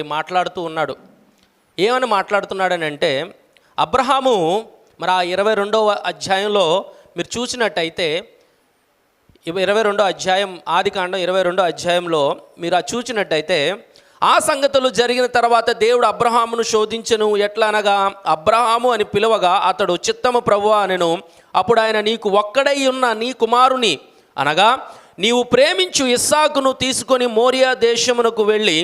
మాట్లాడుతూ ఉన్నాడు. ఏమని మాట్లాడుతున్నాడని అంటే, అబ్రహాము మరి ఆ 22వ అధ్యాయంలో మీరు చూసినట్టయితే 22వ అధ్యాయం ఆదికాండం 22వ అధ్యాయంలో మీరు చూసినట్టయితే, ఆ సంగతులు జరిగిన తర్వాత దేవుడు అబ్రహామును శోధించెను. ఎట్లా అనగా, అబ్రహాము అని పిలువగా అతడు చిత్తము ప్రభువా అనెను. అప్పుడు ఆయన, నీకు ఒక్కడై ఉన్న నీ కుమారుని అనగా నీవు ప్రేమించు ఇస్సాకును తీసుకొని మోరియా దేశమునకు వెళ్ళి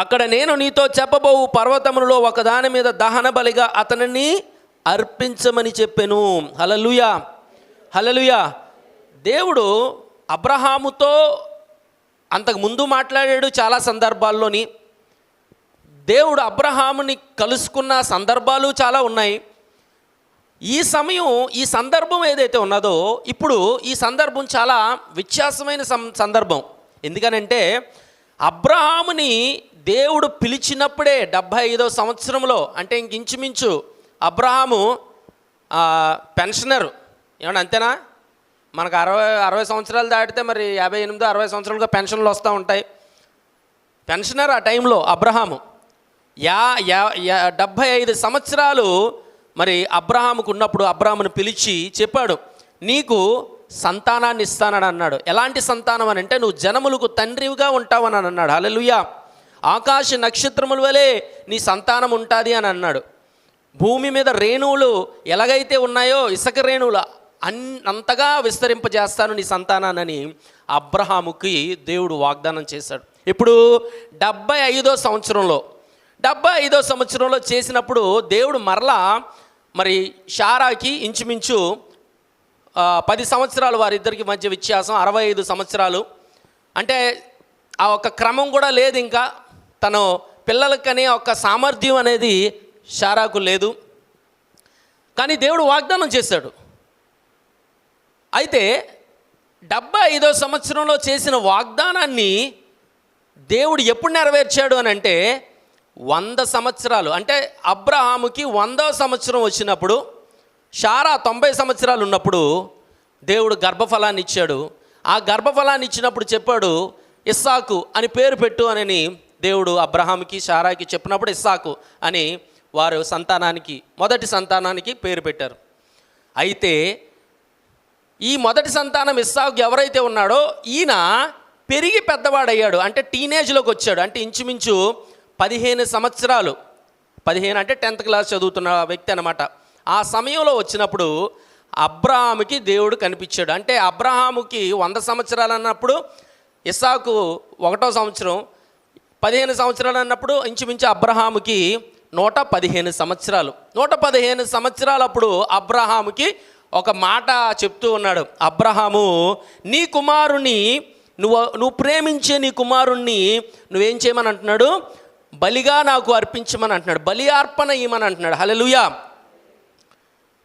అక్కడ నేను నీతో చెప్పబోవు పర్వతములలో ఒకదాని మీద దహన బలిగా అతనిని అర్పించమని చెప్పెను. హల్లెలూయా, హల్లెలూయా. దేవుడు అబ్రహాముతో అంతకు ముందు మాట్లాడాడు. చాలా సందర్భాల్లోని దేవుడు అబ్రహాముని కలుసుకున్న సందర్భాలు చాలా ఉన్నాయి. ఈ సందర్భం ఏదైతే ఉన్నదో, ఇప్పుడు ఈ సందర్భం చాలా వ్యత్యాసమైన సందర్భం. ఎందుకనంటే, అబ్రహాముని దేవుడు పిలిచినప్పుడే 75వ సంవత్సరంలో, అంటే ఇంచుమించు అబ్రహాము పెన్షనరు. ఏమన్నా అంతేనా? మనకు 60 సంవత్సరాలు దాటితే మరి 58, 60 సంవత్సరాలుగా పెన్షన్లు వస్తూ ఉంటాయి. పెన్షనర్ ఆ టైంలో అబ్రహాము 75 సంవత్సరాలు మరి అబ్రహాముకు ఉన్నప్పుడు అబ్రహామును పిలిచి చెప్పాడు, నీకు సంతానాన్ని ఇస్తానని అన్నాడు. ఎలాంటి సంతానం అని అంటే, నువ్వు జనములకు తండ్రివిగా ఉంటావని అన్నాడు. హల్లెలూయా. ఆకాశ నక్షత్రముల వలె నీ సంతానం ఉంటుంది అని అన్నాడు. భూమి మీద రేణువులు ఎలాగైతే ఉన్నాయో, ఇసుక రేణువులు అంతగా విస్తరింపజేస్తాను నీ సంతానాన్ని అబ్రహాముకి దేవుడు వాగ్దానం చేశాడు. ఇప్పుడు 75వ సంవత్సరంలో చేసినప్పుడు దేవుడు మరలా మరి షారాకి ఇంచుమించు 10 సంవత్సరాలు, వారిద్దరికి మధ్య వ్యత్యాసం 65 సంవత్సరాలు. అంటే ఆ ఒక క్రమం కూడా లేదు. ఇంకా తను పిల్లలకనే ఒక సామర్థ్యం అనేది షారాకు లేదు. కానీ దేవుడు వాగ్దానం చేశాడు. అయితే 75వ సంవత్సరంలో చేసిన వాగ్దానాన్ని దేవుడు ఎప్పుడు నెరవేర్చాడు అని అంటే, 100 సంవత్సరాలు, అంటే అబ్రహాముకి 100వ సంవత్సరం వచ్చినప్పుడు, షారా 90 సంవత్సరాలు ఉన్నప్పుడు దేవుడు గర్భఫలాన్ని ఇచ్చాడు. ఆ గర్భఫలాన్ని ఇచ్చినప్పుడు చెప్పాడు, ఇస్సాకు అని పేరు పెట్టు అని దేవుడు అబ్రహాముకి షారాకి చెప్పినప్పుడు ఇస్సాకు అని వారు మొదటి సంతానానికి పేరు పెట్టారు. అయితే ఈ మొదటి సంతానం ఇస్సాకు ఎవరైతే ఉన్నాడో, ఈయన పెరిగి పెద్దవాడయ్యాడు. అంటే టీనేజ్లోకి వచ్చాడు. అంటే ఇంచుమించు 15 సంవత్సరాలు, 15 అంటే 10th క్లాస్ చదువుతున్న వ్యక్తి అనమాట. ఆ సమయంలో వచ్చినప్పుడు అబ్రహాముకి దేవుడు కనిపించాడు. అంటే అబ్రహాముకి 100 సంవత్సరాలు అన్నప్పుడు, ఇస్సాకు 1వ సంవత్సరం, 15 సంవత్సరాలు అన్నప్పుడు ఇంచుమించు అబ్రహాముకి 115 సంవత్సరాలు. 115 సంవత్సరాలప్పుడు అబ్రహాముకి ఒక మాట చెప్తూ ఉన్నాడు. అబ్రహాము, నీ కుమారుని నువ్వు ప్రేమించే నీ కుమారుణ్ణి నువ్వేం చేయమని అంటున్నాడు? బలిగా నాకు అర్పించమని అంటున్నాడు. బలి అర్పణ ఇవ్వమని అంటున్నాడు. హల్లెలూయా.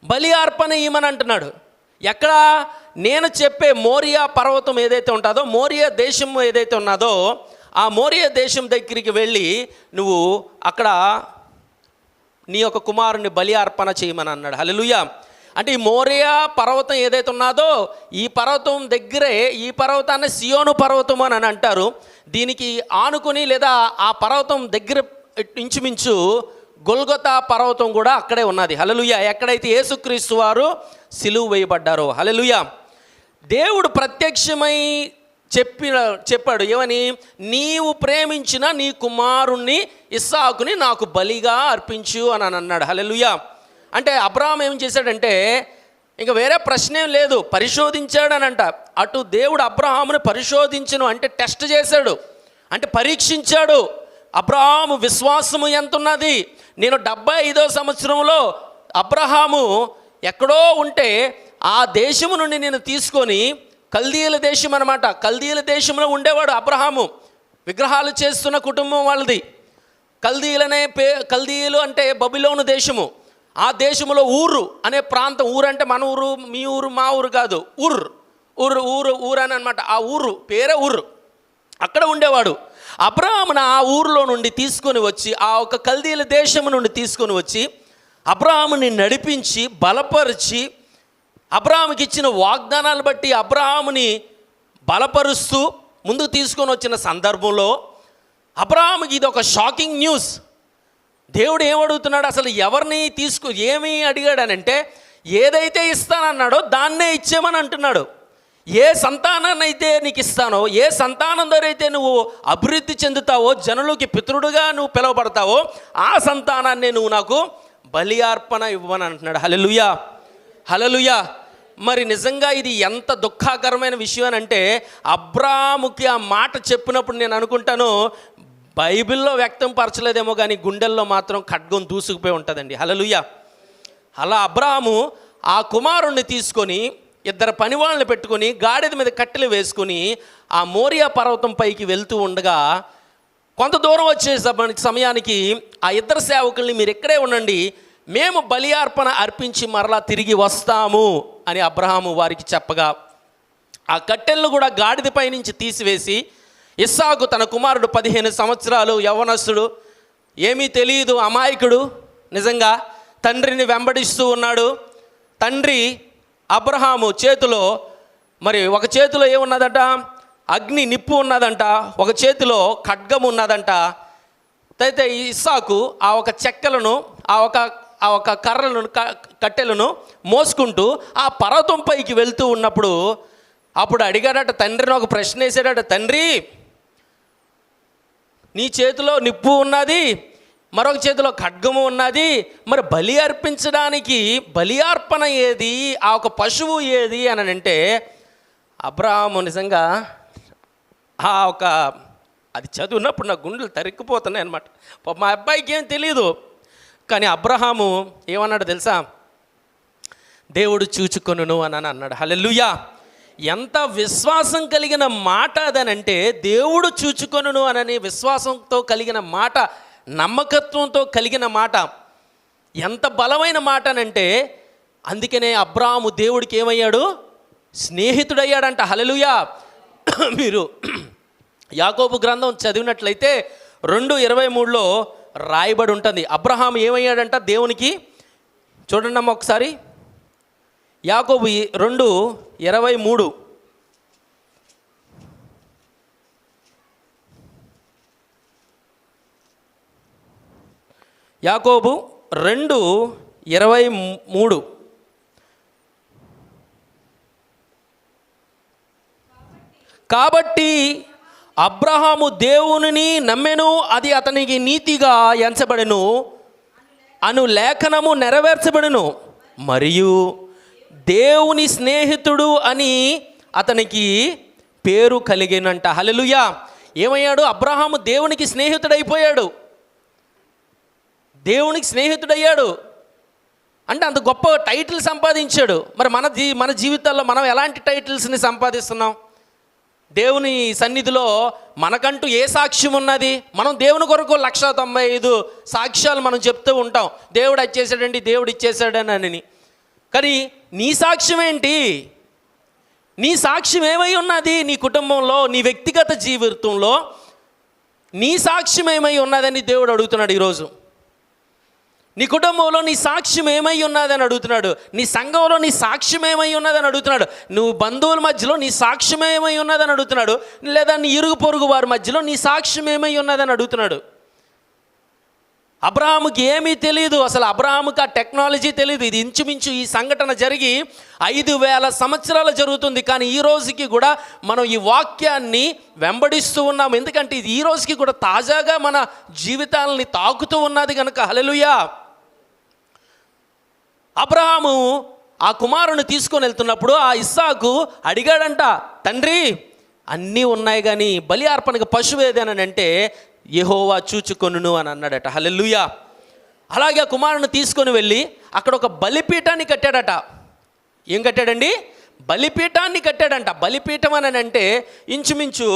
బలి అర్పణ ఇవ్వమని అంటున్నాడు. ఎక్కడ? నేను చెప్పే మోరియా పర్వతం ఏదైతే ఉంటుందో, మోరియా దేశం ఏదైతే ఉన్నదో, ఆ మోరియా దేశం దగ్గరికి వెళ్ళి నువ్వు అక్కడ నీ యొక్క కుమారుని బలి అర్పణ చేయమని అన్నాడు. హల్లెలూయా. అంటే ఈ మోరియా పర్వతం ఏదైతే ఉన్నదో, ఈ పర్వతం దగ్గరే, ఈ పర్వతాన్ని సియోను పర్వతం అని అంటారు. దీనికి ఆనుకుని లేదా ఆ పర్వతం దగ్గర ఇంచుమించు గొల్గొతా పర్వతం కూడా అక్కడే ఉన్నది. హల్లెలూయా. ఎక్కడైతే యేసుక్రీస్తు వారు సిలువ వేయబడ్డారో. హల్లెలూయా. దేవుడు ప్రత్యక్షమై చెప్పాడు ఏమని? నీవు ప్రేమించిన నీ కుమారుణ్ణి ఇస్సాకుని నాకు బలిగా అర్పించు అని అన్నాడు. హల్లెలూయా. అంటే అబ్రహాం ఏం చేశాడంటే, ఇంకా వేరే ప్రశ్న ఏం లేదు, పరిశోధించాడనంట. అటు దేవుడు అబ్రహాముని పరిశోధించను అంటే టెస్ట్ చేశాడు, అంటే పరీక్షించాడు. అబ్రహాము విశ్వాసము ఎంత ఉన్నది? నేను 75వ సంవత్సరంలో అబ్రహాము ఎక్కడో ఉంటే ఆ దేశము నుండి నేను తీసుకొని, కల్దీయుల దేశం అనమాట, కల్దీయుల దేశంలో ఉండేవాడు అబ్రహాము. విగ్రహాలు చేస్తున్న కుటుంబం వాళ్ళది. కల్దీయులు అంటే బబిలోను దేశము. ఆ దేశంలో ఊరు అనే ప్రాంతం, ఊరు అంటే మన ఊరు, మీ ఊరు, మా ఊరు కాదు, ఊరు అని అనమాట. ఆ ఊరు పేరే ఊరు. అక్కడ ఉండేవాడు. అబ్రహామును ఆ ఊరిలో నుండి తీసుకొని వచ్చి, ఆ ఒక కల్దీయుల దేశం నుండి తీసుకొని వచ్చి అబ్రహాముని నడిపించి బలపరిచి, అబ్రహాముకి ఇచ్చిన వాగ్దానాలు బట్టి అబ్రహాముని బలపరుస్తూ ముందుకు తీసుకొని వచ్చిన సందర్భంలో అబ్రహాముకి ఇది ఒక షాకింగ్ న్యూస్. దేవుడు ఏమడుగుతున్నాడు, అసలు ఎవరిని ఏమి అడిగాడనంటే ఏదైతే ఇస్తానన్నాడో దాన్నే ఇచ్చేమని అంటున్నాడు. ఏ సంతానాన్ని అయితే నీకు ఇస్తానో, ఏ సంతానం ద్వారా అయితే నువ్వు అభివృద్ధి చెందుతావో, జనులకి పితరుడుగా నువ్వు పిలువబడతావో ఆ సంతానాన్ని నువ్వు నాకు బలి అర్పణ ఇవ్వమని అంటున్నాడు. హల్లెలూయా, హల్లెలూయా. మరి నిజంగా ఇది ఎంత దుఃఖకరమైన విషయం అని అంటే, అబ్రాహాముకి ఆ మాట చెప్పినప్పుడు నేను అనుకుంటాను బైబిల్లో వ్యక్తం పరచలేదేమో కానీ గుండెల్లో మాత్రం ఖడ్గం దూసుకుపోయి ఉంటుందండి. హల్లెలూయా. అలా అబ్రాహాము ఆ కుమారుణ్ణి తీసుకొని ఇద్దరు పనివాళ్ళని పెట్టుకొని గాడిద మీద కట్టెలు వేసుకుని ఆ మోరియా పర్వతం పైకి వెళ్తూ ఉండగా కొంత దూరం వచ్చే సమయానికి ఆ ఇద్దరు సేవకుల్ని మీరు ఇక్కడే ఉండండి, మేము బలి అర్పణ అర్పించి మరలా తిరిగి వస్తాము అని అబ్రహాము వారికి చెప్పగా ఆ కట్టెలను కూడా గాడిదపై నుంచి తీసివేసి ఇస్సాకు తన కుమారుడు 15 సంవత్సరాలు యవ్వనస్తుడు, ఏమీ తెలియదు, అమాయకుడు, నిజంగా తండ్రిని వెంబడిస్తూ ఉన్నాడు. తండ్రి అబ్రహాము చేతిలో మరి ఒక చేతిలో ఏమున్నదంట, అగ్ని నిప్పు ఉన్నదంట, ఒక చేతిలో ఖడ్గం ఉన్నదంట. అయితే ఇస్సాకు ఆ ఒక చెక్కలను ఆ ఒక కర్రలను కట్టెలను మోసుకుంటూ ఆ పర్వతం పైకి వెళ్తూ ఉన్నప్పుడు అప్పుడు అడిగాడట తండ్రిని, ఒక ప్రశ్న వేసాడట, తండ్రి నీ చేతిలో నిప్పు ఉన్నది, మరొక చేతిలో ఖడ్గము ఉన్నది, మరి బలి అర్పించడానికి బలి అర్పణ ఏది, ఆ ఒక పశువు ఏది అని అంటే అబ్రహాము నిజంగా అది చదివినప్పుడు నా గుండెలు తరిక్కిపోతున్నాయి అనమాట. మా అబ్బాయికి ఏం తెలియదు, కానీ అబ్రహాము ఏమన్నాడు తెలుసా, దేవుడు చూచుకొనును అని అన్నాడు. హల్లెలూయా. ఎంత విశ్వాసం కలిగిన మాట అదనంటే, దేవుడు చూచుకొనును అనని విశ్వాసంతో కలిగిన మాట, నమ్మకత్వంతో కలిగిన మాట, ఎంత బలమైన మాట అనంటే అందుకనే అబ్రాహాము దేవుడికి ఏమయ్యాడు, స్నేహితుడయ్యాడంట. హల్లెలూయా. మీరు యాకోబు గ్రంథం చదివినట్లయితే 2:23లో రాయబడి ఉంటుంది అబ్రహాము ఏమయ్యాడంట దేవునికి. చూడండి అమ్మ ఒకసారి, యాకోబు 2:23. యాకోబు 2:23. కాబట్టి అబ్రహాము దేవునిని నమ్మెను, అది అతనికి నీతిగా ఎంచబడెను అను లేఖనము నెరవేర్చబడెను, మరియు దేవుని స్నేహితుడు అని అతనికి పేరు కలిగినంట. హల్లెలూయా. ఏమయ్యాడు, అబ్రహాము దేవునికి స్నేహితుడైపోయాడు, దేవునికి స్నేహితుడయ్యాడు అంటే అంత గొప్ప టైటిల్ సంపాదించాడు. మరి మన జీవితాల్లో మనం ఎలాంటి టైటిల్స్ని సంపాదిస్తున్నాం? దేవుని సన్నిధిలో మనకంటూ ఏ సాక్ష్యం ఉన్నది? మనం దేవుని కొరకు 195 సాక్ష్యాలు మనం చెప్తూ ఉంటాం, దేవుడు వచ్చేసాడండి, దేవుడు ఇచ్చేసాడని. కానీ నీ సాక్ష్యం ఏంటి? నీ సాక్ష్యం ఏమై ఉన్నది? నీ కుటుంబంలో, నీ వ్యక్తిగత జీవితంలో నీ సాక్ష్యం ఏమై ఉన్నదని దేవుడు అడుగుతున్నాడు ఈరోజు. నీ కుటుంబంలో నీ సాక్ష్యం ఏమై ఉన్నదని అడుగుతున్నాడు. నీ సంఘంలో నీ సాక్ష్యం ఏమై ఉన్నదని అడుగుతున్నాడు. నువ్వు బంధువుల మధ్యలో నీ సాక్ష్యం ఏమై ఉన్నదని అడుగుతున్నాడు. లేదా నీ ఇరుగు పొరుగు వారి మధ్యలో నీ సాక్ష్యం ఏమై ఉన్నదని అడుగుతున్నాడు. అబ్రహాముకి ఏమీ తెలియదు, అసలు అబ్రహాముకి ఆ టెక్నాలజీ తెలియదు. ఇది ఇంచుమించు ఈ సంఘటన జరిగి 5000 సంవత్సరాలు జరుగుతుంది. కానీ ఈ రోజుకి కూడా మనం ఈ వాక్యాన్ని వెంబడిస్తూ ఉన్నాం, ఎందుకంటే ఇది ఈ రోజుకి కూడా తాజాగా మన జీవితాలని తాకుతూ ఉన్నది కనుక. హల్లెలూయా. అబ్రహాము ఆ కుమారుని తీసుకొని వెళ్తున్నప్పుడు ఆ ఇస్సాకు అడిగాడంట, తండ్రి అన్నీ ఉన్నాయి కానీ బలి అర్పణకు పశువు ఏదేనని అంటే యెహోవా చూచుకొనును అని అన్నాడట. హల్లెలూయా. అలాగే ఆ కుమారుని తీసుకొని వెళ్ళి అక్కడ ఒక బలిపీఠాన్ని కట్టాడట. ఏం కట్టాడండి? బలిపీఠాన్ని కట్టాడంట. బలిపీఠం అని అంటే ఇంచుమించు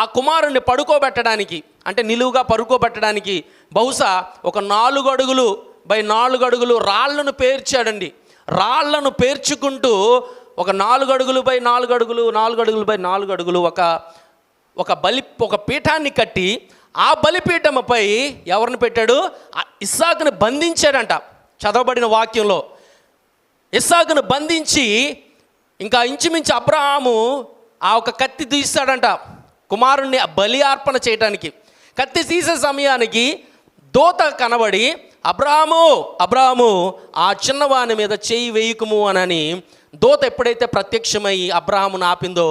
ఆ కుమారుణ్ణి పడుకోబెట్టడానికి, అంటే నిలువుగా పడుకోబెట్టడానికి బహుశా ఒక 4 అడుగులు బై 4 అడుగులు రాళ్లను పేర్చాడండి. రాళ్లను పేర్చుకుంటూ ఒక 4 అడుగులు బై 4 అడుగులు, 4 అడుగులు బై 4 అడుగులు ఒక పీఠాన్ని కట్టి ఆ బలిపీఠముపై ఎవరిని పెట్టాడు? ఇస్సాకును బంధించాడంట. చదవబడిన వాక్యంలో ఇస్సాకును బంధించి ఇంకా ఇంచుమించు అబ్రహాము ఆ ఒక కత్తి తీస్తాడంట. కుమారుణ్ణి బలి అర్పణ చేయటానికి. కత్తి తీసే సమయానికి దూత కనబడి, అబ్రాహాము అబ్రాహాము ఆ చిన్నవాని మీద చేయి వేయకుము అని దూత ఎప్పుడైతే ప్రత్యక్షమై అబ్రాహామును ఆపిందో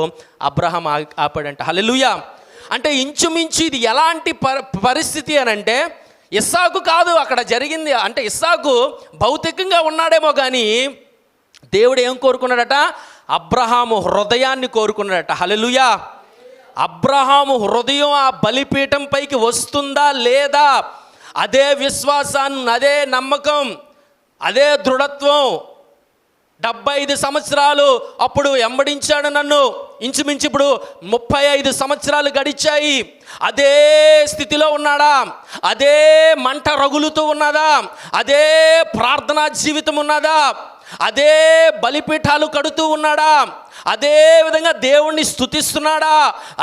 అబ్రాహాం ఆపాడంట. హల్లెలూయా. అంటే ఇంచుమించు ఇది ఎలాంటి పరిస్థితి అని అంటే, ఇస్సాకు కాదు అక్కడ జరిగింది. అంటే ఇస్సాకు భౌతికంగా ఉన్నాడేమో కానీ దేవుడు ఏం కోరుకున్నాడట? అబ్రహాము హృదయాన్ని కోరుకున్నాడట. హల్లెలూయా. అబ్రహాము హృదయం ఆ బలిపీఠం పైకి వస్తుందా లేదా, అదే విశ్వాసాన్ని, అదే నమ్మకం, అదే దృఢత్వం. 75 సంవత్సరాలు అప్పుడు వెంబడించాడు నన్ను. ఇంచుమించు ఇప్పుడు 35 సంవత్సరాలు గడిచాయి. అదే స్థితిలో ఉన్నాడా? అదే మంట రగులుతూ ఉన్నదా? అదే ప్రార్థనా జీవితం ఉన్నదా? అదే బలిపీఠాలు కడుతూ ఉన్నాడా? అదే విధంగా దేవుణ్ణి స్తుతిస్తున్నాడా?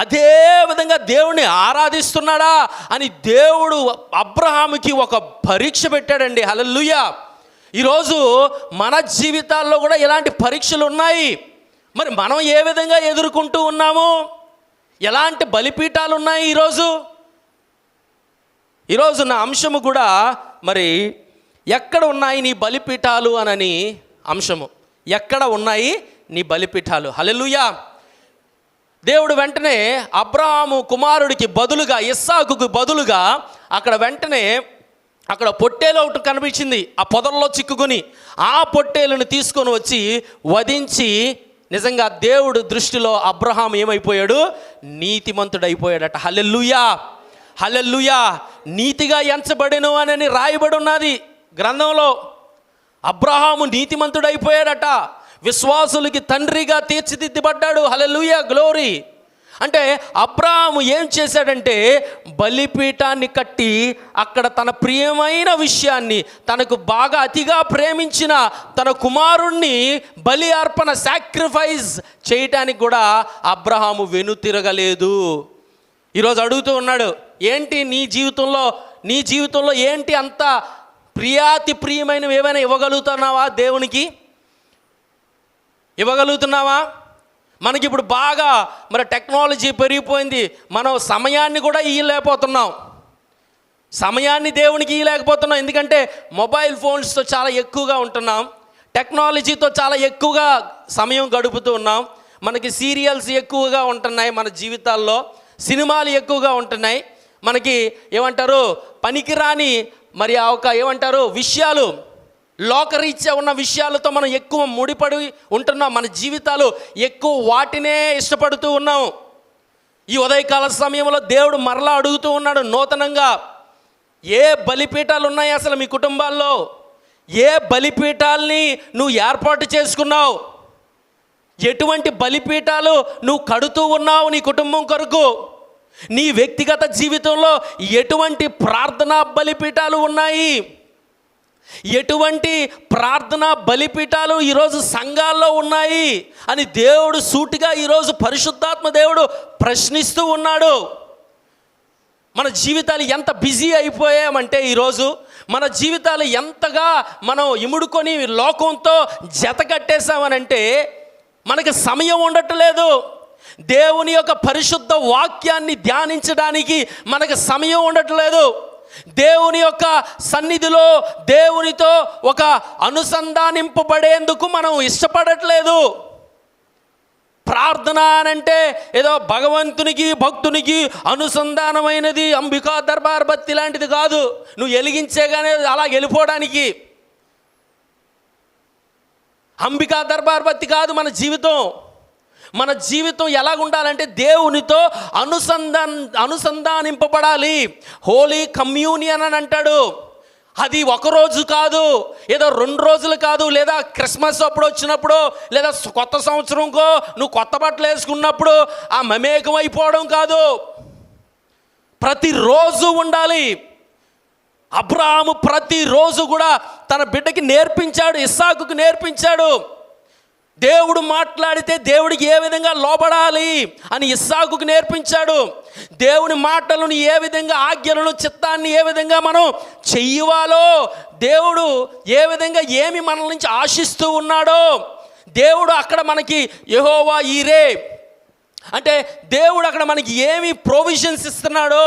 అదే విధంగా దేవుణ్ణి ఆరాధిస్తున్నాడా అని దేవుడు అబ్రహాముకి ఒక పరీక్ష పెట్టాడండి. హల్లెలూయా. ఈరోజు మన జీవితాల్లో కూడా ఇలాంటి పరీక్షలు ఉన్నాయి. మరి మనం ఏ విధంగా ఎదుర్కొంటూ ఉన్నాము? ఎలాంటి బలిపీఠాలు ఉన్నాయి ఈరోజు నా అంశము కూడా మరి ఎక్కడ ఉన్నాయి నీ బలిపీఠాలు అనని అంశము. ఎక్కడ ఉన్నాయి నీ బలిపీఠాలు? హల్లెలూయా. దేవుడు వెంటనే అబ్రాహాము కుమారుడికి బదులుగా, ఇస్సాకుకు బదులుగా అక్కడ వెంటనే అక్కడ పొట్టేలు ఒకటి కనిపించింది. ఆ పొదల్లో చిక్కుకొని ఆ పొట్టేలుని తీసుకొని వచ్చి వధించి, నిజంగా దేవుడు దృష్టిలో అబ్రహాం ఏమైపోయాడు? నీతిమంతుడైపోయాడట. హల్లెలూయా. హల్లెలూయా. నీతిగా ఎంచబడెను అని రాయబడి ఉన్నది గ్రంథంలో. అబ్రహాము నీతిమంతుడైపోయాడట. విశ్వాసులకి తండ్రిగా తీర్చిదిద్దబడ్డాడు. హల్లెలూయా, గ్లోరీ. అంటే అబ్రాహాము ఏం చేశాడంటే బలిపీఠాన్ని కట్టి అక్కడ తన ప్రియమైన విషయాన్ని, తనకు బాగా అతిగా ప్రేమించిన తన కుమారుణ్ణి బలి అర్పణ, సాక్రిఫైస్ చేయటానికి కూడా అబ్రాహాము వెనుతిరగలేదు. ఈరోజు అడుగుతూ ఉన్నాడు, ఏంటి నీ జీవితంలో ఏంటి అంత ప్రియాతి ప్రియమైనవి ఏమైనా ఇవ్వగలుగుతున్నావా? దేవునికి ఇవ్వగలుగుతున్నావా? మనకి ఇప్పుడు బాగా మరి టెక్నాలజీ పెరిగిపోయింది. మనం సమయాన్ని కూడా ఇవ్వలేకపోతున్నాం. సమయాన్ని దేవునికి ఇవ్వలేకపోతున్నాం. ఎందుకంటే మొబైల్ ఫోన్స్తో చాలా ఎక్కువగా ఉంటున్నాం. టెక్నాలజీతో చాలా ఎక్కువగా సమయం గడుపుతూ ఉన్నాం. మనకి సీరియల్స్ ఎక్కువగా ఉంటున్నాయి మన జీవితాల్లో. సినిమాలు ఎక్కువగా ఉంటున్నాయి. మనకి ఏమంటారు, పనికిరాని మరి ఆ ఒక ఏమంటారు విషయాలు, లోకరీత్యా ఉన్న విషయాలతో మనం ఎక్కువ ముడిపడి ఉంటున్నాం. మన జీవితాలు ఎక్కువ వాటినే ఇష్టపడుతూ ఉన్నాం. ఈ ఉదయకాల సమయంలో దేవుడు మరలా అడుగుతూ ఉన్నాడు నూతనంగా, ఏ బలిపీఠాలు ఉన్నాయి అసలు మీ కుటుంబాల్లో? ఏ బలిపీఠాలని నువ్వు ఏర్పాటు చేసుకున్నావు? ఎటువంటి బలిపీఠాలు నువ్వు కడుతూ ఉన్నావు నీ కుటుంబం కొరకు? నీ వ్యక్తిగత జీవితంలో ఎటువంటి ప్రార్థనా బలిపీఠాలు ఉన్నాయి? ఎటువంటి ప్రార్థనా బలిపీఠాలు ఈరోజు సంఘాల్లో ఉన్నాయి అని దేవుడు సూటిగా ఈరోజు పరిశుద్ధాత్మ దేవుడు ప్రశ్నిస్తూ ఉన్నాడు. మన జీవితాలు ఎంత బిజీ అయిపోయామంటే ఈరోజు మన జీవితాలు ఎంతగా మనం ఇముడుకొని లోకంతో జత కట్టేశామనంటే మనకి సమయం ఉండట్లేదు. దేవుని యొక్క పరిశుద్ధ వాక్యాన్ని ధ్యానించడానికి మనకు సమయం ఉండట్లేదు. దేవుని యొక్క సన్నిధిలో దేవునితో ఒక అనుసంధానింపబడేందుకు మనం ఇష్టపడట్లేదు. ప్రార్థన అనంటే ఏదో భగవంతునికి భక్తునికి అనుసంధానమైనది అంబికా దర్బార్ బత్తి లాంటిది కాదు. నువ్వు వెలిగించేగానే అలా వెళ్ళిపోవడానికి. అంబికా దర్బార్ బత్తి కాదు మన జీవితం. మన జీవితం ఎలాగుండాలంటే దేవునితో అనుసంధానింపబడాలి. హోలీ కమ్యూనియన్ అని అంటాడు. అది ఒకరోజు కాదు, ఏదో 2 రోజులు కాదు, లేదా క్రిస్మస్ అప్పుడు వచ్చినప్పుడు, లేదా కొత్త సంవత్సరంకో నువ్వు కొత్త బట్టలు వేసుకున్నప్పుడు ఆ మమేకం అయిపోవడం కాదు. ప్రతిరోజు ఉండాలి. అబ్రాహాము ప్రతిరోజు కూడా తన బిడ్డకి నేర్పించాడు, ఇస్సాకుకు నేర్పించాడు. దేవుడు మాట్లాడితే దేవుడికి ఏ విధంగా లోబడాలి అని ఇస్సాకుకు నేర్పించాడు. దేవుని మాటలను ఏ విధంగా, ఆజ్ఞలను, చిత్తాన్ని ఏ విధంగా మనం చెయ్యాలో, దేవుడు ఏ విధంగా ఏమి మన నుంచి ఆశిస్తూ ఉన్నాడో దేవుడు అక్కడ మనకి యెహోవా ఈరే అంటే దేవుడు అక్కడ మనకి ఏమి ప్రొవిజన్స్ ఇస్తున్నాడో,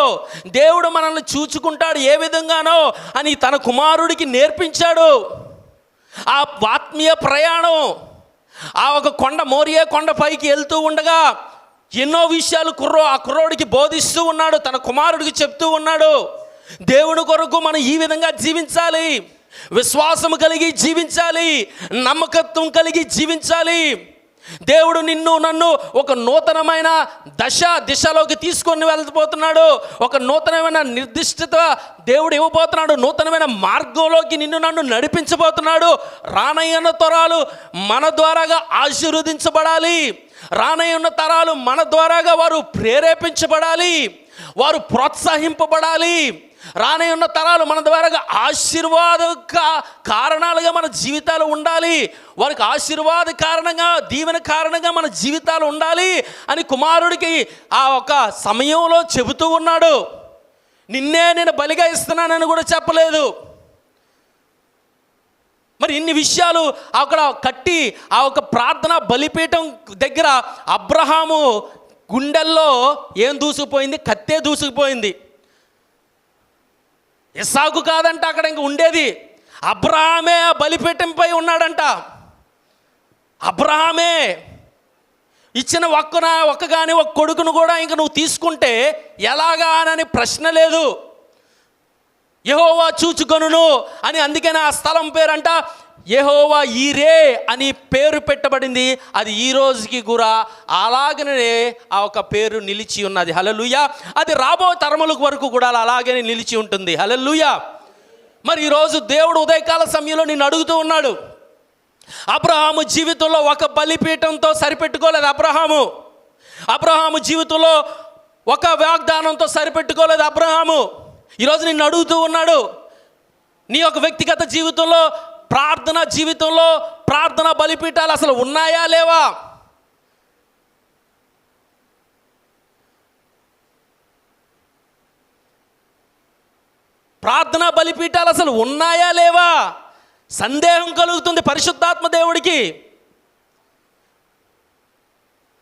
దేవుడు మనల్ని చూచుకుంటాడు ఏ విధంగానో అని తన కుమారుడికి నేర్పించాడు. ఆ ఆత్మీయ ప్రయాణం, ఆ ఒక కొండ, మోరియా కొండ పైకి వెళ్తూ ఉండగా ఎన్నో విషయాలు ఆ కుర్రోడికి బోధిస్తూ ఉన్నాడు, తన కుమారుడికి చెప్తూ ఉన్నాడు. దేవుని కొరకు మనం ఈ విధంగా జీవించాలి, విశ్వాసం కలిగి జీవించాలి, నమ్మకత్వం కలిగి జీవించాలి. దేవుడు నిన్ను నన్ను ఒక నూతనమైన దిశలోకి తీసుకొని వెళ్ళిపోతున్నాడు. ఒక నూతనమైన నిర్దిష్టత దేవుడు ఇవ్వబోతున్నాడు. నూతనమైన మార్గంలోకి నిన్ను నన్ను నడిపించబోతున్నాడు. రానయ్యన్న తరాలు మన ద్వారాగా ఆశీర్వదించబడాలి. రానయ్యున్న తరాలు మన ద్వారాగా వారు ప్రేరేపించబడాలి, వారు ప్రోత్సహింపబడాలి. రానయ్యున్న తరాలు మన ద్వారాగా ఆశీర్వాద కారణాలుగా మన జీవితాలు ఉండాలి. వారికి ఆశీర్వాద కారణంగా, దీవెన కారణంగా మన జీవితాలు ఉండాలి అని కుమారుడికి ఆ ఒక సమయంలో చెబుతూ ఉన్నాడు. నిన్నే నేను బలిగా ఇస్తున్నానని కూడా చెప్పలేదు. మరి ఇన్ని విషయాలు అక్కడ కట్టి ఆ ఒక ప్రార్థన బలిపీఠం దగ్గర అబ్రహాము గుండెల్లో ఏం దూసుకుపోయింది? కత్తే దూసుకుపోయింది. ఇస్సాకు కాదంట అక్కడ ఇంక ఉండేది, అబ్రహామే ఆ బలిపీఠంపై ఉన్నాడంట. అబ్రహామే ఇచ్చిన ఒక్క కానీ ఒక కొడుకును కూడా ఇంక నువ్వు తీసుకుంటే ఎలాగా అని ప్రశ్న లేదు. యెహోవా చూచుకొనును అని, అందుకని ఆ స్థలం పేరంట యెహోవా ఈరే అని పేరు పెట్టబడింది. అది ఈ రోజుకి కూడా అలాగనే ఆ ఒక పేరు నిలిచి ఉన్నది. హల్లెలూయా. అది రాబో తరముల వరకు కూడా అలాగనే నిలిచి ఉంటుంది. హల్లెలూయా. మరి ఈరోజు దేవుడు ఉదయకాల సమయంలో నిన్ను అడుగుతూ ఉన్నాడు. అబ్రహాము జీవితంలో ఒక బలిపీఠంతో సరిపెట్టుకోలేదు. అబ్రహాము జీవితంలో ఒక వాగ్దానంతో సరిపెట్టుకోలేదు. అబ్రహాము ఈరోజు నిన్ను అడుగుతూ ఉన్నాడు, నీ యొక్క వ్యక్తిగత జీవితంలో, ప్రార్థన బలిపీఠాలు అసలు ఉన్నాయా లేవా? ప్రార్థనా బలిపీఠాలు అసలు ఉన్నాయా లేవా? సందేహం కలుగుతుంది పరిశుద్ధాత్మ దేవుడికి.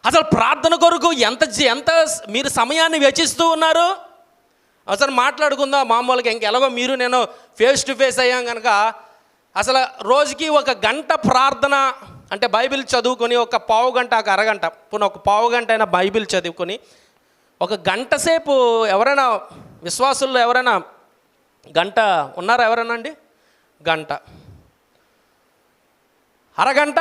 అసలు ప్రార్థన కొరకు ఎంత మీరు సమయాన్ని వెచ్చిస్తూ ఉన్నారు? అసలు మాట్లాడుకుందాం మామూలుగా. ఇంకెలాగో మీరు నేను ఫేస్ టు ఫేస్ అయ్యాం కనుక అసలు రోజుకి ఒక గంట ప్రార్థన అంటే బైబిల్ చదువుకొని ఒక పావు గంట, ఒక అరగంట, ఒక పావు గంట అయినా బైబిల్ చదువుకొని ఒక గంట సేపు ఎవరైనా విశ్వాసుల్లో ఎవరైనా గంట ఉన్నారా? ఎవరైనా అండి? గంట, అరగంట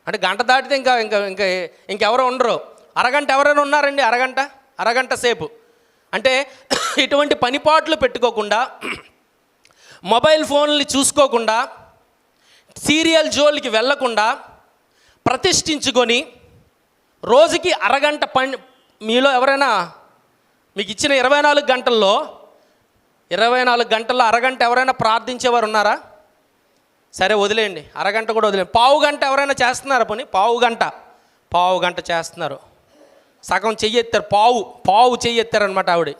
అంటే గంట దాటితే ఇంకా ఇంకా ఇంకా ఇంకెవరో ఉండరు. అరగంట ఎవరైనా ఉన్నారండి? అరగంట సేపు అంటే ఇటువంటి పనిపాట్లు పెట్టుకోకుండా, మొబైల్ ఫోన్లు చూసుకోకుండా, సీరియల్ జోలికి వెళ్ళకుండా ప్రతిష్ఠించుకొని రోజుకి అరగంట మీలో ఎవరైనా మీకు ఇచ్చిన 24 గంటల్లో 24 గంటల్లో అరగంట ఎవరైనా ప్రార్థించేవారు ఉన్నారా? సరే వదిలేయండి, అరగంట కూడా వదిలేయండి. పావు గంట ఎవరైనా చేస్తున్నారా? పోనీ పావు గంట చేస్తున్నారు. సగం చెయ్యెత్తారు, పావు చెయ్యెత్తారు అనమాట ఆవిడ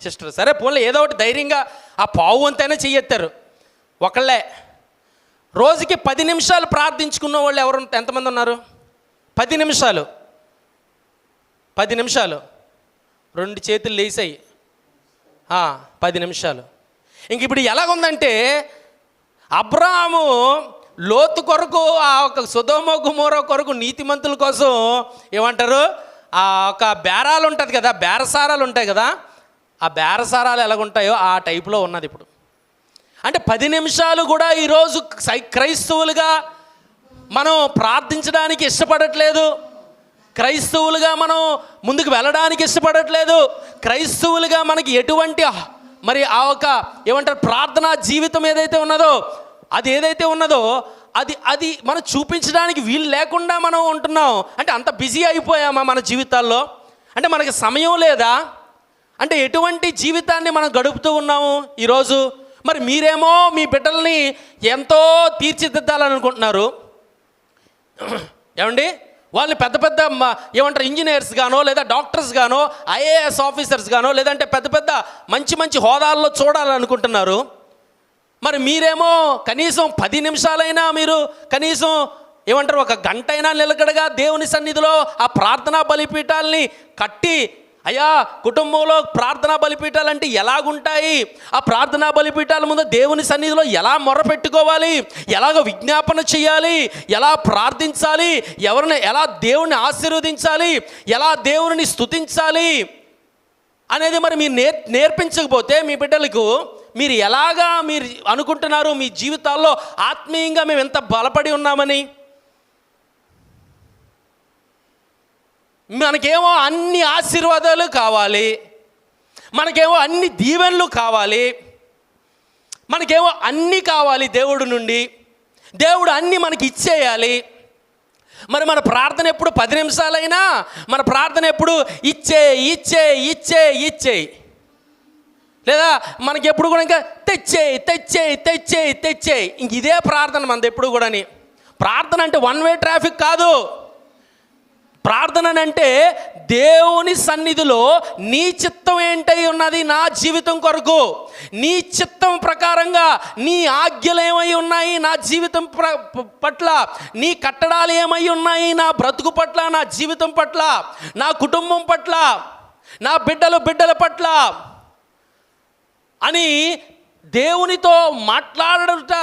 సిస్టర్. సరే పోన్లే, ఏదో ఒకటి ధైర్యంగా ఆ పావు అంతైనా చెయ్యెత్తారు ఒకళ్ళే. రోజుకి 10 నిమిషాలు ప్రార్థించుకున్న వాళ్ళు ఎవరు ఎంతమంది ఉన్నారు? 10 నిమిషాలు 2 చేతులు లేసాయి. 10 నిమిషాలు. ఇంక ఇప్పుడు ఎలాగుందంటే అబ్రాహాము లోతు కొరకు, ఆ ఒక సొదొమ గొమొర్రా కొరకు, నీతిమంతుల కోసం ఏమంటారు, ఆ ఒక బేరాలు ఉంటుంది కదా, బేరసారాలు ఉంటాయి కదా, ఆ బేరసారాలు ఎలాగుంటాయో ఆ టైపులో ఉన్నది ఇప్పుడు. అంటే 10 నిమిషాలు కూడా ఈరోజు క్రైస్తవులుగా మనం ప్రార్థించడానికి ఇష్టపడట్లేదు. క్రైస్తవులుగా మనం ముందుకు వెళ్ళడానికి ఇష్టపడట్లేదు. క్రైస్తవులుగా మనకి ఎటువంటి మరి ఆ ఒక ఏమంటారు ప్రార్థనా జీవితం ఏదైతే ఉన్నదో అది మనం చూపించడానికి వీలు లేకుండా మనం ఉంటున్నాం. అంటే అంత బిజీ అయిపోయామా మన జీవితాల్లో? అంటే మనకి సమయం లేదా? అంటే ఎటువంటి జీవితాన్ని మనం గడుపుతూ ఉన్నాము ఈరోజు? మరి మీరేమో మీ బిడ్డల్ని ఎంతో తీర్చిదిద్దాలని అనుకుంటున్నారు. ఏమండి, వాళ్ళని పెద్ద పెద్ద ఏమంటారు ఇంజనీర్స్ గానో, లేదా డాక్టర్స్ గానో, ఐఏఎస్ ఆఫీసర్స్ గానో, లేదంటే పెద్ద పెద్ద మంచి హోదాల్లో చూడాలనుకుంటున్నారు. మరి మీరేమో కనీసం 10 నిమిషాలైనా మీరు కనీసం ఏమంటారు, ఒక గంట అయినా నిలకడగా దేవుని సన్నిధిలో ఆ ప్రార్థనా బలిపీఠాలని కట్టి, అయ్యా కుటుంబంలో ప్రార్థనా బలిపీఠాలు అంటే ఎలాగుంటాయి, ఆ ప్రార్థనా బలిపీఠాల ముందు దేవుని సన్నిధిలో ఎలా మొరపెట్టుకోవాలి, ఎలాగ విజ్ఞాపన చేయాలి, ఎలా ప్రార్థించాలి, ఎవరిని ఎలా దేవుని ఆశీర్వదించాలి, ఎలా దేవుని స్తుతించాలి అనేది మరి మీరు నేర్పించకపోతే మీ బిడ్డలకు మీరు ఎలాగా మీరు అనుకుంటున్నారు మీ జీవితాల్లో ఆత్మీయంగా మేము ఎంత బలపడి ఉన్నామని? మనకేమో అన్ని ఆశీర్వాదాలు కావాలి, మనకేమో అన్ని దీవెనలు కావాలి, మనకేమో అన్నీ కావాలి దేవుడి నుండి. దేవుడు అన్నీ మనకి ఇచ్చేయాలి. మరి మన ప్రార్థన ఎప్పుడు 10 నిమిషాలైనా మన ప్రార్థన ఎప్పుడు ఇచ్చే ఇచ్చే ఇచ్చే ఇచ్చే, లేదా మనకి ఎప్పుడు కూడా ఇంకా తెచ్చే తెచ్చే తెచ్చే తెచ్చే, ఇంక ఇదే ప్రార్థన మనది ఎప్పుడు కూడా. ప్రార్థన అంటే వన్ వే ట్రాఫిక్ కాదు. ప్రార్థన అంటే దేవుని సన్నిధిలో నీ చిత్తం ఏంటై ఉన్నది నా జీవితం కొరకు, నీ చిత్తం ప్రకారంగా నీ ఆజ్ఞలు ఏమై ఉన్నాయి నా జీవితం పట్ల, నీ కట్టడాలు ఏమై ఉన్నాయి నా బ్రతుకు పట్ల, నా జీవితం పట్ల, నా కుటుంబం పట్ల, నా బిడ్డల పట్ల అని దేవునితో మాట్లాడుట,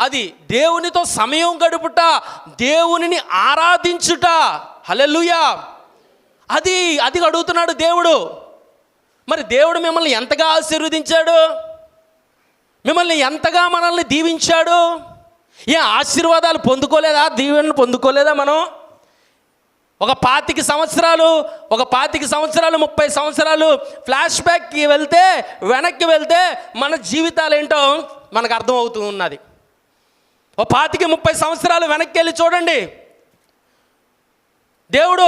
అది దేవునితో సమయం గడుపుట, దేవునిని ఆరాధించుట. హల్లెలూయా. అది అడుగుతున్నాడు దేవుడు. మరి దేవుడు మిమ్మల్ని ఎంతగా ఆశీర్వదించాడు, మిమ్మల్ని ఎంతగా మనల్ని దీవించాడు. ఏ ఆశీర్వాదాలు పొందుకోలేదా, దీవెనలు పొందుకోలేదా? మనం ఒక 25 సంవత్సరాలు 30 సంవత్సరాలు ఫ్లాష్ బ్యాక్కి వెనక్కి వెళ్తే మన జీవితాలు ఏంటో మనకు అర్థమవుతూ ఉన్నది. ఒక 25-30 సంవత్సరాలు వెనక్కి వెళ్ళి చూడండి. దేవుడు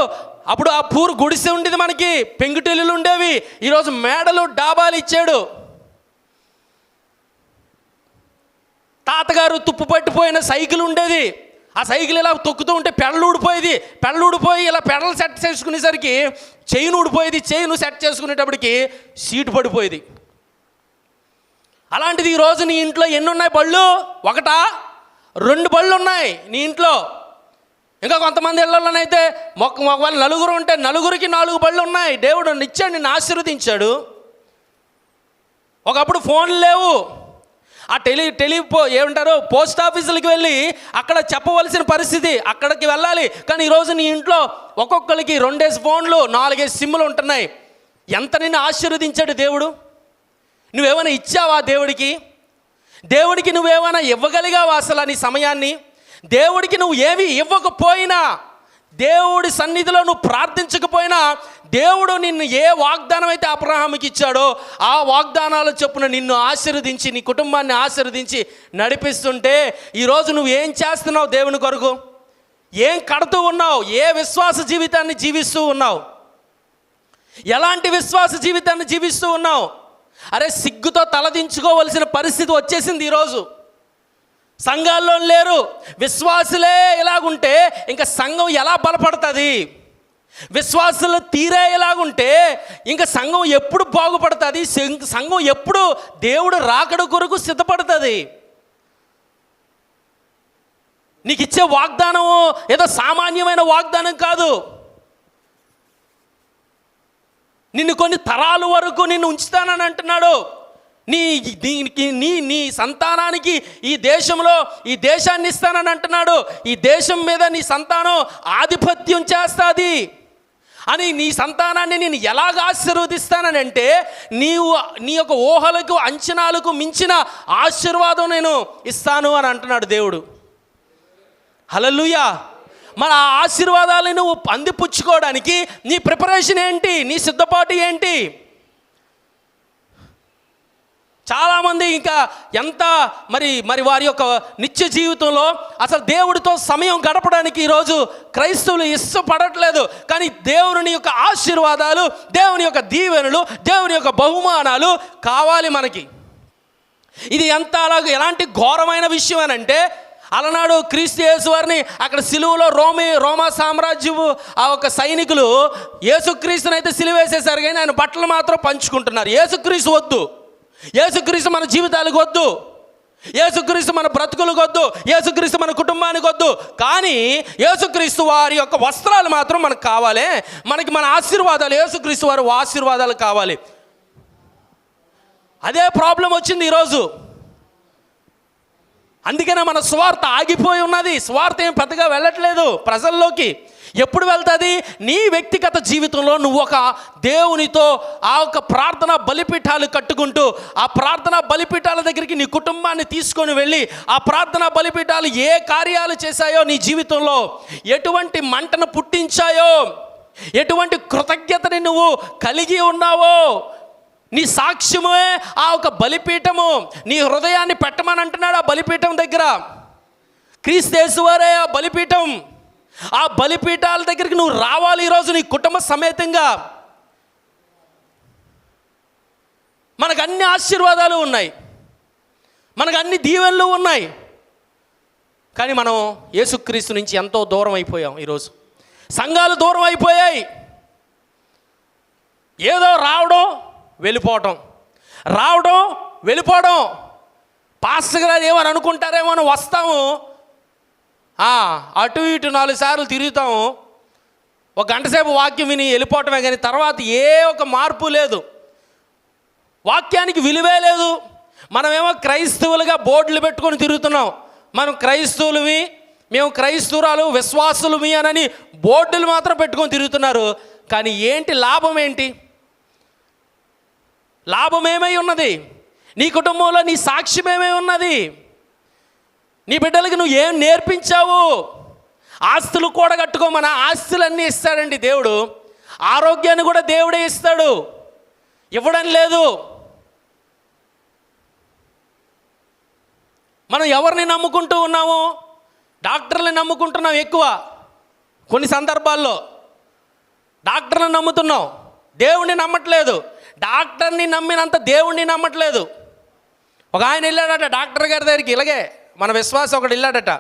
అప్పుడు ఆ పూరు గుడిసె ఉండేది, మనకి పెంకుటిల్లులు ఉండేవి, ఈరోజు మేడలు డాబాలు ఇచ్చాడు. తాతగారు తుప్పు పట్టిపోయిన సైకిల్ ఉండేది, ఆ సైకిల్ ఇలా తొక్కుతూ ఉంటే పెడలుడిపోయి ఇలా పెడలు సెట్ చేసుకునేసరికి చైన్ ఊడిపోయేది, చైన్ సెట్ చేసుకునేటప్పటికి సీటు పడిపోయేది. అలాంటిది ఈరోజు నీ ఇంట్లో ఎన్ని ఉన్నాయి బళ్ళు? 1-2 బళ్ళు ఉన్నాయి నీ ఇంట్లో. ఇంకా కొంతమంది ఇళ్లలోనైతే వాళ్ళు నలుగురు ఉంటే నలుగురికి 4 బళ్ళు ఉన్నాయి. దేవుడు ఇచ్చాడు, నిన్ను ఆశీర్వదించాడు. ఒకప్పుడు ఫోన్లు లేవు, ఆ ఏమంటారు పోస్ట్ ఆఫీసులకి వెళ్ళి అక్కడ చెప్పవలసిన పరిస్థితి, అక్కడికి వెళ్ళాలి. కానీ ఈరోజు నీ ఇంట్లో ఒక్కొక్కరికి 2 ఫోన్లు 4 సిమ్ములు ఉంటున్నాయి. ఎంత నిన్ను ఆశీర్వదించాడు దేవుడు. నువ్వేమైనా ఇచ్చావా దేవుడికి నువ్వేమైనా ఇవ్వగలిగావా అసలు నీ సమయాన్ని? దేవుడికి నువ్వు ఏమి ఇవ్వకపోయినా, దేవుడి సన్నిధిలో నువ్వు ప్రార్థించకపోయినా, దేవుడు నిన్ను ఏ వాగ్దానం అయితే అబ్రహాముకి ఇచ్చాడో ఆ వాగ్దానాల చొప్పున నిన్ను ఆశీర్వదించి నీ కుటుంబాన్ని ఆశీర్వదించి నడిపిస్తుంటే ఈరోజు నువ్వు ఏం చేస్తున్నావు దేవుని కొరకు? ఏం కడుతూ ఉన్నావు? ఏ విశ్వాస జీవితాన్ని జీవిస్తూ ఉన్నావు? ఎలాంటి విశ్వాస జీవితాన్ని జీవిస్తూ ఉన్నావు? అరే సిగ్గుతో తలదించుకోవలసిన పరిస్థితి వచ్చేసింది ఈరోజు. సంఘాల్లో లేరు విశ్వాసులే. ఇలాగుంటే ఇంకా సంఘం ఎలా బలపడుతుంది? విశ్వాసులు తీరే ఇలాగుంటే ఇంకా సంఘం ఎప్పుడు బాగుపడుతుంది? సంఘం ఎప్పుడు దేవుడు రాకడ కొరకు సిద్ధపడుతుంది? నీకు ఇచ్చే వాగ్దానం ఏదో సామాన్యమైన వాగ్దానం కాదు. నిన్ను కొన్ని తరాల వరకు నిన్ను ఉంచుతానని అంటున్నాడు. నీ సంతానానికి ఈ దేశంలో ఈ దేశాన్ని ఇస్తానని అంటున్నాడు. ఈ దేశం మీద నీ సంతానం ఆధిపత్యం చేస్తుంది అని, నీ సంతానాన్ని నేను ఎలాగ ఆశీర్వదిస్తానని అంటే నీ యొక్క ఊహలకు అంచనాలకు మించిన ఆశీర్వాదం నేను ఇస్తాను అని అంటున్నాడు దేవుడు. హల్లెలూయా. మన ఆ ఆశీర్వాదాలను నువ్వు అందిపుచ్చుకోవడానికి నీ ప్రిపరేషన్ ఏంటి? నీ సిద్ధపాటు ఏంటి? చాలామంది ఇంకా ఎంత మరి వారి యొక్క నిత్య జీవితంలో అసలు దేవుడితో సమయం గడపడానికి ఈరోజు క్రైస్తవులు ఇష్టపడట్లేదు. కానీ దేవుని యొక్క ఆశీర్వాదాలు, దేవుని యొక్క దీవెనలు, దేవుని యొక్క బహుమానాలు కావాలి మనకి. ఇది ఎలాంటి ఘోరమైన విషయం అని అంటే, అలనాడు క్రీస్తు యేసు వారిని అక్కడ సిలువలో రోమా సామ్రాజ్యము ఆ ఒక సైనికులు యేసుక్రీస్తుని అయితే సిలువేసేశారు, కానీ ఆయన బట్టలు మాత్రం పంచుకుంటున్నారు. యేసుక్రీస్తు వద్దు, యేసుక్రీస్తు మన జీవితాలకు వద్దు. యేసుక్రీస్తు మన బ్రతుకులకు వద్దు, యేసుక్రీస్తు మన కుటుంబానికి వద్దు, కానీ యేసుక్రీస్తు వారి యొక్క వస్త్రాలు మాత్రం మనకు కావాలి. మనకి మన ఆశీర్వాదాలు, యేసుక్రీస్తు వారి ఆశీర్వాదాలు కావాలి. అదే ప్రాబ్లం వచ్చింది ఈరోజు. అందుకనే మన స్వార్థ ఆగిపోయి ఉన్నది. స్వార్థ ఏం పెద్దగా వెళ్ళట్లేదు ప్రజల్లోకి. ఎప్పుడు వెళ్తుంది? నీ వ్యక్తిగత జీవితంలో నువ్వు ఒక దేవునితో ఆ ఒక ప్రార్థన బలిపీఠాలు కట్టుకుంటూ, ఆ ప్రార్థన బలిపీఠాల దగ్గరికి నీ కుటుంబాన్ని తీసుకొని వెళ్ళి, ఆ ప్రార్థన బలిపీఠాలు ఏ కార్యాలు చేశాయో నీ జీవితంలో, ఎటువంటి మంటను పుట్టించాయో, ఎటువంటి కృతజ్ఞతని నువ్వు కలిగి ఉన్నావో, నీ సాక్ష్యమే ఆ ఒక బలిపీఠము. నీ హృదయాన్ని పెట్టమని అంటున్నాడు ఆ బలిపీఠం దగ్గర. క్రీస్తు వారే ఆ బలిపీఠం. ఆ బలిపీఠాల దగ్గరికి నువ్వు రావాలి ఈరోజు నీ కుటుంబ సమేతంగా. మనకు అన్ని ఆశీర్వాదాలు ఉన్నాయి, మనకు అన్ని దీవెనలు ఉన్నాయి, కానీ మనం యేసుక్రీస్తు నుంచి ఎంతో దూరం అయిపోయాం. ఈరోజు సంఘాలు దూరం అయిపోయాయి. ఏదో రావడం వెళ్ళిపోవటం, రావడం వెళ్ళిపోవడం. పాస్టర్ గారు ఏమని అనుకుంటారేమో అని వస్తాము, అటు ఇటు 4 సార్లు తిరుగుతాము, ఒక గంట సేపు వాక్యం విని వెళ్ళిపోవటమే, కానీ తర్వాత ఏ ఒక మార్పు లేదు, వాక్యానికి విలువే లేదు. మనమేమో క్రైస్తవులుగా బోర్డులు పెట్టుకొని తిరుగుతున్నాం. మనం క్రైస్తవులవి, మేము క్రైస్తవురాలు, విశ్వాసులవి అని బోర్డులు మాత్రం పెట్టుకొని తిరుగుతున్నారు. కానీ ఏంటి లాభం? ఏంటి లాభం? ఏమై ఉన్నది? నీ కుటుంబంలో నీ సాక్ష్యం ఏమై ఉన్నది? నీ బిడ్డలకి నువ్వు ఏం నేర్పించావు? ఆస్తులు కూడగట్టుకోమన ఆస్తులన్నీ ఇస్తాడండి దేవుడు. ఆరోగ్యాన్ని కూడా దేవుడే ఇస్తాడు, ఇవ్వడం లేదు. మనం ఎవరిని నమ్ముకుంటూ ఉన్నాము? డాక్టర్ని నమ్ముకుంటున్నాం ఎక్కువ. కొన్ని సందర్భాల్లో డాక్టర్ని నమ్ముతున్నాం, దేవుణ్ణి నమ్మట్లేదు. డాక్టర్ని నమ్మినంత దేవుణ్ణి నమ్మట్లేదు. ఒక ఆయన వెళ్ళాడట డాక్టర్ గారి దగ్గరికి, ఇలాగే మన విశ్వాసం ఒకటి వెళ్ళాడట,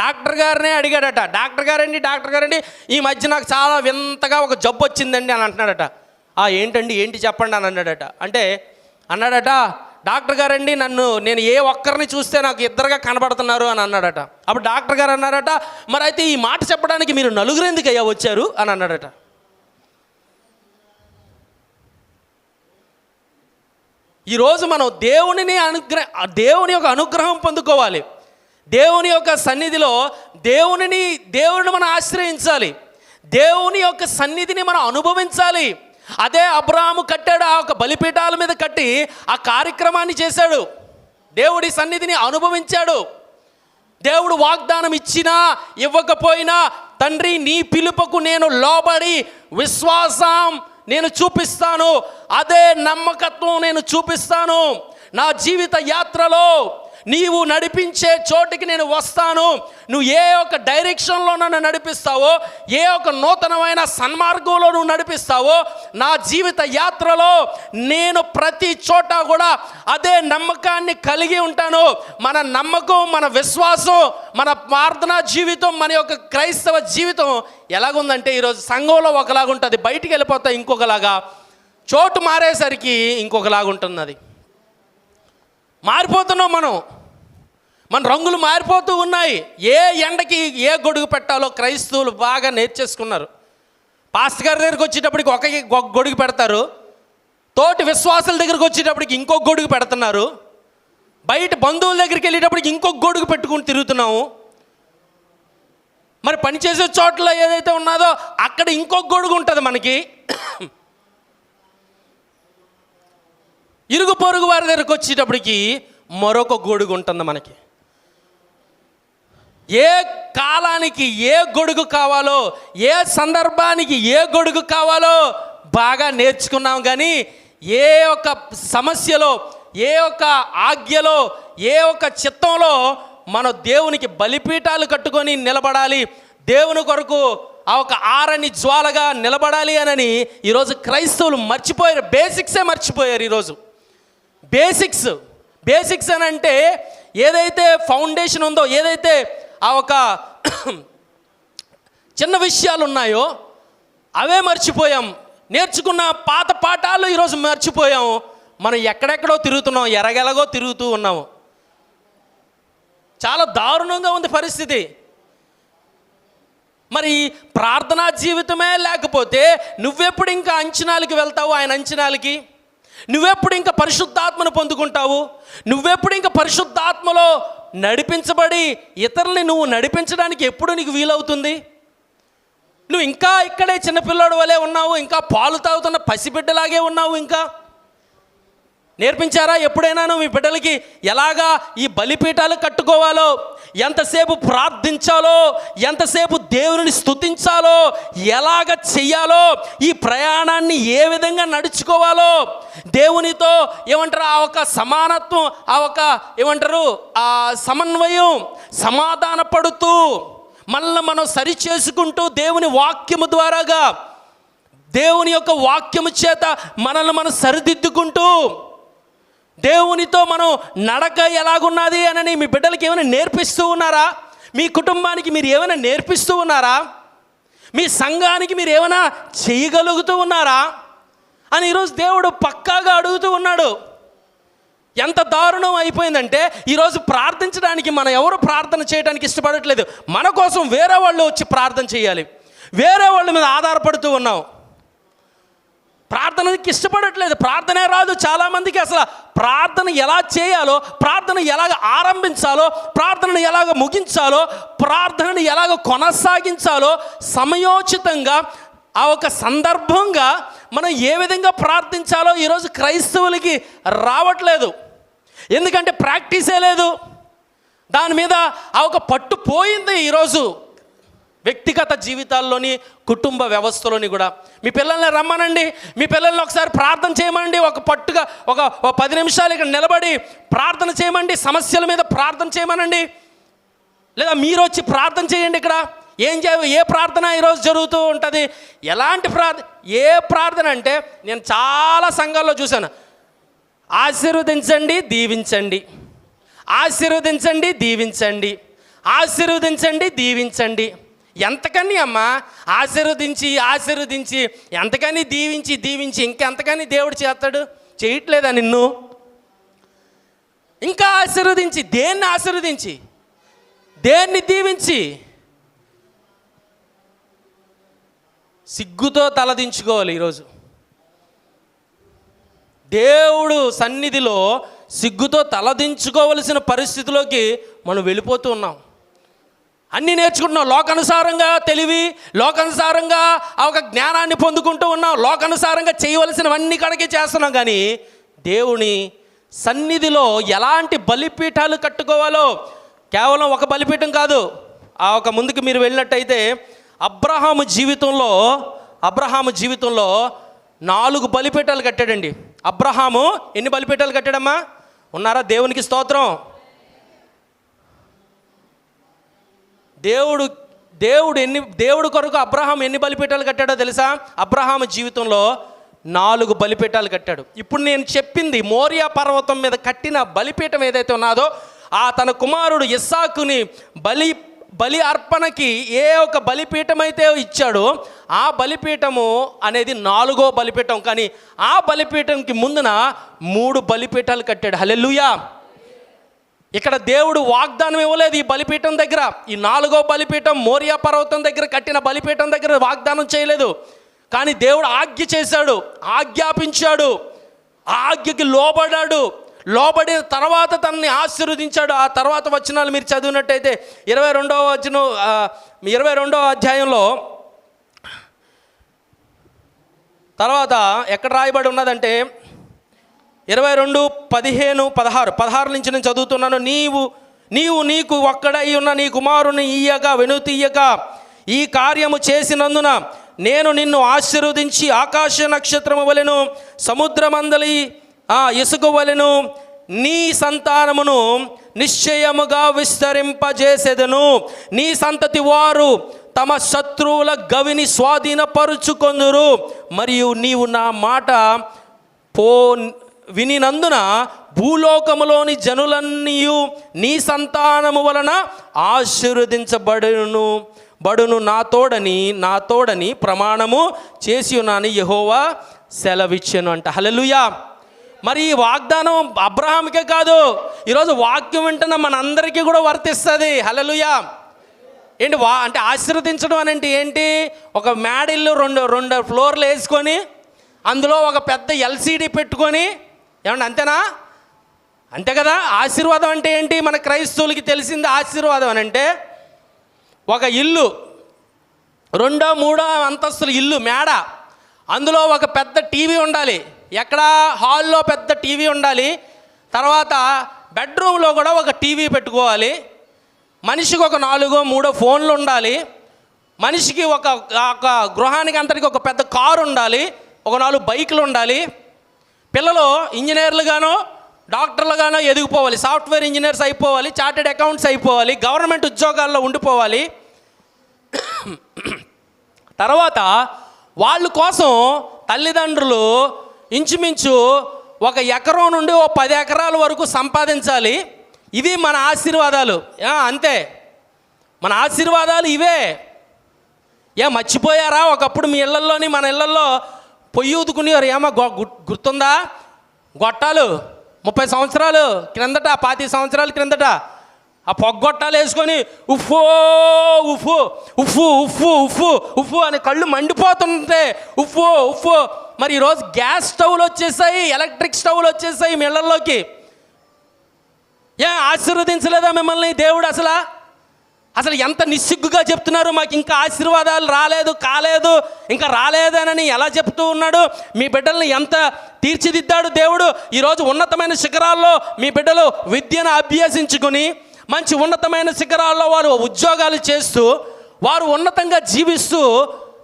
డాక్టర్ గారినే అడిగాడట, డాక్టర్ గారండి ఈ మధ్య నాకు చాలా వింతగా ఒక జబ్బు వచ్చిందండి అని అంటున్నాడట. ఏంటండి, ఏంటి చెప్పండి అని అన్నాడట. అంటే అన్నాడట, డాక్టర్ గారండి నేను ఏ ఒక్కరిని చూస్తే నాకు ఇద్దరుగా కనబడుతున్నారు అని అన్నాడట. అప్పుడు డాక్టర్ గారు అన్నారట, మరి అయితే ఈ మాట చెప్పడానికి మీరు నలుగురు ఎందుకు అయ్యా వచ్చారు అని అన్నాడట. ఈరోజు మనం దేవుని యొక్క అనుగ్రహం పొందుకోవాలి. దేవుని యొక్క సన్నిధిలో దేవునిని మనం ఆశ్రయించాలి. దేవుని యొక్క సన్నిధిని మనం అనుభవించాలి. అదే అబ్రహాము కట్టాడు, ఆ ఒక బలిపీఠాల మీద కట్టి ఆ కార్యక్రమాన్ని చేశాడు. దేవుడి సన్నిధిని అనుభవించాడు. దేవుడు వాగ్దానం ఇచ్చినా ఇవ్వకపోయినా, తండ్రి నీ పిలుపుకు నేను లోబడి విశ్వాసం నేను చూపిస్తాను, అదే నమ్మకత్వం నేను చూపిస్తాను. నా జీవిత యాత్రలో నీవు నడిపించే చోటికి నేను వస్తాను. నువ్వు ఏ ఒక డైరెక్షన్లో నన్ను నడిపిస్తావో, ఏ ఒక నూతనమైన సన్మార్గంలో నువ్వు నడిపిస్తావో, నా జీవిత యాత్రలో నేను ప్రతి చోట కూడా అదే నమ్మకాన్ని కలిగి ఉంటాను. మన నమ్మకం, మన విశ్వాసం, మన ప్రార్థనా జీవితం, మన యొక్క క్రైస్తవ జీవితం ఎలాగుందంటే ఈరోజు సంఘంలో ఒకలాగుంటుంది, బయటికి వెళ్ళిపోతా ఇంకొకలాగా, చోటు మారేసరికి ఇంకొకలాగుంటుంది. అది మారిపోతున్నాం మన రంగులు మారిపోతూ ఉన్నాయి. ఏ ఎండకి ఏ గొడుగు పెట్టాలో క్రైస్తవులు బాగా నేర్చేసుకున్నారు. పాస్టర్ గారి దగ్గరికి వచ్చేటప్పటికి ఒక గొడుగు పెడతారు, తోటి విశ్వాసాల దగ్గరికి వచ్చేటప్పటికి ఇంకొక గొడుగు పెడుతున్నారు, బయట బంధువుల దగ్గరికి వెళ్ళేటప్పటికి ఇంకొక గొడుగు పెట్టుకుని తిరుగుతున్నాము. మరి పనిచేసే చోట్ల ఏదైతే ఉన్నదో అక్కడ ఇంకొక గొడుగు ఉంటుంది మనకి. ఇరుగు పొరుగు వారి దగ్గరికి వచ్చేటప్పటికి మరొక గొడుగు ఉంటుంది మనకి. ఏ కాలానికి ఏ గొడుగు కావాలో, ఏ సందర్భానికి ఏ గొడుగు కావాలో బాగా నేర్చుకున్నాం. కానీ ఏ ఒక సమస్యలో, ఏ ఒక ఆజ్ఞలో, ఏ ఒక చిత్తంలో మనం దేవునికి బలిపీఠాలు కట్టుకొని నిలబడాలి, దేవుని కొరకు ఆ ఒక ఆరని జ్వాలగా నిలబడాలి అని ఈరోజు క్రైస్తవులు మర్చిపోయారు. బేసిక్సే మర్చిపోయారు ఈరోజు. బేసిక్స్ అని అంటే ఏదైతే ఫౌండేషన్ ఉందో, ఏదైతే ఆ ఒక చిన్న విషయాలు ఉన్నాయో అవే మర్చిపోయాం. నేర్చుకున్న పాత పాఠాలు ఈరోజు మర్చిపోయాము. మనం ఎక్కడెక్కడో తిరుగుతున్నాం, ఎరగెలగో తిరుగుతూ ఉన్నాము. చాలా దారుణంగా ఉంది పరిస్థితి. మరి ప్రార్థనా జీవితమే లేకపోతే నువ్వెప్పుడు ఇంకా అంచనాలకి వెళ్తావు? ఆయన అంచనాలకి నువ్వెప్పుడు ఇంకా పరిశుద్ధాత్మను పొందుకుంటావు? నువ్వెప్పుడు ఇంకా పరిశుద్ధాత్మలో నడిపించబడి ఇతరుల్ని నువ్వు నడిపించడానికి ఎప్పుడు నీకు వీలవుతుంది? నువ్వు ఇంకా ఇక్కడే చిన్నపిల్లాడు వలె ఉన్నావు, ఇంకా పాలు తాగుతున్న పసిబిడ్డలాగే ఉన్నావు. ఇంకా నేర్పించారా ఎప్పుడైనా మీ బిడ్డలకి ఎలాగా ఈ బలిపీఠాలు కట్టుకోవాలో, ఎంతసేపు ప్రార్థించాలో, ఎంతసేపు దేవుని స్తుతించాలో, ఎలాగ చెయ్యాలో, ఈ ప్రయాణాన్ని ఏ విధంగా నడుచుకోవాలో, దేవునితో ఏమంటారు ఆ ఒక సమానత్వం, ఆ ఒక ఏమంటారు ఆ సమన్వయం, సమాధాన పడుతూ మనల్ని మనం సరి చేసుకుంటూ దేవుని వాక్యము ద్వారాగా, దేవుని యొక్క వాక్యము చేత మనల్ని మనం సరిదిద్దుకుంటూ దేవునితో మనం నడక ఎలాగున్నది అని మీ బిడ్డలకి ఏమైనా నేర్పిస్తూ ఉన్నారా? మీ కుటుంబానికి మీరు ఏమైనా నేర్పిస్తూ ఉన్నారా? మీ సంఘానికి మీరు ఏమైనా చేయగలుగుతూ ఉన్నారా అని ఈరోజు దేవుడు పక్కాగా అడుగుతూ ఉన్నాడు. ఎంత దారుణం అయిపోయిందంటే ఈరోజు ప్రార్థించడానికి మనం ఎవరు ప్రార్థన చేయడానికి ఇష్టపడట్లేదు. మన కోసం వేరే వాళ్ళు వచ్చి ప్రార్థన చేయాలి, వేరే వాళ్ళ మీద ఆధారపడుతూ ఉన్నాం. ప్రార్థనకి ఇష్టపడట్లేదు, ప్రార్థనే రాదు చాలామందికి. అసలు ప్రార్థన ఎలా చేయాలో, ప్రార్థన ఎలాగ ఆరంభించాలో, ప్రార్థనను ఎలాగ ముగించాలో, ప్రార్థనను ఎలాగ కొనసాగించాలో సమయోచితంగా ఆ ఒక సందర్భంగా మనం ఏ విధంగా ప్రార్థించాలో ఈరోజు క్రైస్తవులకి రావట్లేదు. ఎందుకంటే ప్రాక్టీసే లేదు, దాని మీద ఆ ఒక పట్టు పోయింది. ఈరోజు వ్యక్తిగత జీవితాల్లోని, కుటుంబ వ్యవస్థలోని కూడా మీ పిల్లల్ని రమ్మనండి, మీ పిల్లల్ని ఒకసారి ప్రార్థన చేయమండి, ఒక పట్టుగా ఒక 10 నిమిషాలు ఇక్కడ నిలబడి ప్రార్థన చేయమండి, సమస్యల మీద ప్రార్థన చేయమనండి, లేదా మీరు వచ్చి ప్రార్థన చేయండి. ఇక్కడ ఏ ప్రార్థన ఈరోజు జరుగుతూ ఉంటుంది? ఎలాంటి ఏ ప్రార్థన అంటే నేను చాలా సంఘాల్లో చూశాను, ఆశీర్వదించండి దీవించండి, ఆశీర్వదించండి దీవించండి, ఆశీర్వదించండి దీవించండి. ఎంతకని అమ్మా ఆశీర్వదించి ఎంతకని దీవించి ఇంకెంతకని దేవుడు చేస్తాడు? చేయట్లేదా నిన్ను? ఇంకా ఆశీర్వదించి దేన్ని దీవించి? సిగ్గుతో తలదించుకోవాలి. ఈరోజు దేవుడు సన్నిధిలో సిగ్గుతో తలదించుకోవలసిన పరిస్థితిలోకి మనం వెళ్ళిపోతూ ఉన్నాం. అన్నీ నేర్చుకుంటున్నాం, లోకానుసారంగా తెలివి, లోకానుసారంగా ఆ ఒక జ్ఞానాన్ని పొందుకుంటూ ఉన్నాం, లోకానుసారంగా చేయవలసినవన్నీ కడకే చేస్తున్నాం. కానీ దేవుని సన్నిధిలో ఎలాంటి బలిపీఠాలు కట్టుకోవాలో, కేవలం ఒక బలిపీఠం కాదు. ఆ ఒక ముందుకు మీరు వెళ్ళినట్టయితే అబ్రహాము జీవితంలో 4 బలిపీఠాలు కట్టాడండి. అబ్రహాము ఎన్ని బలిపీఠాలు కట్టాడమ్మా? ఉన్నారా? దేవునికి స్తోత్రం. దేవుడు కొరకు అబ్రహాం ఎన్ని బలిపీఠాలు కట్టాడో తెలుసా? అబ్రహాము జీవితంలో 4 బలిపీఠాలు కట్టాడు. ఇప్పుడు నేను చెప్పింది మోరియా పర్వతం మీద కట్టిన బలిపీఠం ఏదైతే ఉన్నదో, ఆ తన కుమారుడు ఇస్సాకుని బలి అర్పణకి ఏ ఒక బలిపీఠం అయితే ఇచ్చాడో ఆ బలిపీఠము అనేది 4వ బలిపీఠం. కానీ ఆ బలిపీఠంకి ముందున 3 బలిపీఠాలు కట్టాడు. హల్లెలూయా. ఇక్కడ దేవుడు వాగ్దానం ఇవ్వలేదు ఈ బలిపీఠం దగ్గర. ఈ 4వ బలిపీఠం మోరియా పర్వతం దగ్గర కట్టిన బలిపీఠం దగ్గర వాగ్దానం చేయలేదు. కానీ దేవుడు ఆజ్ఞ చేశాడు, ఆజ్ఞాపించాడు, ఆ ఆజ్ఞకి లోబడిన తర్వాత తనని ఆశీర్వదించాడు. ఆ తర్వాత వచనాలు మీరు చదివినట్టయితే 22వ అధ్యాయంలో తర్వాత ఎక్కడ రాయబడి ఉన్నదంటే 22:15-16 నుంచి నేను చదువుతున్నాను. నీకు ఒక్కడై ఉన్న నీ కుమారుని వెనుతీయక ఈ కార్యము చేసినందున నేను నిన్ను ఆశీర్వదించి ఆకాశ నక్షత్రము వలెను సముద్రమందలి ఇసుక వలెను నీ సంతానమును నిశ్చయముగా విస్తరింపజేసేదను. నీ సంతతి వారు తమ శత్రువుల గవిని స్వాధీనపరుచుకొందురు. మరియు నీవు నా మాట వినినందున భూలోకములోని జనులన్నీయు నీ సంతానము వలన ఆశీర్వదించబడును నా తోడని ప్రమాణము చేసి ఉన్నాను యెహోవా సెలవిచ్చెను అంట. హల్లెలూయా. మరి ఈ వాగ్దానం అబ్రహాంకే కాదు, ఈరోజు వాక్యం వింటున్న మనందరికీ కూడా వర్తిస్తుంది. హల్లెలూయా. ఏంటి అంటే ఆశీర్వదించడం అని అంటే ఏంటి? ఒక మేడిల్లు రెండు ఫ్లోర్లు వేసుకొని అందులో ఒక పెద్ద ఎల్సీడీ పెట్టుకొని, ఏమంటే అంతేనా? అంతే కదా. ఆశీర్వాదం అంటే ఏంటి? మన క్రైస్తవులకి తెలిసింది ఆశీర్వాదం అని అంటే ఒక ఇల్లు, 2వ 3వ అంతస్తుల ఇల్లు, మేడ, అందులో ఒక పెద్ద టీవీ ఉండాలి. ఎక్కడ? హాల్లో పెద్ద టీవీ ఉండాలి. తర్వాత బెడ్రూమ్లో కూడా ఒక టీవీ పెట్టుకోవాలి. మనిషికి ఒక 4-3 ఫోన్లు ఉండాలి. మనిషికి ఒక గృహానికి అంతటికి ఒక పెద్ద కారు ఉండాలి. ఒక 4 బైకులు ఉండాలి. పిల్లలు ఇంజనీర్లుగానో డాక్టర్లుగానో ఎదిగిపోవాలి. సాఫ్ట్వేర్ ఇంజనీర్స్ అయిపోవాలి. చార్టెడ్ అకౌంట్స్ అయిపోవాలి. గవర్నమెంట్ ఉద్యోగాల్లో ఉండిపోవాలి. తర్వాత వాళ్ళ కోసం తల్లిదండ్రులు ఇంచుమించు 1 ఎకరం నుండి 10 ఎకరాల వరకు సంపాదించాలి. ఇవి మన ఆశీర్వాదాలు. అంతే, మన ఆశీర్వాదాలు ఇవే. మర్చిపోయారా? ఒకప్పుడు మీ ఇళ్లల్లోని మన ఇళ్లల్లో పొయ్యి ఊదుకునేవారు. గుర్తుందా? గొట్టాలు 30 సంవత్సరాలు క్రిందట, 25 సంవత్సరాల క్రిందట ఆ పొగ్గొట్టాలు వేసుకొని ఉఫ్ఫో ఉఫ్ఫు ఉఫ్ఫు ఉఫ్ఫు ఉఫ్ఫు ఉఫ్ఫు అని కళ్ళు మండిపోతుంటే ఉఫ్ఫో ఉఫ్ఫో. మరి ఈరోజు గ్యాస్ స్టవ్లు వచ్చేసాయి, ఎలక్ట్రిక్ స్టవ్లు వచ్చేసాయి మీ ఇళ్లలోకి. ఆశీర్వదించలేదా మిమ్మల్ని దేవుడు? అసలు ఎంత నిస్సిగ్గుగా చెప్తున్నారు, మాకు ఇంకా ఆశీర్వాదాలు కాలేదు ఇంకా రాలేదనని ఎలా చెప్తూ ఉన్నాడు? మీ బిడ్డల్ని ఎంత తీర్చిదిద్దాడు దేవుడు. ఈరోజు ఉన్నతమైన శిఖరాల్లో మీ బిడ్డలు విద్యను అభ్యసించుకుని మంచి ఉన్నతమైన శిఖరాల్లో వారు ఉద్యోగాలు చేస్తూ వారు ఉన్నతంగా జీవిస్తూ,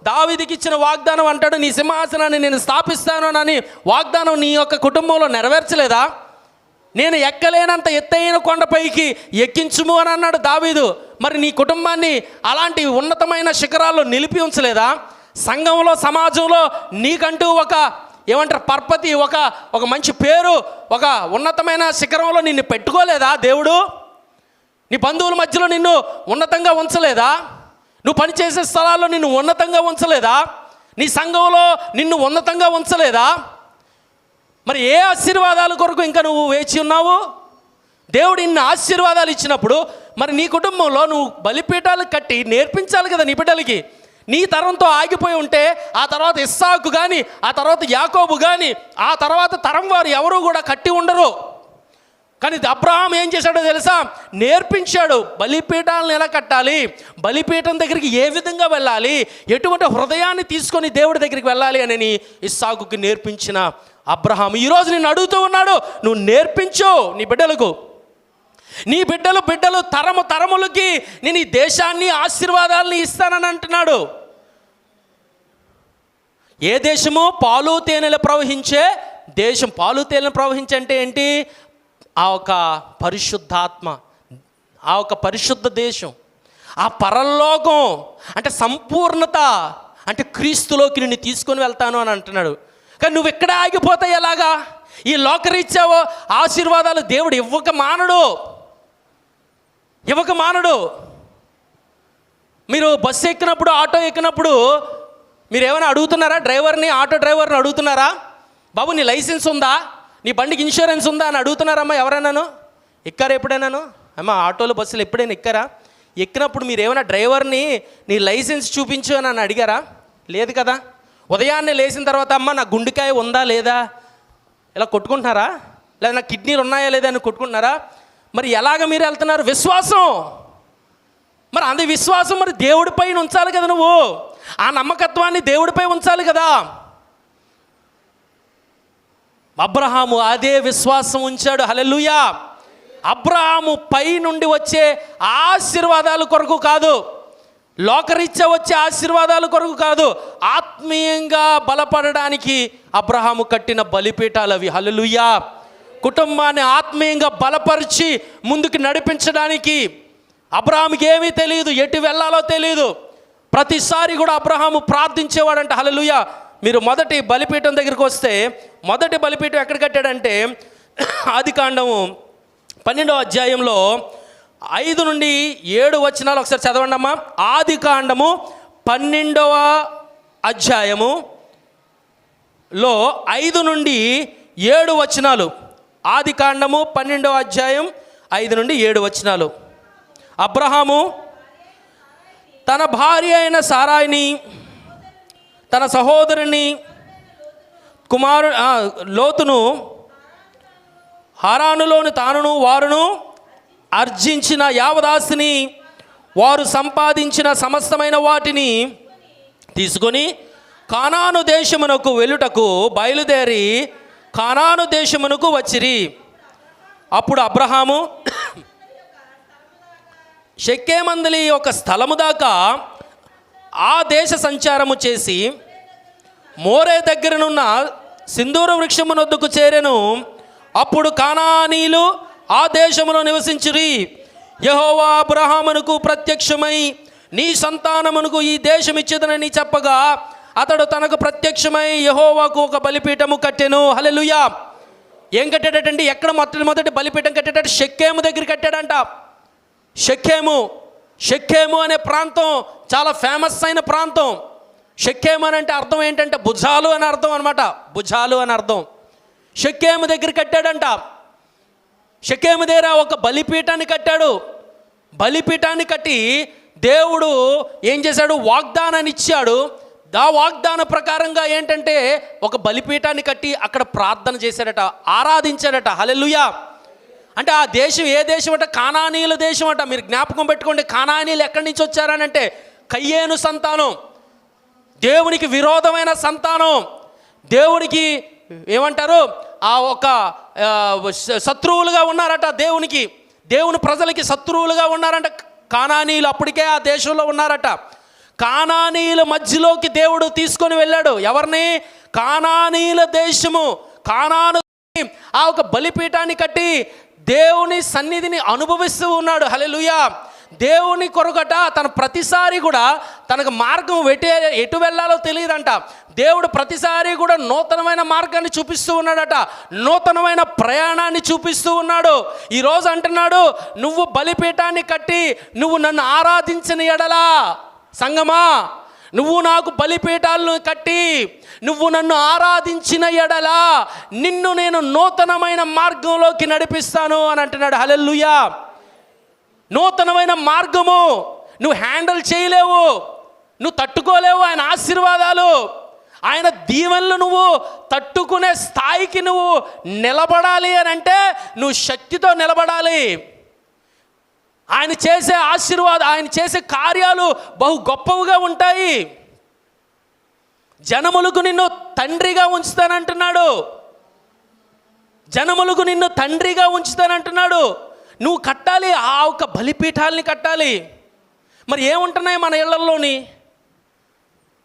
దావీదుకి ఇచ్చిన వాగ్దానం అంటాడు, నీ సింహాసనాన్ని నేను స్థాపిస్తాను అని వాగ్దానం నీ యొక్క కుటుంబంలో నెరవేర్చలేదా? నేను ఎక్కలేనంత ఎత్తైన కొండపైకి ఎక్కించుము అని అన్నాడు దావీదు. మరి నీ కుటుంబాన్ని అలాంటి ఉన్నతమైన శిఖరాల్లో నిలిపి ఉంచలేదా? సంఘంలో, సమాజంలో నీకంటూ ఏమంటారు పర్పతి, ఒక మంచి పేరు, ఒక ఉన్నతమైన శిఖరంలో నిన్ను పెట్టుకోలేదా దేవుడు? నీ బంధువుల మధ్యలో నిన్ను ఉన్నతంగా ఉంచలేదా? నువ్వు పనిచేసే స్థలాల్లో నిన్ను ఉన్నతంగా ఉంచలేదా? నీ సంఘంలో నిన్ను ఉన్నతంగా ఉంచలేదా? మరి ఏ ఆశీర్వాదాల కొరకు ఇంకా నువ్వు వేచి ఉన్నావు? దేవుడు ఇన్ని ఆశీర్వాదాలు ఇచ్చినప్పుడు మరి నీ కుటుంబంలో నువ్వు బలిపీఠాలు కట్టి నేర్పించాలి కదా నీ బిడ్డలకి. నీ తరంతో ఆగిపోయి ఉంటే ఆ తర్వాత ఇస్సాకు కానీ, ఆ తర్వాత యాకోబు కానీ, ఆ తర్వాత తరం వారు ఎవరు కూడా కట్టి ఉండరు. కానీ అబ్రహాం ఏం చేశాడో తెలుసా? నేర్పించాడు. బలిపీఠాలను ఎలా కట్టాలి, బలిపీఠం దగ్గరికి ఏ విధంగా వెళ్ళాలి, ఎటువంటి హృదయాన్ని తీసుకొని దేవుడి దగ్గరికి వెళ్ళాలి అని ఇస్సాకుకి నేర్పించిన అబ్రహాం ఈరోజు నేను అడుగుతూ ఉన్నాడు, నువ్వు నేర్పించు నీ బిడ్డలకు. నీ బిడ్డలు తరములకి నేను ఈ దేశాన్ని, ఆశీర్వాదాలని ఇస్తానని అంటున్నాడు. ఏ దేశము? పాలు తేనెలు ప్రవహించే దేశం. పాలు తేనెలు ప్రవహించే అంటే ఏంటి? ఆ ఒక పరిశుద్ధాత్మ, ఆ ఒక పరిశుద్ధ దేశం, ఆ పరలోకం అంటే సంపూర్ణత, అంటే క్రీస్తులోకి నిన్ను తీసుకొని వెళ్తాను అని అంటున్నాడు. కానీ నువ్వు ఎక్కడ ఆగిపోతాయి? ఎలాగా? ఈ లోకరీత్యా ఆశీర్వాదాలు దేవుడు ఇవ్వక మానడు. మీరు బస్సు ఎక్కినప్పుడు, ఆటో ఎక్కినప్పుడు మీరు ఏమైనా అడుగుతున్నారా? ఆటో డ్రైవర్ని అడుగుతున్నారా? బాబు నీ లైసెన్స్ ఉందా, నీ బండికి ఇన్సూరెన్స్ ఉందా అని అడుగుతున్నారమ్మా ఎవరైనాను? ఎక్కారా ఎప్పుడైనాను? అమ్మా ఆటోలు బస్సులు ఎప్పుడైనా ఎక్కారా? ఎక్కినప్పుడు మీరు ఏమైనా డ్రైవర్ని నీ లైసెన్స్ చూపించు అని అడిగారా? లేదు కదా. ఉదయాన్నే లేచిన తర్వాత అమ్మ నా గుండెకాయ ఉందా లేదా ఇలా కొట్టుకుంటున్నారా? లేదా నా కిడ్నీలు ఉన్నాయా లేదా అని కొట్టుకుంటున్నారా? మరి ఎలాగ మీరు వెళ్తున్నారు? విశ్వాసం. మరి అంది విశ్వాసం మరి దేవుడిపై ఉంచాలి కదా. నువ్వు ఆ నమ్మకత్వాన్ని దేవుడిపై ఉంచాలి కదా. అబ్రహాము అదే విశ్వాసం ఉంచాడు. హల్లెలూయా. అబ్రహాము పై నుండి వచ్చే ఆశీర్వాదాల కొరకు కాదు, లోకరీత్యా వచ్చే ఆశీర్వాదాల కొరకు కాదు, ఆత్మీయంగా బలపడడానికి అబ్రహాము కట్టిన బలిపీఠాలు అవి. హల్లెలూయా. కుటుంబాన్ని ఆత్మీయంగా బలపరిచి ముందుకు నడిపించడానికి. అబ్రహాముకి ఏమీ తెలియదు, ఎటు వెళ్ళాలో తెలియదు. ప్రతిసారి కూడా అబ్రహాము ప్రార్థించేవాడంట. హల్లెలూయా. మీరు మొదటి బలిపీఠం దగ్గరికి వస్తే, మొదటి బలిపీఠం ఎక్కడ కట్టాడంటే ఆదికాండము 12వ అధ్యాయంలో 5 నుండి 7 వచనాలు ఒకసారి చదవండి అమ్మా. ఆదికాండము 12వ అధ్యాయములో 5 నుండి 7 వచనాలు. ఆదికాండము 12వ అధ్యాయం 5-7 వచనాలు. అబ్రహాము తన భార్య అయిన సారాయిని, తన సహోదరుని లోతును హారానులోని తానును వారును అర్జించిన యావదాస్తిని, వారు సంపాదించిన సమస్తమైన వాటిని తీసుకొని కానాను దేశమునకు వెళ్ళుటకు బయలుదేరి కానాను దేశమునకు వచ్చిరి. అప్పుడు అబ్రహాము షెకెమందలి ఒక స్థలము దాకా ఆ దేశ సంచారము చేసి మోరే దగ్గరనున్న సింధూర వృక్షమునొద్దకు చేరెను. అప్పుడు కానానీయులు ఆ దేశములో నివసించిరి. యెహోవా అబ్రహామునకు ప్రత్యక్షమై నీ సంతానమునకు ఈ దేశం ఇచ్చేదనని చెప్పగా అతడు తనకు ప్రత్యక్షమై యెహోవాకు ఒక బలిపీఠము కట్టెను. హల్లెలూయా. ఏం కట్టాడటండి? ఎక్కడ మొట్టమొదటి బలిపీఠం కట్టాడట? షెకెము దగ్గర కట్టాడంట. షెకెము అనే ప్రాంతం చాలా ఫేమస్ అయిన ప్రాంతం. షెకెము అని అంటే అర్థం ఏంటంటే భుజాలు అని అర్థం అనమాట. భుజాలు అని అర్థం. షెకెము దగ్గర కట్టాడంట. షెకెము దగ్గర ఒక బలిపీఠాన్ని కట్టాడు. బలిపీఠాన్ని కట్టి దేవుడు ఏం చేశాడు? వాగ్దానాన్ని ఇచ్చాడు. ఆ వాగ్దాన ప్రకారంగా ఏంటంటే ఒక బలిపీఠాన్ని కట్టి అక్కడ ప్రార్థన చేశాడట, ఆరాధించాడట. హల్లెలూయా. అంటే ఆ దేశం ఏ దేశం అట? కానానీయుల దేశం అట. మీరు జ్ఞాపకం పెట్టుకోండి, కానానీయులు ఎక్కడి నుంచి వచ్చారనంటే కయ్యేను సంతానం, దేవునికి విరోధమైన సంతానం. దేవునికి ఏమంటారు? ఆ ఒక శత్రువులుగా ఉన్నారట. దేవుని ప్రజలకి శత్రువులుగా ఉన్నారంట కానానీయులు. అప్పటికే ఆ దేశంలో ఉన్నారట. కానానీయుల మధ్యలోకి దేవుడు తీసుకొని వెళ్ళాడు. ఎవరిని? కానానీయుల దేశము, కానాను ఆ ఒక బలిపీఠాన్ని కట్టి దేవుని సన్నిధిని అనుభవిస్తూ ఉన్నాడు. హల్లెలూయా. దేవుని కొరకట తన ప్రతిసారి కూడా తనకు మార్గం ఎటు వెళ్ళాలో తెలియదంట. దేవుడు ప్రతిసారి కూడా నూతనమైన మార్గాన్ని చూపిస్తూ ఉన్నాడట, నూతనమైన ప్రయాణాన్ని చూపిస్తూ ఉన్నాడు. ఈరోజు అంటున్నాడు, నువ్వు బలిపీఠాన్ని కట్టి నువ్వు నన్ను ఆరాధించిన ఎడలా, సంగమా, నువ్వు నాకు బలిపీఠాలను కట్టి నువ్వు నన్ను ఆరాధించిన ఎడలా నిన్ను నేను నూతనమైన మార్గంలోకి నడిపిస్తాను అని అంటున్నాడు. హల్లెలూయా. నూతనమైన మార్గము నువ్వు హ్యాండిల్ చేయలేవు, నువ్వు తట్టుకోలేవు. ఆయన ఆశీర్వాదాలు, ఆయన దీవెనలు నువ్వు తట్టుకునే స్థాయికి నువ్వు నిలబడాలి అని అంటే నువ్వు శక్తితో నిలబడాలి. ఆయన చేసే ఆశీర్వాదం, ఆయన చేసే కార్యాలు బహు గొప్పవిగా ఉంటాయి. జనములకు నిన్ను తండ్రిగా ఉంచుతానంటున్నాడు. జనములకు నిన్ను తండ్రిగా ఉంచుతానంటున్నాడు. నువ్వు కట్టాలి, ఆ ఒక బలిపీఠాలని కట్టాలి. మరి ఏముంటున్నాయి మన ఇళ్లలోని?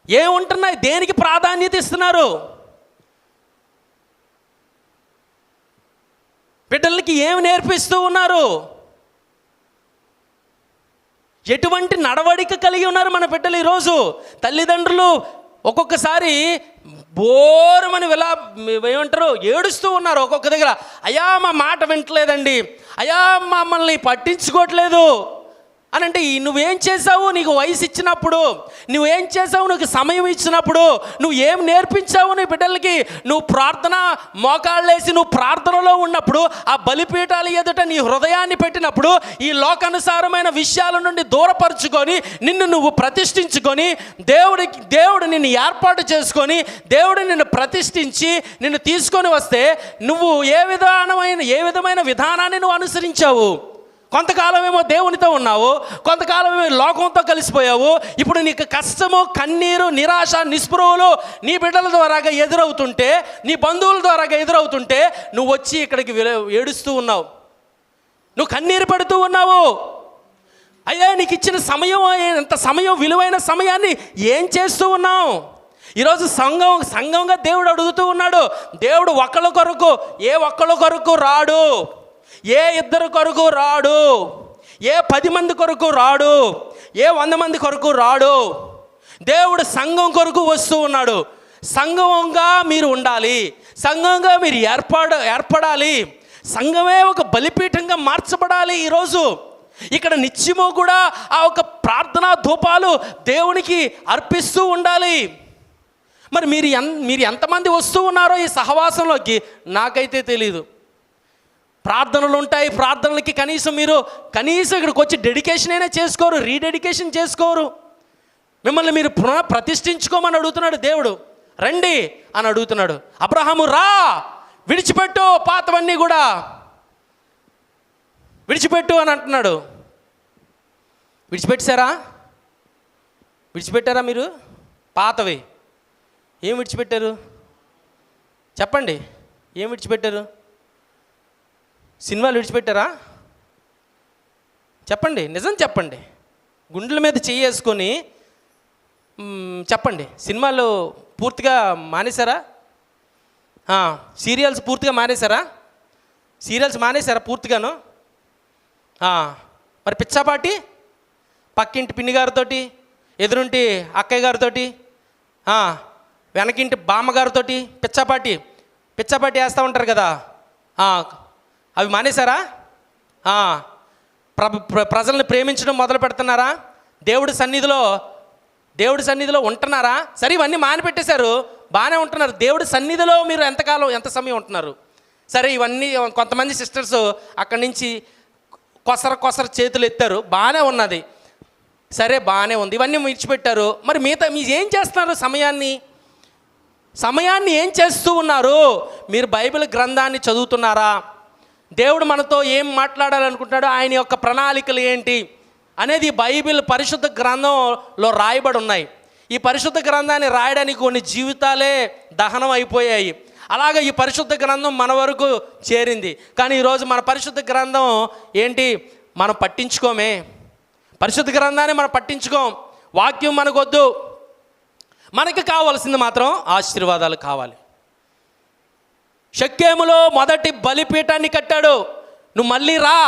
ఏముంటున్నాయి? దేనికి ప్రాధాన్యత ఇస్తున్నారు? బిడ్డలకి ఏమి నేర్పిస్తూ ఉన్నారు? ఎటువంటి నడవడిక కలిగి ఉన్నారు మన బిడ్డలు ఈరోజు? తల్లిదండ్రులు ఒక్కొక్కసారి బోరమని ఏమంటారు, ఏడుస్తూ ఉన్నారు ఒక్కొక్క దగ్గర. అయ్యా మా మాట వింటలేదండి, అయ్యా మమ్మల్ని పట్టించుకోవట్లేదు అని అంటే, నువ్వేం చేసావు? నీకు వయసు ఇచ్చినప్పుడు నువ్వేం చేసావు? నీకు సమయం ఇచ్చినప్పుడు నువ్వు ఏం నేర్పించావు నీ బిడ్డలకి? నువ్వు ప్రార్థన మోకాళ్ళేసి నువ్వు ప్రార్థనలో ఉన్నప్పుడు, ఆ బలిపీఠాల ఎదుట నీ హృదయాన్ని పెట్టినప్పుడు, ఈ లోకానుసారమైన విషయాల నుండి దూరపరుచుకొని నిన్ను నువ్వు ప్రతిష్ఠించుకొని దేవుడు నిన్ను ఏర్పాటు చేసుకొని దేవుడు నిన్ను ప్రతిష్ఠించి నిన్ను తీసుకొని వస్తే నువ్వు ఏ విధమైన విధానాన్ని నువ్వు అనుసరించావు? కొంతకాలమేమో దేవునితో ఉన్నావు, కొంతకాలమేమో లోకంతో కలిసిపోయావు. ఇప్పుడు నీకు కష్టము, కన్నీరు, నిరాశ, నిస్పృహలు నీ బిడ్డల ద్వారాగా ఎదురవుతుంటే, నీ బంధువుల ద్వారాగా ఎదురవుతుంటే నువ్వు వచ్చి ఇక్కడికి ఏడుస్తూ ఉన్నావు, నువ్వు కన్నీరు పెడుతూ ఉన్నావు. అయ్యా నీకు ఇచ్చిన సమయం, ఎంత సమయం, విలువైన సమయాన్ని ఏం చేస్తూ ఉన్నావు? ఈరోజు సంఘంగా దేవుడు అడుగుతూ ఉన్నాడు. దేవుడు ఒక్కళ్ళ కొరకు రాడు, ఏ ఇద్దరు కొరకు రాడు, ఏ 10 మంది కొరకు రాడు, ఏ 100 మంది కొరకు రాడు. దేవుడు సంఘం కొరకు వస్తూ ఉన్నాడు. సంఘంగా మీరు ఉండాలి, సంఘంగా మీరు ఏర్పడాలి. సంఘమే ఒక బలిపీఠంగా మార్చబడాలి. ఈరోజు ఇక్కడ నిత్యము కూడా ఆ ఒక ప్రార్థనా ధూపాలు దేవునికి అర్పిస్తూ ఉండాలి. మరి మీరు ఎంతమంది వస్తూ ఉన్నారో ఈ సహవాసంలోకి నాకైతే తెలీదు. ప్రార్థనలు ఉంటాయి, ప్రార్థనలకి కనీసం ఇక్కడికి వచ్చి డెడికేషన్ అయినా చేసుకోరు, రీడెడికేషన్ చేసుకోరు. మిమ్మల్ని మీరు ప్రతిష్ఠించుకోమని అడుగుతున్నాడు దేవుడు. రండి అని అడుగుతున్నాడు. అబ్రహాము రా, విడిచిపెట్టు పాతవన్నీ కూడా విడిచిపెట్టు అని అంటున్నాడు. విడిచిపెట్టారా మీరు? పాతవి ఏం విడిచిపెట్టారు చెప్పండి? ఏం విడిచిపెట్టారు? సినిమాలు విడిచిపెట్టారా? చెప్పండి, నిజం చెప్పండి. గుండెల మీద చేసుకొని చెప్పండి. సినిమాలు పూర్తిగా మానేశారా? సీరియల్స్ పూర్తిగా మానేశారా? సీరియల్స్ మానేశారా పూర్తిగాను? మరి పిచ్చాపాటి పక్కింటి పిన్ని గారితోటి, ఎదురుంటి అక్కయ్య గారితోటి, వెనకింటి బామ్మగారితో పిచ్చాపాటి వేస్తూ ఉంటారు కదా, అవి మానేశారా? ప్రజల్ని ప్రేమించడం మొదలు పెడుతున్నారా? దేవుడి సన్నిధిలో ఉంటున్నారా? సరే, ఇవన్నీ మానిపెట్టేశారు, బాగానే ఉంటున్నారు. దేవుడి సన్నిధిలో మీరు ఎంత సమయం ఉంటున్నారు? సరే, ఇవన్నీ కొంతమంది సిస్టర్స్ అక్కడి నుంచి కొసర చేతులు ఎత్తారు, బాగానే ఉన్నది, సరే బాగానే ఉంది, ఇవన్నీ విడిచిపెట్టారు. మరి మీరు ఏం చేస్తున్నారు? సమయాన్ని ఏం చేస్తూ ఉన్నారు? మీరు బైబిల్ గ్రంథాన్ని చదువుతున్నారా? దేవుడు మనతో ఏం మాట్లాడాలనుకుంటున్నాడో, ఆయన యొక్క ప్రణాళికలు ఏంటి అనేది బైబిల్ పరిశుద్ధ గ్రంథంలో రాయబడి ఉన్నాయి. ఈ పరిశుద్ధ గ్రంథాన్ని రాయడానికి కొన్ని జీవితాలే దహనం అయిపోయాయి. అలాగే ఈ పరిశుద్ధ గ్రంథం మన వరకు చేరింది. కానీ ఈరోజు మన పరిశుద్ధ గ్రంథం ఏంటి? మనం పట్టించుకోమే. పరిశుద్ధ గ్రంథాన్ని మనం పట్టించుకోం. వాక్యం మనకొద్దు. మనకి కావాల్సింది మాత్రం ఆశీర్వాదాలు కావాలి. షెకెములో మొదటి బలిపీఠాన్ని కట్టాడు. నువ్వు మళ్ళీ రా,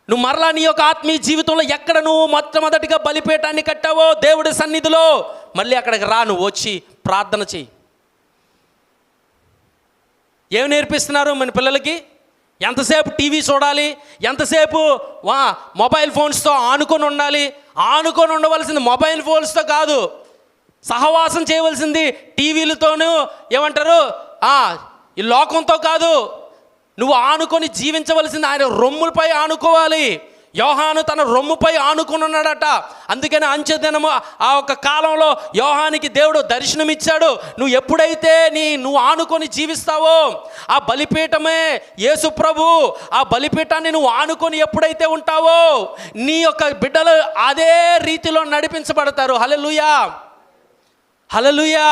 నువ్వు మరలా నీ యొక్క ఆత్మీయ జీవితంలో ఎక్కడ నువ్వు మొట్టమొదటిగా బలిపీఠాన్ని కట్టావో దేవుడి సన్నిధిలో, మళ్ళీ అక్కడికి రా, నువ్వు వచ్చి ప్రార్థన చెయ్యి. ఏమి నేర్పిస్తున్నారు మన పిల్లలకి? ఎంతసేపు టీవీ చూడాలి, ఎంతసేపు మొబైల్ ఫోన్స్తో ఆనుకొని ఉండాలి. ఆనుకొని ఉండవలసింది మొబైల్ ఫోన్స్తో కాదు, సహవాసం చేయవలసింది టీవీలతోనూ, ఏమంటారు ఈ లోకంతో కాదు. నువ్వు ఆనుకొని జీవించవలసింది ఆయన రొమ్ములపై ఆనుకోవాలి. యోహాను తన రొమ్ముపై ఆనుకొని ఉన్నాడట. అందుకని అంచెదినము ఆ ఒక కాలంలో యోహానికి దేవుడు దర్శనమిచ్చాడు. నువ్వు ఎప్పుడైతే నువ్వు ఆనుకొని జీవిస్తావో ఆ బలిపీఠమే యేసు ప్రభు. ఆ బలిపీఠాన్ని నువ్వు ఆనుకొని ఎప్పుడైతే ఉంటావో నీ యొక్క బిడ్డలు అదే రీతిలో నడిపించబడతారు. హల్లెలూయా, హల్లెలూయా.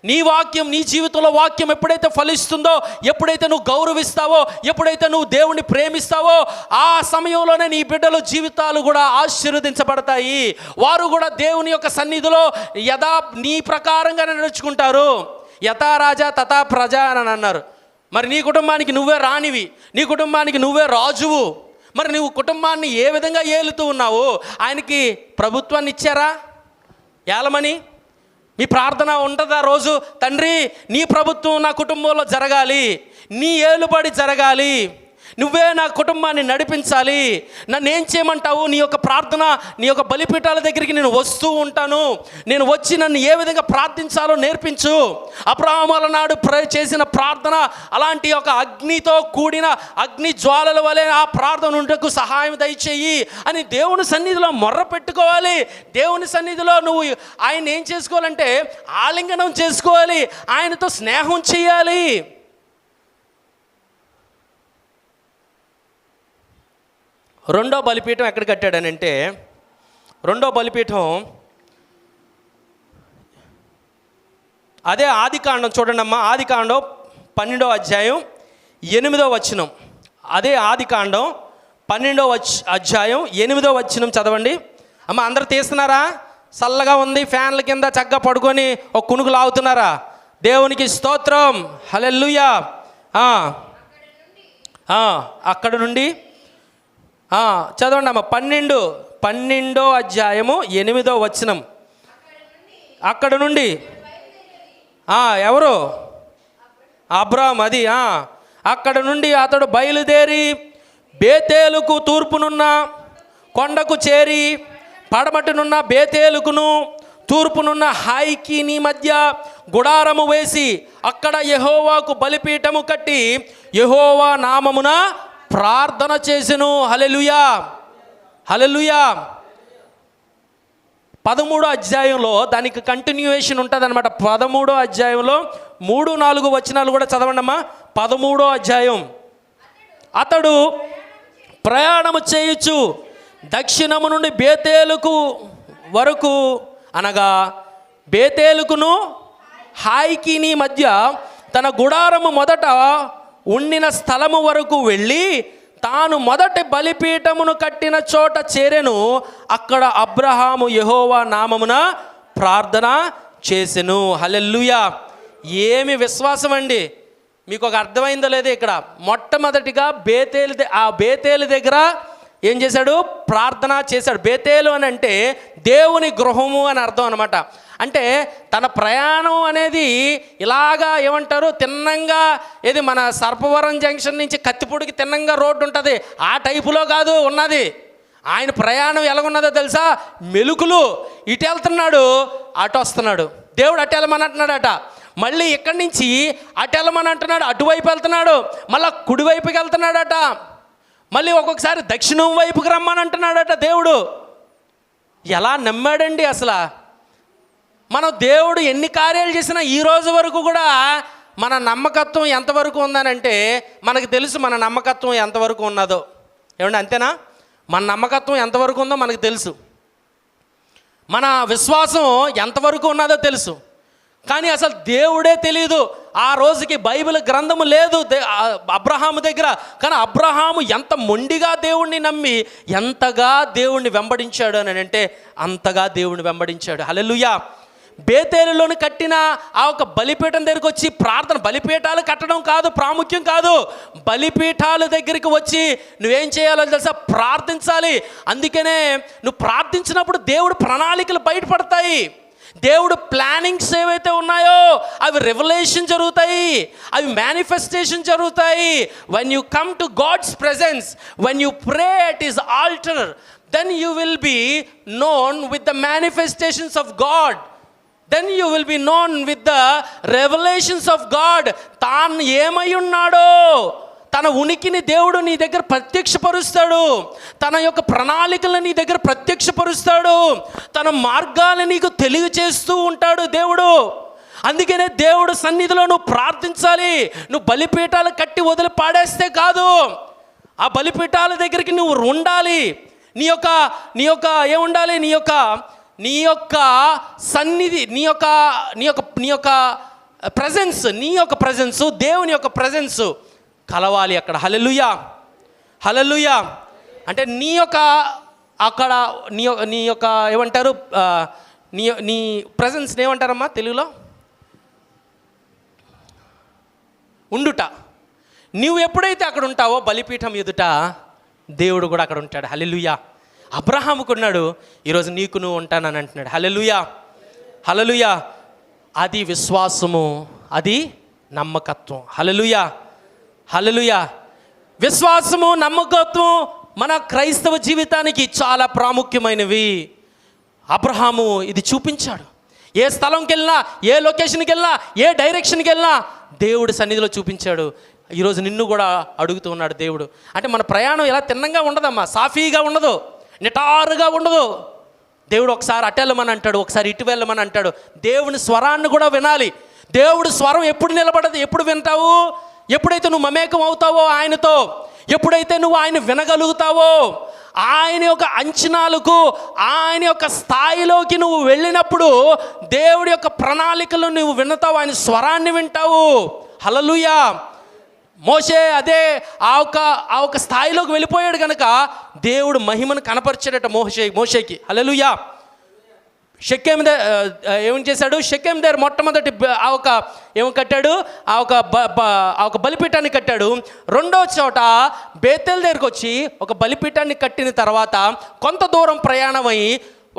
నీ వాక్యం, నీ జీవితంలో వాక్యం ఎప్పుడైతే ఫలిస్తుందో, ఎప్పుడైతే నువ్వు గౌరవిస్తావో, ఎప్పుడైతే నువ్వు దేవుణ్ణి ప్రేమిస్తావో, ఆ సమయంలోనే నీ బిడ్డల జీవితాలు కూడా ఆశీర్వదించబడతాయి. వారు కూడా దేవుని యొక్క సన్నిధిలో నీ ప్రకారంగానే నడుచుకుంటారు. యథా రాజా తథా ప్రజ అని అన్నారు. మరి నీ కుటుంబానికి నువ్వే రాణివి, నీ కుటుంబానికి నువ్వే రాజువు. మరి నువ్వు కుటుంబాన్ని ఏ విధంగా ఏలుతూ ఉన్నావు? ఆయనకి ప్రభుత్వాన్ని ఇచ్చారా ఏలమని? మీ ప్రార్థన ఉంటుందా రోజు? తండ్రి, నీ ప్రభుత్వం నా కుటుంబంలో జరగాలి, నీ ఏలుబడి జరగాలి, నువ్వే నా కుటుంబాన్ని నడిపించాలి, నన్ను ఏం చేయమంటావు? నీ యొక్క ప్రార్థన, నీ యొక్క బలిపీఠాల దగ్గరికి నేను వస్తూ ఉంటాను, నేను వచ్చి నన్ను ఏ విధంగా ప్రార్థించాలో నేర్పించు. అబ్రహాముల నాడు చేసిన ప్రార్థన అలాంటి ఒక అగ్నితో కూడిన అగ్ని జ్వాలల వలె ఆ ప్రార్థన ఉండకు సహాయం దయచేయి అని దేవుని సన్నిధిలో మొర్ర పెట్టుకోవాలి. దేవుని సన్నిధిలో నువ్వు ఆయన ఏం చేసుకోవాలంటే ఆలింగనం చేసుకోవాలి, ఆయనతో స్నేహం చేయాలి. రెండో బలిపీఠం ఎక్కడ కట్టాడనంటే, రెండో బలిపీఠం అదే ఆదికాండం చూడండి అమ్మా. ఆదికాండం 12వ అధ్యాయం 8వ వచనం. అదే ఆదికాండం 12వ అధ్యాయం 8వ వచనం చదవండి అమ్మ. అందరూ తీస్తున్నారా? చల్లగా ఉంది, ఫ్యాన్ల కింద చక్కగా పడుకొని ఒక కునుకు లాగుతున్నారా? దేవునికి స్తోత్రం, హల్లెలూయా. అక్కడ నుండి చదవండి అమ్మ. 12వ అధ్యాయము 8వ వచనం. అక్కడ నుండి ఎవరు? అబ్రాహాము. అది అక్కడ నుండి అతడు బయలుదేరి బేతేలుకు తూర్పునున్న కొండకు చేరి, పడమటినున్న బేతేలుకును తూర్పునున్న హాయికి మధ్య గుడారము వేసి అక్కడ యెహోవాకు బలిపీఠము కట్టి యెహోవా నామమున ప్రార్థన చేసెను. హల్లెలూయా, హల్లెలూయా. 13వ అధ్యాయంలో దానికి కంటిన్యూయేషన్ ఉంటుంది అనమాట. 13వ అధ్యాయంలో 3-4 వచనాలు కూడా చదవండి అమ్మా. 13వ అధ్యాయం. అతడు ప్రయాణము చేయుచు దక్షిణము నుండి బేతేలుకు వరకు, అనగా బేతేలుకును హాయికిని మధ్య తన గుడారము మొదట ఉండిన స్థలము వరకు వెళ్ళి తాను మొదటి బలిపీఠమును కట్టిన చోట చేరెను. అక్కడ అబ్రహాము యెహోవా నామమున ప్రార్థన చేసెను. హల్లెలూయా. ఏమి విశ్వాసం అండి! మీకు ఒక అర్థమైందో లేదో ఇక్కడ. మొట్టమొదటిగా బేతేలు దగ్గర ఏం చేశాడు? ప్రార్థన చేశాడు. బేతేలు అని అంటే దేవుని గృహము అని అర్థం అనమాట. అంటే తన ప్రయాణం అనేది ఇలాగా ఏమంటారు, తిన్నంగా, ఏది మన సర్పవరం జంక్షన్ నుంచి కత్తిపూడికి తిన్నంగా రోడ్డు ఉంటుంది, ఆ టైపులో కాదు ఉన్నది. ఆయన ప్రయాణం ఎలాగున్నదో తెలుసా? మెలుకులు. ఇటు వెళ్తున్నాడు, అటు వస్తున్నాడు. దేవుడు అటు వెళ్ళమని అంటున్నాడట, మళ్ళీ ఇక్కడి నుంచి అటు వెళ్ళమని అంటున్నాడు, అటువైపు వెళ్తున్నాడు, మళ్ళీ కుడివైపుకి వెళ్తున్నాడట, మళ్ళీ ఒక్కొక్కసారి దక్షిణం వైపుకి రమ్మని అంటున్నాడట దేవుడు. ఎలా నమ్మాడండి అసలు? మనం దేవుడు ఎన్ని కార్యాలు చేసినా ఈ రోజు వరకు కూడా మన నమ్మకత్వం ఎంతవరకు ఉందనంటే మనకు తెలుసు మన నమ్మకత్వం ఎంతవరకు ఉన్నదో. ఏమండి, అంతేనా? మన నమ్మకత్వం ఎంతవరకు ఉందో మనకు తెలుసు, మన విశ్వాసం ఎంతవరకు ఉన్నదో తెలుసు. కానీ అసలు దేవుడే తెలియదు. ఆ రోజుకి బైబిల్ గ్రంథము లేదు అబ్రహాము దగ్గర. కానీ అబ్రహాము ఎంత మొండిగా దేవుణ్ణి నమ్మి ఎంతగా దేవుణ్ణి వెంబడించాడు అని అంటే అంతగా దేవుణ్ణి వెంబడించాడు. హల్లెలూయా. బేతేలులోని కట్టిన ఆ ఒక బలిపీఠం దగ్గరికి వచ్చి ప్రార్థన, బలిపీఠాలు కట్టడం కాదు ప్రాముఖ్యం కాదు, బలిపీఠాల దగ్గరికి వచ్చి నువ్వేం చేయాలో తెలుసా? ప్రార్థించాలి. అందుకనే నువ్వు ప్రార్థించినప్పుడు దేవుడు ప్రణాళికలు బయటపడతాయి. దేవుడు ప్లానింగ్స్ ఏవైతే ఉన్నాయో అవి రెవల్యూషన్ జరుగుతాయి, అవి మేనిఫెస్టేషన్ జరుగుతాయి. When you come to God's presence, when you pray at his altar, then you will be known with the manifestations of God. Then you will be known with the revolutions of God. తాను ఏమై ఉన్నాడో తన ఉనికిని దేవుడు నీ దగ్గర ప్రత్యక్షపరుస్తాడు, తన యొక్క ప్రణాళికలను నీ దగ్గర ప్రత్యక్షపరుస్తాడు, తన మార్గాలను నీకు తెలియచేస్తూ ఉంటాడు దేవుడు. అందుకనే దేవుడు సన్నిధిలో నువ్వు ప్రార్థించాలి. నువ్వు బలిపీఠాలు కట్టి వదిలి పాడేస్తే కాదు, ఆ బలిపీఠాల దగ్గరికి నువ్వు ఉండాలి. నీ యొక్క ఏముండాలి? నీ యొక్క సన్నిధి, నీ యొక్క ప్రెజెన్స్, దేవుని యొక్క ప్రెజెన్స్ కలవాలి అక్కడ. హల్లెలూయా, హల్లెలూయా. అంటే అక్కడ నీ యొక్క ఏమంటారు, నీ ప్రెజెన్స్ని ఏమంటారమ్మా తెలుగులో? ఉండుట. నువ్వు ఎప్పుడైతే అక్కడ ఉంటావో బలిపీఠం ఎదుట దేవుడు కూడా అక్కడ ఉంటాడు. హల్లెలూయా. అబ్రహాముకు ఉన్నాడు, ఈరోజు నీకు నువ్వు ఉంటానని అంటున్నాడు. హల్లెలూయా, హల్లెలూయా. అది విశ్వాసము, అది నమ్మకత్వం. హల్లెలూయా, హల్లెలూయా. విశ్వాసము, నమ్మకత్వం మన క్రైస్తవ జీవితానికి చాలా ప్రాముఖ్యమైనవి. అబ్రహాము ఇది చూపించాడు. ఏ స్థలంకి వెళ్ళినా, ఏ లొకేషన్కి వెళ్ళినా, ఏ డైరెక్షన్కి వెళ్ళినా దేవుడు సన్నిధిలో చూపించాడు. ఈరోజు నిన్ను కూడా అడుగుతూ ఉన్నాడు దేవుడు. అంటే మన ప్రయాణం ఇలా తిన్నంగా ఉండదమ్మా, సాఫీగా ఉండదు, నిటారుగా ఉండదు. దేవుడు ఒకసారి అటు వెళ్ళమని అంటాడు, ఒకసారి ఇటు వెళ్ళమని అంటాడు. దేవుని స్వరాన్ని కూడా వినాలి. దేవుడి స్వరం ఎప్పుడు నిలబడదు, ఎప్పుడు వింటావు? ఎప్పుడైతే నువ్వు మమేకం అవుతావో ఆయనతో, ఎప్పుడైతే నువ్వు ఆయన వినగలుగుతావో, ఆయన యొక్క అంచనాలకు, ఆయన యొక్క స్థాయిలోకి నువ్వు వెళ్ళినప్పుడు దేవుడి యొక్క ప్రణాళికలు నువ్వు వింటావు, ఆయన స్వరాన్ని వింటావు. హల్లెలూయా. మోషే అదే ఆ ఒక స్థాయిలోకి వెళ్ళిపోయాడు కనుక దేవుడు మహిమను కనపరిచాడట మోషేకి. హల్లెలూయా. షెకెం ఏం చేశాడు? షెకెం దగ్గర మొట్టమొదటి ఏం కట్టాడు? ఆ ఒక బలిపీఠాన్ని కట్టాడు. రెండో చోట బేతేల్ దగ్గరికి వచ్చి ఒక బలిపీఠాన్ని కట్టిన తర్వాత కొంత దూరం ప్రయాణమై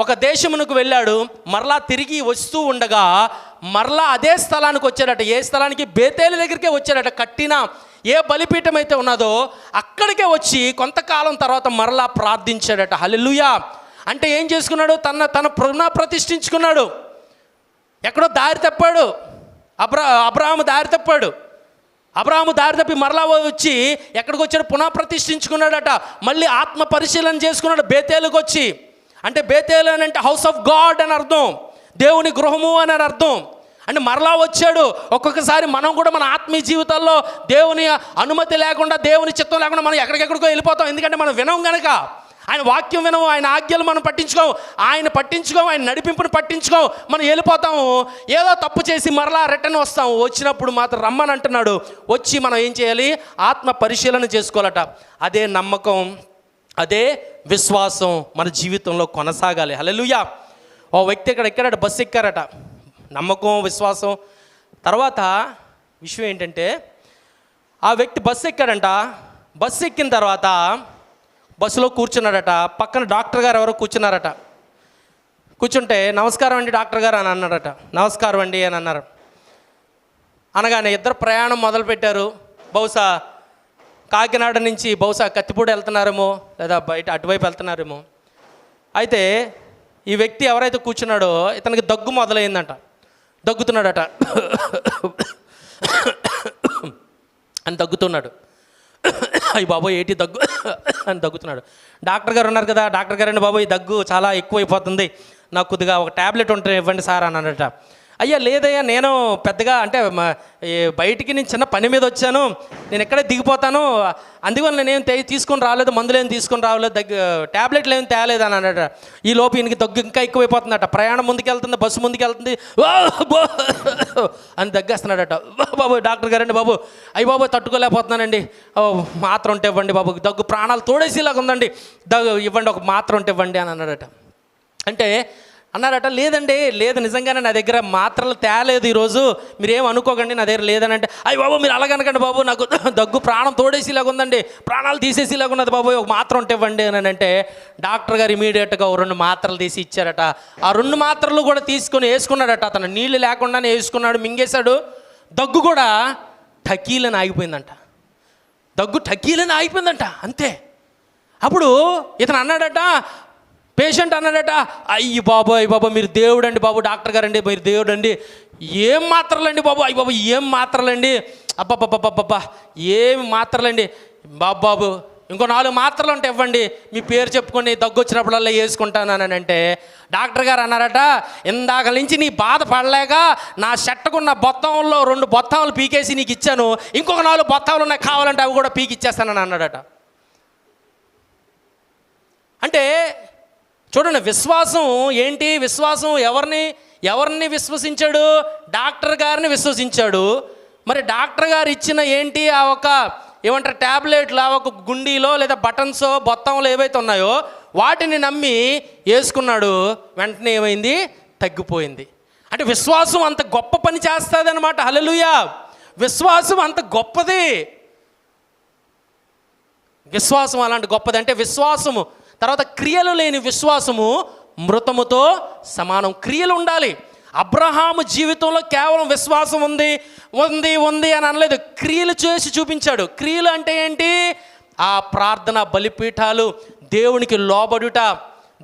ఒక దేశమునకు వెళ్ళాడు. మరలా తిరిగి వస్తూ ఉండగా మరలా అదే స్థలానికి వచ్చాడట. ఏ స్థలానికి? బేతేలు దగ్గరికే వచ్చాడట. కట్టిన ఏ బలిపీఠం అయితే ఉన్నదో అక్కడికే వచ్చి కొంతకాలం తర్వాత మరలా ప్రార్థించాడట. హల్లెలూయా. అంటే ఏం చేసుకున్నాడు? తన పునః ప్రతిష్ఠించుకున్నాడు. ఎక్కడో దారి తప్పాడు, అబ్రహాము దారి తప్పాడు. అబ్రహాము దారి తప్పి మరలా వచ్చి ఎక్కడికి వచ్చాడు? పునఃప్రతిష్ఠించుకున్నాడట. మళ్ళీ ఆత్మ పరిశీలన చేసుకున్నాడు బేతేలుకి వచ్చి. అంటే బేతేలు అని అంటే హౌస్ ఆఫ్ గాడ్ అని అర్థం, దేవుని గృహము అని అర్థం. అంటే మరలా వచ్చాడు. ఒక్కొక్కసారి మనం కూడా మన ఆత్మీయ జీవితాల్లో దేవుని అనుమతి లేకుండా, దేవుని చిత్తం లేకుండా మనం ఎక్కడికెక్కడికో వెళ్ళిపోతాం. ఎందుకంటే మనం వినం గనక, ఆయన వాక్యం వినము, ఆయన ఆజ్ఞలు మనం పట్టించుకోము, ఆయన నడిపింపుని పట్టించుకోము, మనం వెళ్ళిపోతాము. ఏదో తప్పు చేసి మరలా రిటర్న్ వస్తాము. వచ్చినప్పుడు మాత్రం రమ్మని అంటున్నాడు. వచ్చి మనం ఏం చేయాలి? ఆత్మ పరిశీలన చేసుకోవాలట. అదే నమ్మకం, అదే విశ్వాసం మన జీవితంలో కొనసాగాలి. హల్లెలూయా. ఓ వ్యక్తి ఎక్కడట బస్సు ఎక్కారట. నమ్మకం, విశ్వాసం. తర్వాత విషయం ఏంటంటే, ఆ వ్యక్తి బస్సు ఎక్కాడంట. బస్సు ఎక్కిన తర్వాత బస్సులో కూర్చున్నాడట. పక్కన డాక్టర్ గారు ఎవరో కూర్చున్నారట. కూర్చుంటే నమస్కారం అండి డాక్టర్ గారు అని అన్నారట. నమస్కారం అండి అని అన్నారు. అనగానే ఇద్దరు ప్రయాణం మొదలుపెట్టారు. బహుశా కాకినాడ నుంచి బహుశా కత్తిపూడి వెళ్తున్నారేమో, లేదా బయట అటువైపు వెళ్తున్నారేమో. అయితే ఈ వ్యక్తి ఎవరైతే కూర్చున్నాడో ఇతనికి దగ్గు మొదలైందంట. దగ్గుతున్నాడట అని దగ్గుతున్నాడు. అయ్యి బాబోయ్ ఏంటి దగ్గు అని దగ్గుతున్నాడు. డాక్టర్ గారు ఉన్నారు కదా, డాక్టర్ గారు అండి బాబోయ్ ఈ దగ్గు చాలా ఎక్కువైపోతుంది, నాకు కొద్దిగా ఒక ట్యాబ్లెట్ ఉంటే ఇవ్వండి సార్ అని అన్నట. అయ్యా లేదయ్యా, నేను పెద్దగా అంటే బయటికి నేను చిన్న పని మీద వచ్చాను, నేను ఎక్కడే దిగిపోతాను, అందువల్ల నేనేం తీసుకొని రాలేదు, మందులు ఏం తీసుకొని రాలేదు, ట్యాబ్లెట్లు ఏం తేలేదు అని అన్నట. ఈ లోపు ఈయనకి దగ్గు ఇంకా ఎక్కువైపోతుందట. ప్రయాణం ముందుకెళ్తుంది, బస్సు ముందుకెళ్తుంది అని దగ్గేస్తున్నాడట. బాబు డాక్టర్ గారండి బాబు, అయ్యి బాబు తట్టుకోలేకపోతున్నానండి, మాత్ర ఉంటే ఇవ్వండి బాబు, దగ్గు ప్రాణాలు తోడేసేలాగా ఉందండి, ఇవ్వండి ఒక మాత్ర ఉంటే ఇవ్వండి అని అన్నాడట. అంటే అన్నారట లేదండి, లేదు నిజంగానే నా దగ్గర మాత్రలు తేలేదు ఈరోజు, మీరేం అనుకోకండి, నా దగ్గర లేదని. అంటే అయ్యి బాబు మీరు అలాగనకండి బాబు, నాకు దగ్గు ప్రాణం తోడేసేలాగా ఉందండి, ప్రాణాలు తీసేసేలాగా ఉన్నది బాబు, ఒక మాత్ర ఉంటే ఇవ్వండి అని అంటే డాక్టర్ గారు ఇమీడియట్గా 2 మాత్రలు తీసి ఇచ్చారట. ఆ 2 మాత్రలు కూడా తీసుకొని వేసుకున్నాడట. అతను నీళ్ళు లేకుండానే వేసుకున్నాడు, మింగేశాడు. దగ్గు కూడా ఠకీలని ఆగిపోయిందంట. దగ్గు ఠకీలని ఆగిపోయిందంట అంతే. అప్పుడు ఇతను అన్నాడట, పేషెంట్ అన్నాడట, అయ్యి బాబు మీరు దేవుడు అండి బాబు, డాక్టర్ గారండి మీరు దేవుడు అండి, ఏం మాత్రలండి బాబు, అయ్యి బాబు ఏం మాత్రలండి, అబ్బబ్బబ్బబ్బబ్బా ఏమి మాత్రలండి బాబు, ఇంకో 4 మాత్రలు ఉంటే ఇవ్వండి, మీ పేరు చెప్పుకొని దగ్గు వచ్చినప్పుడల్లా వేసుకుంటానని అంటే డాక్టర్ గారు అన్నారట, ఇందాక నుంచి నీ బాధ పడలేక నా షట్టకున్న బొత్తంలో 2 బొత్తాలు పీకేసి నీకు ఇచ్చాను, ఇంకొక 4 బొత్తాలు ఉన్నాయి కావాలంటే అవి కూడా పీకి ఇచ్చేస్తానని అన్నాడట. అంటే చూడండి విశ్వాసం ఏంటి? విశ్వాసం ఎవరిని విశ్వసించాడు? డాక్టర్ గారిని విశ్వసించాడు. మరి డాక్టర్ గారు ఇచ్చిన ఏంటి ఆ ఒక ఏమంటారు ట్యాబ్లెట్లు, ఆ ఒక గుండీలో లేదా బటన్సో బొత్తంలో ఏవైతే ఉన్నాయో వాటిని నమ్మి వేసుకున్నాడు. వెంటనే ఏమైంది? తగ్గిపోయింది. అంటే విశ్వాసం అంత గొప్ప పని చేస్తుంది అనమాట. హల్లెలూయా. విశ్వాసం అంత గొప్పది. విశ్వాసం అలాంటి గొప్పది. అంటే విశ్వాసము తర్వాత క్రియలు లేని విశ్వాసము మృతముతో సమానం. క్రియలు ఉండాలి. అబ్రహాము జీవితంలో కేవలం విశ్వాసం ఉంది ఉంది ఉంది అని అనలేదు, క్రియలు చేసి చూపించాడు. క్రియలు అంటే ఏంటి? ఆ ప్రార్థన బలిపీఠాలు, దేవునికి లోబడుట,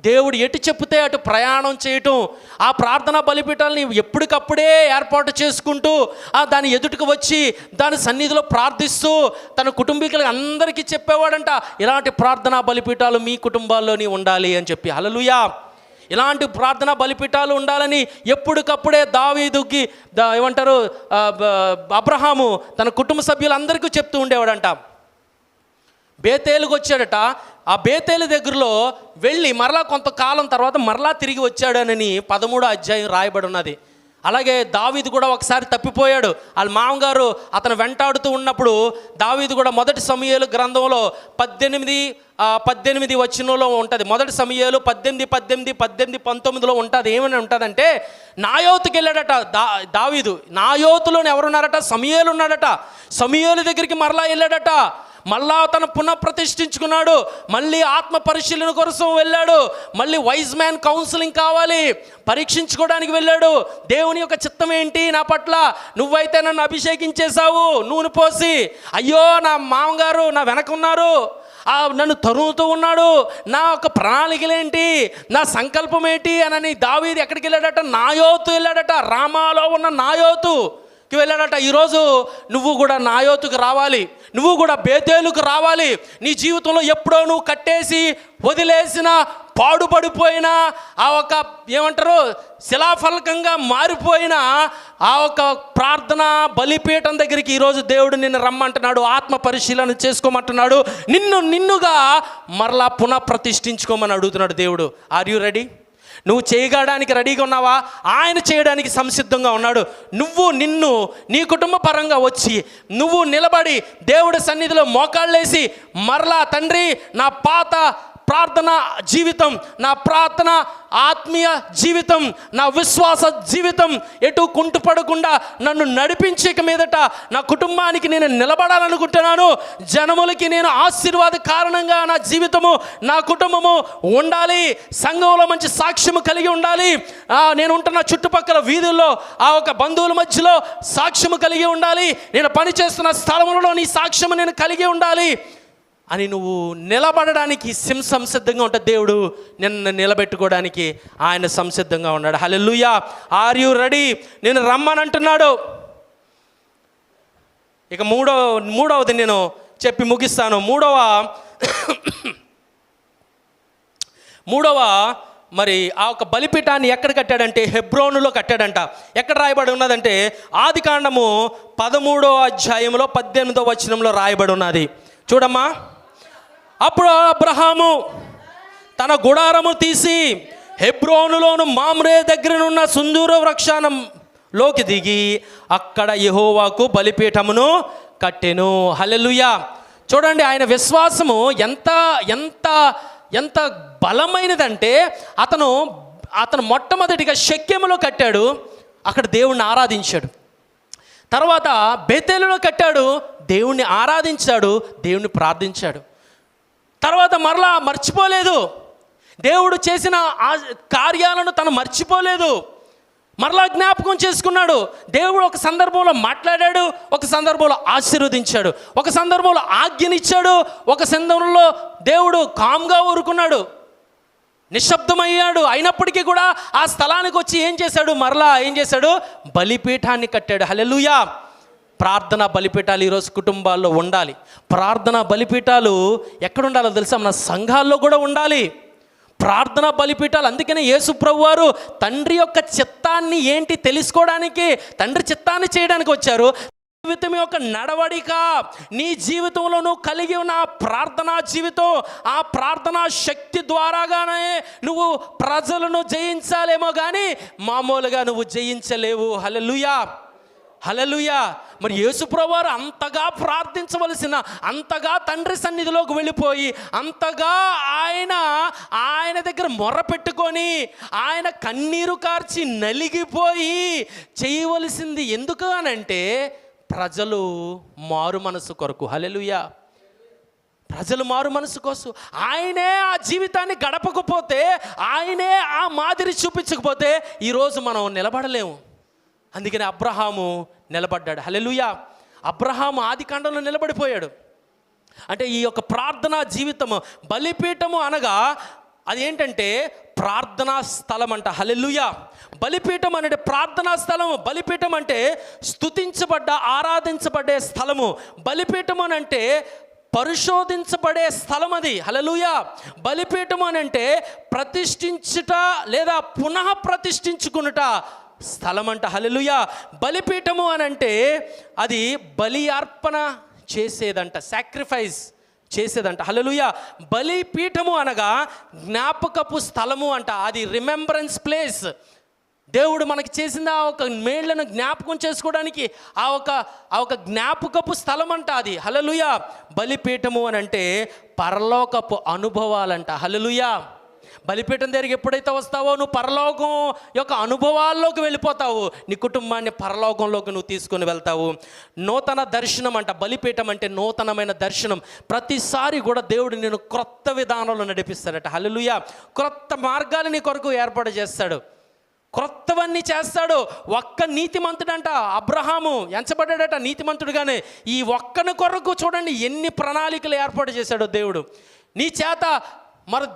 దేవుడు ఎటు చెప్తే అటు ప్రయాణం చేయటం, ఆ ప్రార్థనా బలిపీఠాలని ఎప్పటికప్పుడే ఏర్పాటు చేసుకుంటూ దాని ఎదుటికి వచ్చి దాని సన్నిధిలో ప్రార్థిస్తూ తన కుటుంబీకులకు అందరికీ చెప్పేవాడంట, ఇలాంటి ప్రార్థనా బలిపీఠాలు మీ కుటుంబాల్లోని ఉండాలి అని చెప్పి. హల్లెలూయా. ఇలాంటి ప్రార్థనా బలిపీఠాలు ఉండాలని ఎప్పటికప్పుడే దావీదుకి ఏమంటారు అబ్రహాము తన కుటుంబ సభ్యులందరికీ చెప్తూ ఉండేవాడంట. బేతేలుకు వచ్చాడట. ఆ బేతేలు దగ్గరలో వెళ్ళి మరలా కొంతకాలం తర్వాత మరలా తిరిగి వచ్చాడనని 13వ అధ్యాయం రాయబడి ఉన్నది. అలాగే దావీదు కూడా ఒకసారి తప్పిపోయాడు. వాళ్ళ మామగారు అతను వెంటాడుతూ ఉన్నప్పుడు దావీదు కూడా 1 సమూయేలు గ్రంథంలో 18 వచనంలో ఉంటుంది. 1 సమూయేలు 18:19 ఉంటుంది. ఏమని ఉంటుందంటే నాయోతుకి వెళ్ళాడట దావీదు. నాయోతులోని ఎవరున్నారట? సమూయేలు ఉన్నాడట. సమూయేలు దగ్గరికి మరలా వెళ్ళాడట. మళ్ళా తను పునఃప్రతిష్ఠించుకున్నాడు. మళ్ళీ ఆత్మ పరిశీలన కోసం వెళ్ళాడు. మళ్ళీ వైజ్ మ్యాన్ కౌన్సిలింగ్ కావాలి, పరీక్షించుకోవడానికి వెళ్ళాడు. దేవుని యొక్క చిత్తం ఏంటి నా పట్ల? నువ్వైతే నన్ను అభిషేకించేశావు నూనె పోసి, అయ్యో నా మామగారు నా వెనకున్నారు, నన్ను తరుముతూ ఉన్నాడు, నా యొక్క ప్రణాళికలేంటి, నా సంకల్పం ఏంటి అని దావీదు ఎక్కడికి వెళ్ళాడట? నాయోతు వెళ్ళాడట. రామాలో ఉన్న నాయోతు. వెళ్ళాడట. ఈరోజు నువ్వు కూడా నాయోతుకు రావాలి, నువ్వు కూడా బేతేలుకు రావాలి. నీ జీవితంలో ఎప్పుడో నువ్వు కట్టేసి వదిలేసిన, పాడుపడిపోయిన, ఆ ఒక ఏమంటారు శిలాఫలకంగా మారిపోయిన ఆ ఒక ప్రార్థన బలిపీఠం దగ్గరికి ఈరోజు దేవుడు నిన్ను రమ్మంటున్నాడు. ఆత్మ పరిశీలన చేసుకోమంటున్నాడు. నిన్నుగా మరలా పునః ప్రతిష్ఠించుకోమని అడుగుతున్నాడు దేవుడు. Are you ready? నువ్వు చేయడానికి రెడీగా ఉన్నావా? ఆయన చేయడానికి సంసిద్ధంగా ఉన్నాడు. నిన్ను నీ కుటుంబ పరంగా వచ్చి నువ్వు నిలబడి దేవుడి సన్నిధిలో మోకాళ్ళేసి మరలా తండ్రి నా పాత ప్రార్థన జీవితం, నా ప్రార్థన ఆత్మీయ జీవితం, నా విశ్వాస జీవితం ఎటు కుంటుపడకుండా నన్ను నడిపించేక మీదట నా కుటుంబానికి నేను నిలబడాలనుకుంటున్నాను. జనములకి నేను ఆశీర్వాద కారణంగా నా జీవితము, నా కుటుంబము ఉండాలి. సంఘంలో మంచి సాక్ష్యము కలిగి ఉండాలి. నేను ఉంటున్న చుట్టుపక్కల వీధుల్లో ఆ ఒక బంధువుల మధ్యలో సాక్ష్యము కలిగి ఉండాలి. నేను పనిచేస్తున్న స్థలములలో నీ సాక్ష్యము నేను కలిగి ఉండాలి అని నువ్వు నిలబడడానికి సంసిద్ధంగా ఉంటే దేవుడు నిన్ను నిలబెట్టుకోవడానికి ఆయన సంసిద్ధంగా ఉన్నాడు. హల్లెలూయా. Are you ready? నేను రమ్మనంటున్నాడు. ఇక మూడవది నేను చెప్పి ముగిస్తాను. మూడవ మరి ఆ ఒక బలిపీఠాన్ని ఎక్కడ కట్టాడంటే హెబ్రోనులో కట్టాడంట. ఎక్కడ రాయబడి ఉన్నదంటే ఆదికాండము 13వ అధ్యాయంలో 18వ వచనంలో రాయబడి ఉన్నది. చూడమ్మా. అప్పుడు అబ్రహాము తన గుడారము తీసి హెబ్రోనులోను మామ్రే దగ్గరనున్న సింధూర వృక్షానంలోకి దిగి అక్కడ యెహోవాకు బలిపీఠమును కట్టెను. హల్లెలూయా. చూడండి, ఆయన విశ్వాసము ఎంత ఎంత ఎంత బలమైనదంటే అతను మొట్టమొదటిగా షెకెములో కట్టాడు, అక్కడ దేవుణ్ణి ఆరాధించాడు. తర్వాత బేతేలులో కట్టాడు, దేవుణ్ణి ఆరాధించాడు, దేవుణ్ణి ప్రార్థించాడు. తర్వాత మరలా మర్చిపోలేదు, దేవుడు చేసిన ఆ కార్యాలను తను మర్చిపోలేదు, మరలా జ్ఞాపకం చేసుకున్నాడు. దేవుడు ఒక సందర్భంలో మాట్లాడాడు, ఒక సందర్భంలో ఆశీర్వదించాడు, ఒక సందర్భంలో ఆజ్ఞనిచ్చాడు, ఒక సందర్భంలో దేవుడు కామ్గా ఊరుకున్నాడు, నిశ్శబ్దమయ్యాడు. అయినప్పటికీ కూడా ఆ స్థలానికి వచ్చి మరలా ఏం చేశాడు? బలిపీఠాన్ని కట్టాడు. హల్లెలూయా. ప్రార్థనా బలిపీఠాలు ఈరోజు కుటుంబాల్లో ఉండాలి. ప్రార్థనా బలిపీఠాలు ఎక్కడ ఉండాలో తెలుసా? మన సంఘాల్లో కూడా ఉండాలి ప్రార్థనా బలిపీఠాలు. అందుకనే యేసు ప్రభువారు తండ్రి యొక్క చిత్తాన్ని ఏంటి తెలుసుకోవడానికి, తండ్రి చిత్తాన్ని చేయడానికి వచ్చారు. జీవితం యొక్క నడవడిక, నీ జీవితంలో నువ్వు కలిగి ఉన్న ప్రార్థనా జీవితం, ఆ ప్రార్థనా శక్తి ద్వారాగానే నువ్వు ప్రజలను జయించాలేమో కానీ మామూలుగా నువ్వు జయించలేవు. హల్లెలూయా. హల్లెలూయా. మరి యేసుప్రభువారు అంతగా ప్రార్థించవలసిన, అంతగా తండ్రి సన్నిధిలోకి వెళ్ళిపోయి, అంతగా ఆయన దగ్గర మొర్ర పెట్టుకొని, ఆయన కన్నీరు కార్చి నలిగిపోయి చేయవలసింది ఎందుకు అనంటే ప్రజలు మారు మనసు కొరకు. హల్లెలూయా. ప్రజలు మారు మనసు కోసం ఆయనే ఆ జీవితాన్ని గడపకపోతే, ఆయనే ఆ మాదిరి చూపించకపోతే ఈరోజు మనం నిలబడలేము. అందుకని అబ్రహాము నిలబడ్డాడు. హల్లెలూయా. అబ్రహాము ఆదికాండంలో నిలబడిపోయాడు. అంటే ఈ యొక్క ప్రార్థనా జీవితము, బలిపీఠము అనగా అదేంటంటే ప్రార్థనా స్థలం అంట. హల్లెలూయా. బలిపీఠం అంటే ప్రార్థనా స్థలము. బలిపీఠం అంటే స్తుతించబడ్డ, ఆరాధించబడే స్థలము. బలిపీఠం అని అంటే పరిశోధించబడే స్థలం అది. హల్లెలూయా. బలిపీఠం అని అంటే ప్రతిష్ఠించుట లేదా పునః ప్రతిష్ఠించుకునుట స్థలం అంట. హల్లెలూయా. బలిపీఠము అని అంటే అది బలి అర్పణ చేసేదంట, సాక్రిఫైస్ చేసేదంట. హల్లెలూయా. బలిపీఠము అనగా జ్ఞాపకపు స్థలము అంట. అది రిమెంబరెన్స్ ప్లేస్. దేవుడు మనకి చేసిన ఆ ఒక మేళ్లను జ్ఞాపకం చేసుకోవడానికి ఆ ఒక జ్ఞాపకపు స్థలం అంట అది. హల్లెలూయా. బలిపీఠము అని అంటే పరలోకపు అనుభవాలంట. హల్లెలూయా. బలిపీఠం దగ్గరికి ఎప్పుడైతే వస్తావో నువ్వు పరలోకం యొక్క అనుభవాల్లోకి వెళ్ళిపోతావు. నీ కుటుంబాన్ని పరలోకంలోకి నువ్వు తీసుకొని వెళ్తావు. నూతన దర్శనం అంట. బలిపీఠం అంటే నూతనమైన దర్శనం. ప్రతిసారి కూడా దేవుడు నేను క్రొత్త విధానంలో నడిపిస్తాడట. హల్లెలూయా. క్రొత్త మార్గాలు నీ కొరకు ఏర్పాటు చేస్తాడు, క్రొత్తవన్నీ చేస్తాడు. ఒక్క నీతిమంతుడంట అబ్రహాము ఎంచబడ్డాడట నీతిమంతుడుగానే. ఈ ఒక్కని కొరకు చూడండి ఎన్ని ప్రణాళికలు ఏర్పాటు చేశాడో దేవుడు. నీ చేత మరి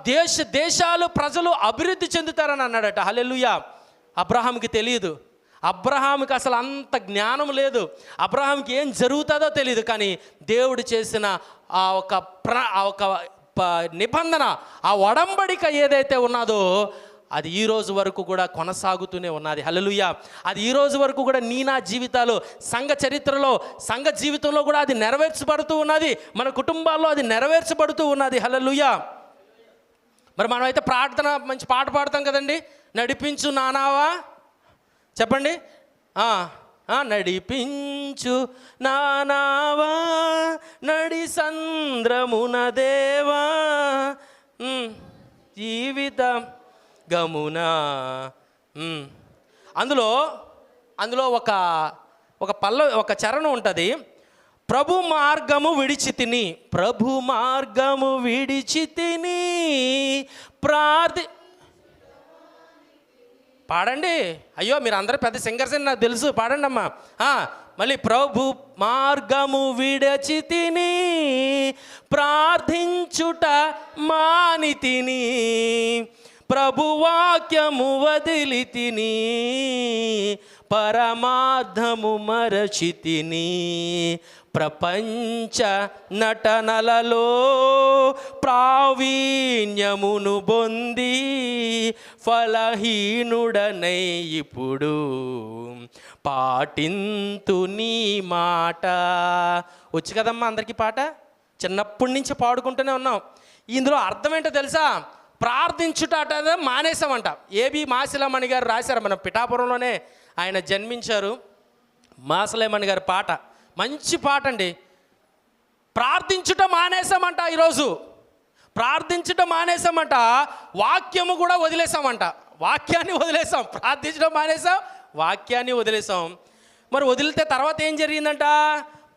దేశాలు ప్రజలు అభివృద్ధి చెందుతారని అన్నాడట. హల్లెలూయా. అబ్రహాంకి తెలియదు, అబ్రహాముకి అసలు అంత జ్ఞానం లేదు, అబ్రహాంకి ఏం జరుగుతుందో తెలియదు. కానీ దేవుడు చేసిన ఆ ఒక నిబంధన, ఆ ఒడంబడిక ఏదైతే ఉన్నదో అది ఈ రోజు వరకు కూడా కొనసాగుతూనే ఉన్నది. హల్లెలూయా. అది ఈ రోజు వరకు కూడా నా జీవితాలు, సంఘ చరిత్రలో, సంఘ జీవితంలో కూడా అది నెరవేర్చబడుతూ ఉన్నది. మన కుటుంబాల్లో అది నెరవేర్చబడుతూ ఉన్నది. హల్లెలూయా. మరి మనమైతే ప్రార్థన మంచి పాట పాడతాం కదండి, నడిపించు నానావా, చెప్పండి. నడిపించు నానావా నడి సంద్రమున దేవా జీవిత గమునా. అందులో ఒక చరణం ఉంటుంది. ప్రభు మార్గము విడిచి తిని, ప్రభు మార్గము విడిచి తిని పాడండి. అయ్యో మీరు అందరూ పెద్ద సింగర్స్ అని నాకు తెలుసు, పాడండి అమ్మా. మళ్ళీ ప్రభు మార్గము విడిచి తిని ప్రార్థించుట మాని తిని, ప్రభు వాక్యము వదిలి తిని పరమార్థము మరచి తిని, ప్రపంచ నటనలలో ప్రావీణ్యమును పొంది ఫలహీనుడనై ఇప్పుడు పాటింతు నీ మాట. వచ్చు కదమ్మా అందరికీ పాట, చిన్నప్పటి నుంచి పాడుకుంటూనే ఉన్నాం. ఇందులో అర్థం ఏంటో తెలుసా? ప్రార్థించుట మానేసామంట. ఏబి మాసిలమణి గారు రాశారు, మన పిఠాపురంలోనే ఆయన జన్మించారు. మాసిలమణి గారి పాట, మంచి పాట అండి. ప్రార్థించుట మానేసామంట. ఈరోజు ప్రార్థించుట మానేసామంట, వాక్యము కూడా వదిలేసామంట. వాక్యాన్ని వదిలేసాం, ప్రార్థించడం మానేసాం, వాక్యాన్ని వదిలేసాం. మరి వదిలితే తర్వాత ఏం జరిగిందంట?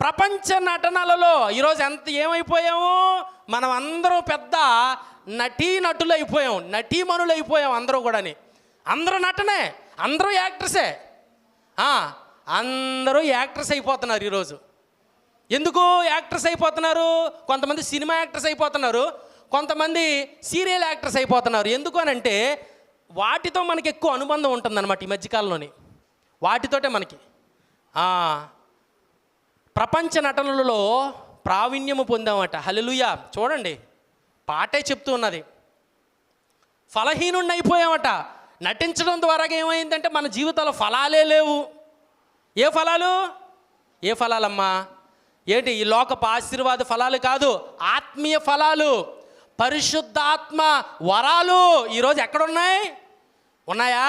ప్రపంచ నటనలలో ఈరోజు ఏమైపోయాము మనం అందరం? పెద్ద నటీనటులు అయిపోయాం, నటీమణులు అయిపోయాం అందరూ కూడాని. అందరూ నటనే, అందరూ యాక్ట్రసే. అందరూ యాక్ట్రెస్ అయిపోతున్నారు ఈరోజు. ఎందుకు యాక్ట్రెస్ అయిపోతున్నారు? కొంతమంది సినిమా యాక్ట్రెస్ అయిపోతున్నారు, కొంతమంది సీరియల్ యాక్ట్రెస్ అయిపోతున్నారు. ఎందుకు అని అంటే వాటితో మనకి ఎక్కువ అనుబంధం ఉంటుందన్నమాట. ఈ మధ్యకాలంలోని వాటితోటే మనకి ప్రపంచ నటనలలో ప్రావీణ్యము పొందామట. హల్లెలూయా. చూడండి, పాటే చెప్తూ ఉన్నది. ఫలహీనుడిని అయిపోయామట. నటించడం ద్వారా ఏమైందంటే మన జీవితాల్లో ఫలాలే లేవు. ఏ ఫలాలు? ఏ ఫలాలమ్మా? ఏంటి? ఈ లోకపు ఆశీర్వాద ఫలాలు కాదు, ఆత్మీయ ఫలాలు, పరిశుద్ధాత్మ వరాలు ఈరోజు ఎక్కడున్నాయి? ఉన్నాయా?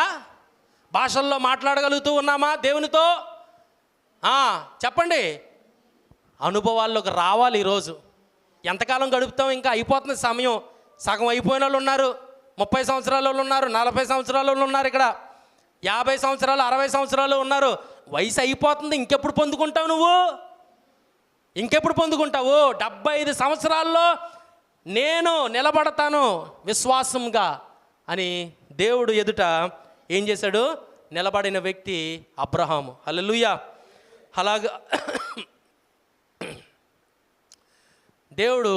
భాషల్లో మాట్లాడగలుగుతూ ఉన్నామా దేవునితో? చెప్పండి. అనుభవాల్లోకి రావాలి. ఈరోజు ఎంతకాలం గడుపుతాం? ఇంకా అయిపోతుంది సమయం. సగం అయిపోయిన వాళ్ళు ఉన్నారు, 30 సంవత్సరాల వాళ్ళు ఉన్నారు, 40 సంవత్సరాల వాళ్ళు ఉన్నారు, ఇక్కడ 50 సంవత్సరాలు 60 సంవత్సరాలు ఉన్నారు. వయసు అయిపోతుంది. ఇంకెప్పుడు పొందుకుంటావు నువ్వు? ఇంకెప్పుడు పొందుకుంటావు? 75 సంవత్సరాల్లో నేను నిలబడతాను విశ్వాసంగా అని దేవుడు ఎదుట ఏం చేశాడు? నిలబడిన వ్యక్తి అబ్రహాము. హల్లెలూయా. అలాగా దేవుడు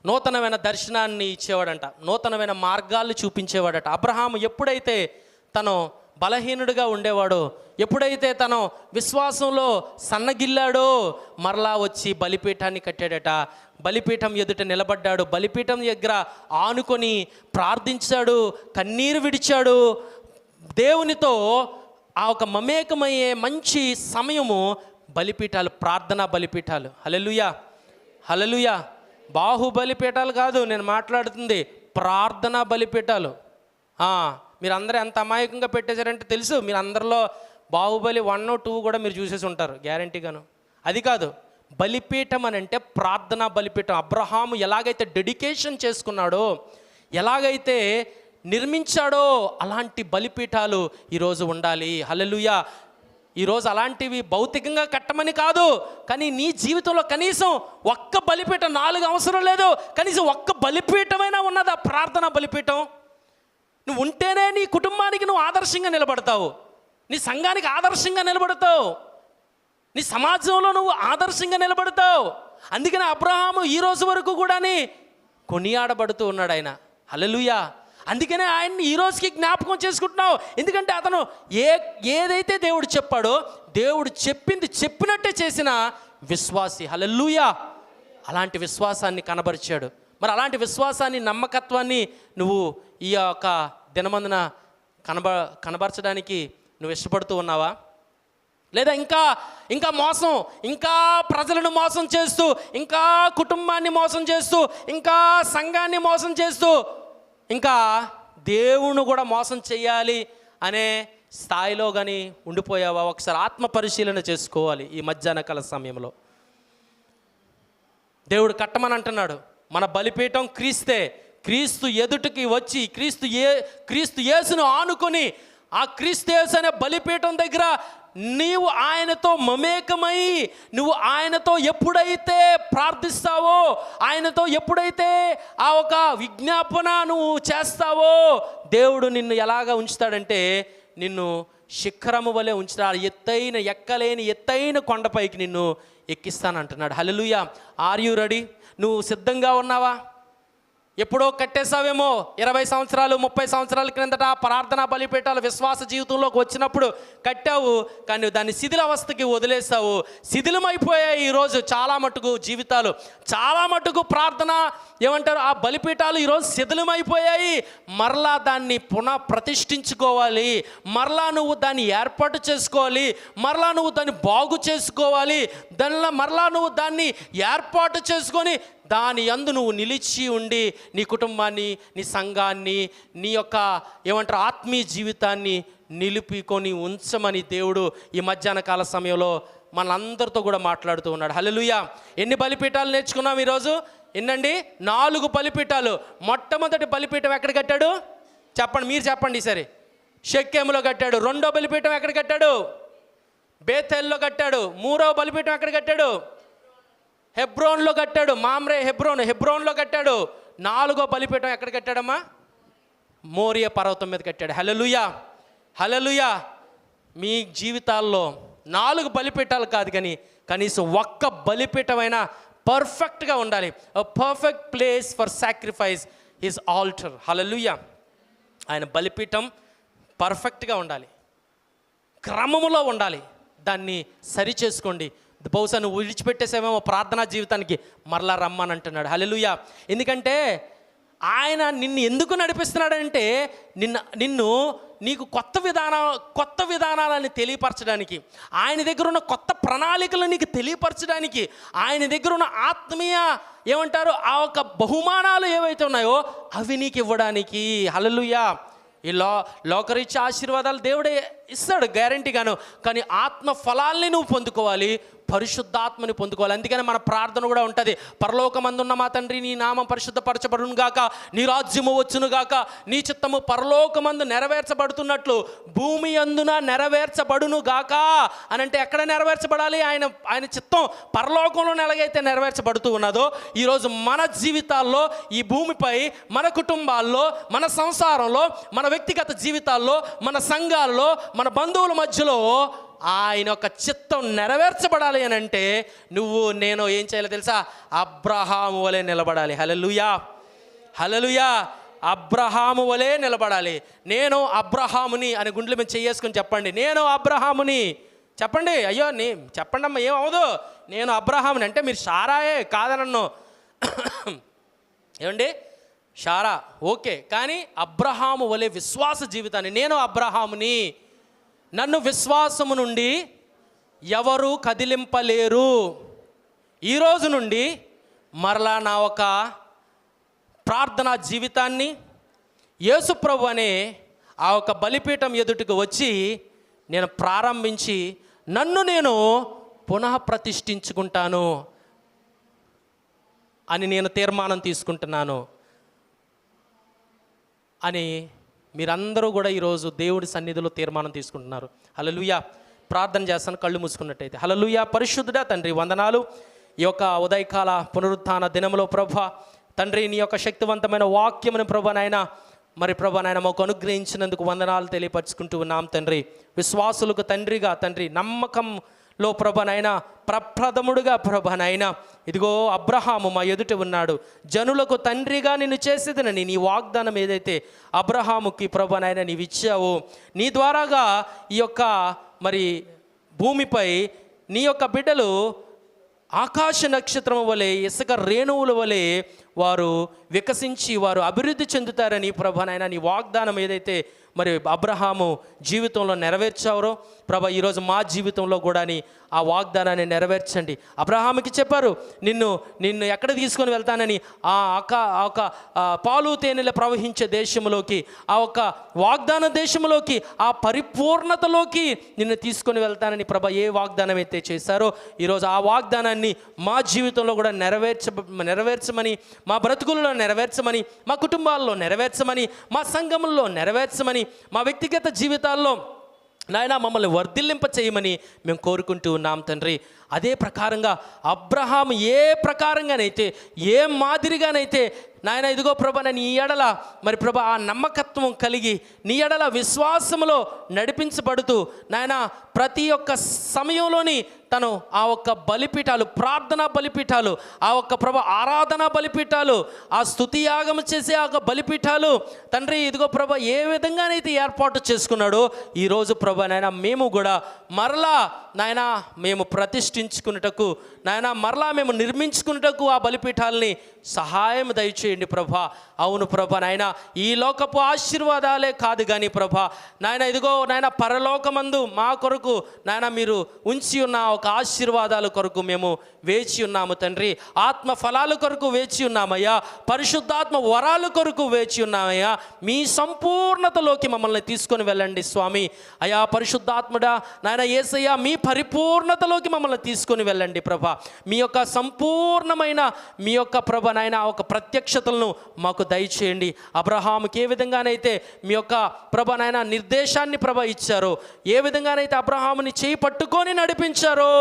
నూతనమైన దర్శనాన్ని ఇచ్చేవాడంట, నూతనమైన మార్గాలు చూపించేవాడట. అబ్రహాము ఎప్పుడైతే తను బలహీనుడిగా ఉండేవాడో, ఎప్పుడైతే తను విశ్వాసంలో సన్నగిల్లాడో, మరలా వచ్చి బలిపీఠాన్ని కట్టాడట. బలిపీఠం ఎదుట నిలబడ్డాడు, బలిపీఠం దగ్గర ఆనుకొని ప్రార్థించాడు, కన్నీరు విడిచాడు. దేవునితో ఆ ఒక మమేకమయ్యే మంచి సమయము బలిపీఠాలు, ప్రార్థనా బలిపీఠాలు. హల్లెలూయా, హల్లెలూయా. బాహుబలిపీఠాలు కాదు నేను మాట్లాడుతుంది, ప్రార్థనా బలిపీఠాలు. మీరు అందరూ ఎంత అమాయకంగా పెట్టేశారంటే తెలుసు. మీరు అందరిలో బాహుబలి 1, 2 కూడా మీరు చూసేసి ఉంటారు గ్యారంటీగాను. అది కాదు, బలిపీఠం అని అంటే ప్రార్థనా బలిపీఠం. అబ్రహాము ఎలాగైతే డెడికేషన్ చేసుకున్నాడో, ఎలాగైతే నిర్మించాడో అలాంటి బలిపీఠాలు ఈరోజు ఉండాలి. హల్లెలూయా. ఈరోజు అలాంటివి భౌతికంగా కట్టమని కాదు, కానీ నీ జీవితంలో కనీసం ఒక్క బలిపీఠం, 4 అవసరం లేదు, కనీసం ఒక్క బలిపీఠమైనా ఉన్నదా? ప్రార్థనా బలిపీఠం. నువ్వు ఉంటేనే నీ కుటుంబానికి నువ్వు ఆదర్శంగా నిలబడతావు, నీ సంఘానికి ఆదర్శంగా నిలబడతావు, నీ సమాజంలో నువ్వు ఆదర్శంగా నిలబడతావు. అందుకని అబ్రహాము ఈ రోజు వరకు కూడా కొనియాడబడుతూ ఉన్నాడు ఆయన. హల్లెలూయా. అందుకనే ఆయన్ని ఈ రోజుకి జ్ఞాపకం చేసుకుంటున్నావు. ఎందుకంటే అతను ఏదైతే దేవుడు చెప్పాడో దేవుడు చెప్పింది చెప్పినట్టే చేసిన విశ్వాసి. హల్లెలూయా. అలాంటి విశ్వాసాన్ని కనబరిచాడు. మరి అలాంటి విశ్వాసాన్ని, నమ్మకత్వాన్ని నువ్వు ఈ యొక్క దినమందున కనబరచడానికి నువ్వు ఇష్టపడుతూ ఉన్నావా? లేదా ఇంకా మోసం, ఇంకా ప్రజలను మోసం చేస్తూ, ఇంకా కుటుంబాన్ని మోసం చేస్తూ, ఇంకా సంఘాన్ని మోసం చేస్తూ, ఇంకా దేవుణ్ణి కూడా మోసం చేయాలి అనే స్థాయిలో కానీ ఉండిపోయావా? ఒకసారి ఆత్మ పరిశీలన చేసుకోవాలి. ఈ మధ్యాహ్న కాల సమయంలో దేవుడు కట్టమని అంటున్నాడు. మన బలిపీఠం క్రీస్తే. క్రీస్తు ఎదుటికి వచ్చి క్రీస్తు యేసును ఆనుకొని ఆ క్రీస్తు యేసు అనే బలిపీఠం దగ్గర నీవు ఆయనతో మమేకమై, నువ్వు ఆయనతో ఎప్పుడైతే ప్రార్థిస్తావో, ఆయనతో ఎప్పుడైతే ఆ ఒక విజ్ఞాపన నువ్వు చేస్తావో, దేవుడు నిన్ను ఎలాగా ఉంచుతాడంటే నిన్ను శిఖరము వలె ఉంచుతాడు. ఎక్కలేని ఎత్తైన కొండపైకి నిన్ను ఎక్కిస్తానంటున్నాడు. హల్లెలూయా. Are you ready? నువ్వు సిద్ధంగా ఉన్నావా? ఎప్పుడో కట్టేసావేమో 20 సంవత్సరాలు 30 సంవత్సరాల క్రిందట ప్రార్థనా బలిపీఠాలు విశ్వాస జీవితంలోకి వచ్చినప్పుడు కట్టావు, కానీ దాన్ని శిథిలావస్థకి వదిలేసావు. శిథిలమైపోయాయి ఈరోజు చాలా మటుకు జీవితాలు, చాలా మటుకు ప్రార్థన ఏమంటారు ఆ బలిపీఠాలు ఈరోజు శిథిలమైపోయాయి. మరలా దాన్ని పునః ప్రతిష్ఠించుకోవాలి, మరలా నువ్వు దాన్ని ఏర్పాటు చేసుకోవాలి, మరలా నువ్వు దాన్ని బాగు చేసుకోవాలి, మరలా నువ్వు దాన్ని ఏర్పాటు చేసుకొని దాని యందు నువ్వు నిలిచి ఉండి నీ కుటుంబాన్ని, నీ సంఘాన్ని, నీ యొక్క ఏమంటారు ఆత్మీయ జీవితాన్ని నిలిపికొని ఉంచమని దేవుడు ఈ మధ్యాహ్న కాల సమయంలో మనందరితో కూడా మాట్లాడుతూ ఉన్నాడు. హల్లెలూయా. ఎన్ని బలిపీఠాలు నేర్చుకున్నాం ఈరోజు? ఎన్నండి? 4 బలిపీఠాలు. మొట్టమొదటి బలిపీఠం ఎక్కడ కట్టాడు చెప్పండి, మీరు చెప్పండి సరే. షెకెములో కట్టాడు. 2వ బలిపీఠం ఎక్కడ కట్టాడు? బేతేల్లో కట్టాడు. 3వ బలిపీఠం ఎక్కడ కట్టాడు? హెబ్రోన్లో కట్టాడు. హెబ్రోన్లో కట్టాడు. 4వ బలిపీఠం ఎక్కడ కట్టాడమ్మా? మోరియా పర్వతం మీద కట్టాడు. హల్లెలూయా. హల్లెలూయా. మీ జీవితాల్లో 4 బలిపీఠాలు కాదు, కానీ కనీసం ఒక్క బలిపీఠమైనా పర్ఫెక్ట్గా ఉండాలి. Perfect place for sacrifice his altar. Hallelujah. ఆయన బలిపీఠం పర్ఫెక్ట్గా ఉండాలి, క్రమములో ఉండాలి. దాన్ని సరి చేసుకోండి. బహుశా నువ్వు విడిచిపెట్టేసేమో ప్రార్థనా జీవితానికి, మరలా రమ్మని అంటున్నాడు. హల్లెలూయా. ఎందుకంటే ఆయన నిన్ను ఎందుకు నడిపిస్తున్నాడంటే నీకు కొత్త విధానాలని తెలియపరచడానికి, ఆయన దగ్గర ఉన్న కొత్త ప్రణాళికలు నీకు తెలియపరచడానికి, ఆయన దగ్గర ఉన్న ఆత్మీయ ఏమంటారు ఆ ఒక బహుమానాలు ఏవైతే ఉన్నాయో అవి నీకు ఇవ్వడానికి. హల్లెలూయా. ఈ లోకరీత్యా ఆశీర్వాదాలు దేవుడే ఇస్తాడు గ్యారంటీగాను, కానీ ఆత్మ ఫలాల్ని నువ్వు పొందుకోవాలి, పరిశుద్ధాత్మని పొందుకోవాలి. అందుకని మన ప్రార్థన కూడా ఉంటుంది. పరలోకమందున్న మా తండ్రి, నీ నామం పరిశుద్ధపరచబడును గాక, నీ రాజ్యము వచ్చును గాక, నీ చిత్తము పరలోకమందు నెరవేర్చబడుతున్నట్లు భూమి అందున నెరవేర్చబడును గాక అని అంటే ఎక్కడ నెరవేర్చబడాలి? ఆయన చిత్తం పరలోకంలో ఎలాగైతే నెరవేర్చబడుతూ ఉన్నదో ఈరోజు మన జీవితాల్లో, ఈ భూమిపై, మన కుటుంబాల్లో, మన సంసారంలో, మన వ్యక్తిగత జీవితాల్లో, మన సంఘాల్లో, మన బంధువుల మధ్యలో ఆయన యొక్క చిత్తం నెరవేర్చబడాలి అని అంటే నేను ఏం చేయాలో తెలుసా? అబ్రహాము వలె నిలబడాలి. హల్లెలూయా. హల్లెలూయా. అబ్రహాము వలె నిలబడాలి. నేను అబ్రహాముని అని గుండెల మీద చేసుకుని చెప్పండి. నేను అబ్రహాముని చెప్పండి. అయ్యో చెప్పండి అమ్మ, ఏమవదు. నేను అబ్రహాముని అంటే మీరు షారాయే కాదనన్ను. ఏమండి? షారా ఓకే, కానీ అబ్రహాము వలె విశ్వాస జీవితాన్ని, నేను అబ్రహాముని, నన్ను విశ్వాసము నుండి ఎవరు కదిలింపలేరు. ఈరోజు నుండి మరలా నా ఒక ప్రార్థనా జీవితాన్ని యేసుప్రభు అనే ఆ ఒక బలిపీఠం ఎదుటికి వచ్చి నేను ప్రారంభించి నన్ను నేను పునః ప్రతిష్ఠించుకుంటాను అని నేను తీర్మానం తీసుకుంటున్నాను అని మీరందరూ కూడా ఈరోజు దేవుడి సన్నిధిలో తీర్మానం తీసుకుంటున్నారు. హల్లెలూయా. ప్రార్థన చేస్తాను కళ్ళు మూసుకున్నట్టయితే. హల్లెలూయా. పరిశుద్ధుడా తండ్రి, వందనాలు. ఈ యొక్క ఉదయకాల పునరుత్థాన దినంలో ప్రభా తండ్రి, నీ యొక్క శక్తివంతమైన వాక్యమును ప్రభా నాయన మాకు అనుగ్రహించినందుకు వందనాలు తెలియపరుచుకుంటూ ఉన్నాం తండ్రి. విశ్వాసులకు తండ్రిగా తండ్రి, లో ప్రభనైనా ప్రప్రథముడుగా ప్రభనైనా ఇదిగో అబ్రహాము మా ఎదుట ఉన్నాడు, జనులకు తండ్రిగా నిన్ను చేసేదనని నీ వాగ్దానం ఏదైతే అబ్రహాముకి ప్రభనైనా నీవు ఇచ్చావో, నీ ద్వారాగా ఈ యొక్క మరి భూమిపై నీ యొక్క బిడ్డలు ఆకాశ నక్షత్రం వలె, ఇసుక రేణువుల వలె వారు వికసించి వారు అభివృద్ధి చెందుతారని ప్రభనైనా నీ వాగ్దానం ఏదైతే మరి అబ్రహాము జీవితంలో నెరవేర్చారో ప్రభా, ఈరోజు మా జీవితంలో కూడా ఆ వాగ్దానాన్ని నెరవేర్చండి. అబ్రహాముకి చెప్పారు, నిన్ను ఎక్కడ తీసుకొని వెళ్తానని, ఒక పాలు తేనెలు ప్రవహించే దేశంలోకి, ఆ ఒక వాగ్దాన దేశంలోకి, ఆ పరిపూర్ణతలోకి నిన్ను తీసుకొని వెళ్తానని ప్రభా ఏ వాగ్దానం అయితే చేశారో ఈరోజు ఆ వాగ్దానాన్ని మా జీవితంలో కూడా నెరవేర్చమని, మా బ్రతుకుల్లో నెరవేర్చమని, మా కుటుంబాల్లో నెరవేర్చమని, మా సంఘముల్లో నెరవేర్చమని, మా వ్యక్తిగత జీవితాల్లో నాయన మమ్మల్ని వర్ధిల్లింప చేయమని మేము కోరుకుంటూ ఉన్నాం తండ్రి. అదే ప్రకారంగా అబ్రహాం ఏ ప్రకారంగానైతే, ఏ మాదిరిగానైతే నాయన ఇదిగో ప్రభా నీ ఎడల మరి ప్రభా ఆ నమ్మకత్వం కలిగి నీ ఎడల విశ్వాసములో నడిపించబడుతూ నాయన ప్రతి ఒక్క సమయంలోని తను ఆ ఒక్క బలిపీఠాలు, ప్రార్థనా బలిపీఠాలు, ఆ ఒక్క ప్రభా ఆరాధనా బలిపీఠాలు, ఆ స్తుతియాగం చేసే ఆ ఒక బలిపీఠాలు తండ్రి ఇదిగో ప్రభా ఏ విధంగానైతే ఏర్పాటు చేసుకున్నాడో ఈరోజు ప్రభా నాయన మేము కూడా మరలా నాయన మేము ప్రతిష్ఠించుకున్నటకు నాయన మరలా మేము నిర్మించుకున్నటకు ఆ బలిపీఠాలని సహాయం దయచేయండి ప్రభా. అవును ప్రభా నాయన ఈ లోకపు ఆశీర్వాదాలే కాదు కానీ ప్రభా నాయన ఇదిగో నాయన పరలోకమందు మా కొరకు నాయన మీరు ఉంచి ఉన్న ఒక ఆశీర్వాదాల కొరకు మేము వేచి ఉన్నాము తండ్రి. ఆత్మ ఫలాల కొరకు వేచి ఉన్నామయ్యా, పరిశుద్ధాత్మ వరాల కొరకు వేచి ఉన్నామయ్యా. మీ సంపూర్ణతలోకి మమ్మల్ని తీసుకొని వెళ్ళండి స్వామి. అయా పరిశుద్ధాత్ముడా నాయన యేసయ్యా మీ పరిపూర్ణతలోకి మమ్మల్ని తీసుకొని వెళ్ళండి ప్రభా. మీ యొక్క సంపూర్ణమైన మీ యొక్క ప్రభ నాయన ఒక ప్రత్యక్షతలను మాకు దయచేయండి. అబ్రహాముకి ఏ విధంగానైతే మీ యొక్క ప్రభ నాయన నిర్దేశాన్ని ప్రభ ఇచ్చారో, ఏ విధంగానైతే అబ్రహాముని చేయి పట్టుకొని నడిపించారో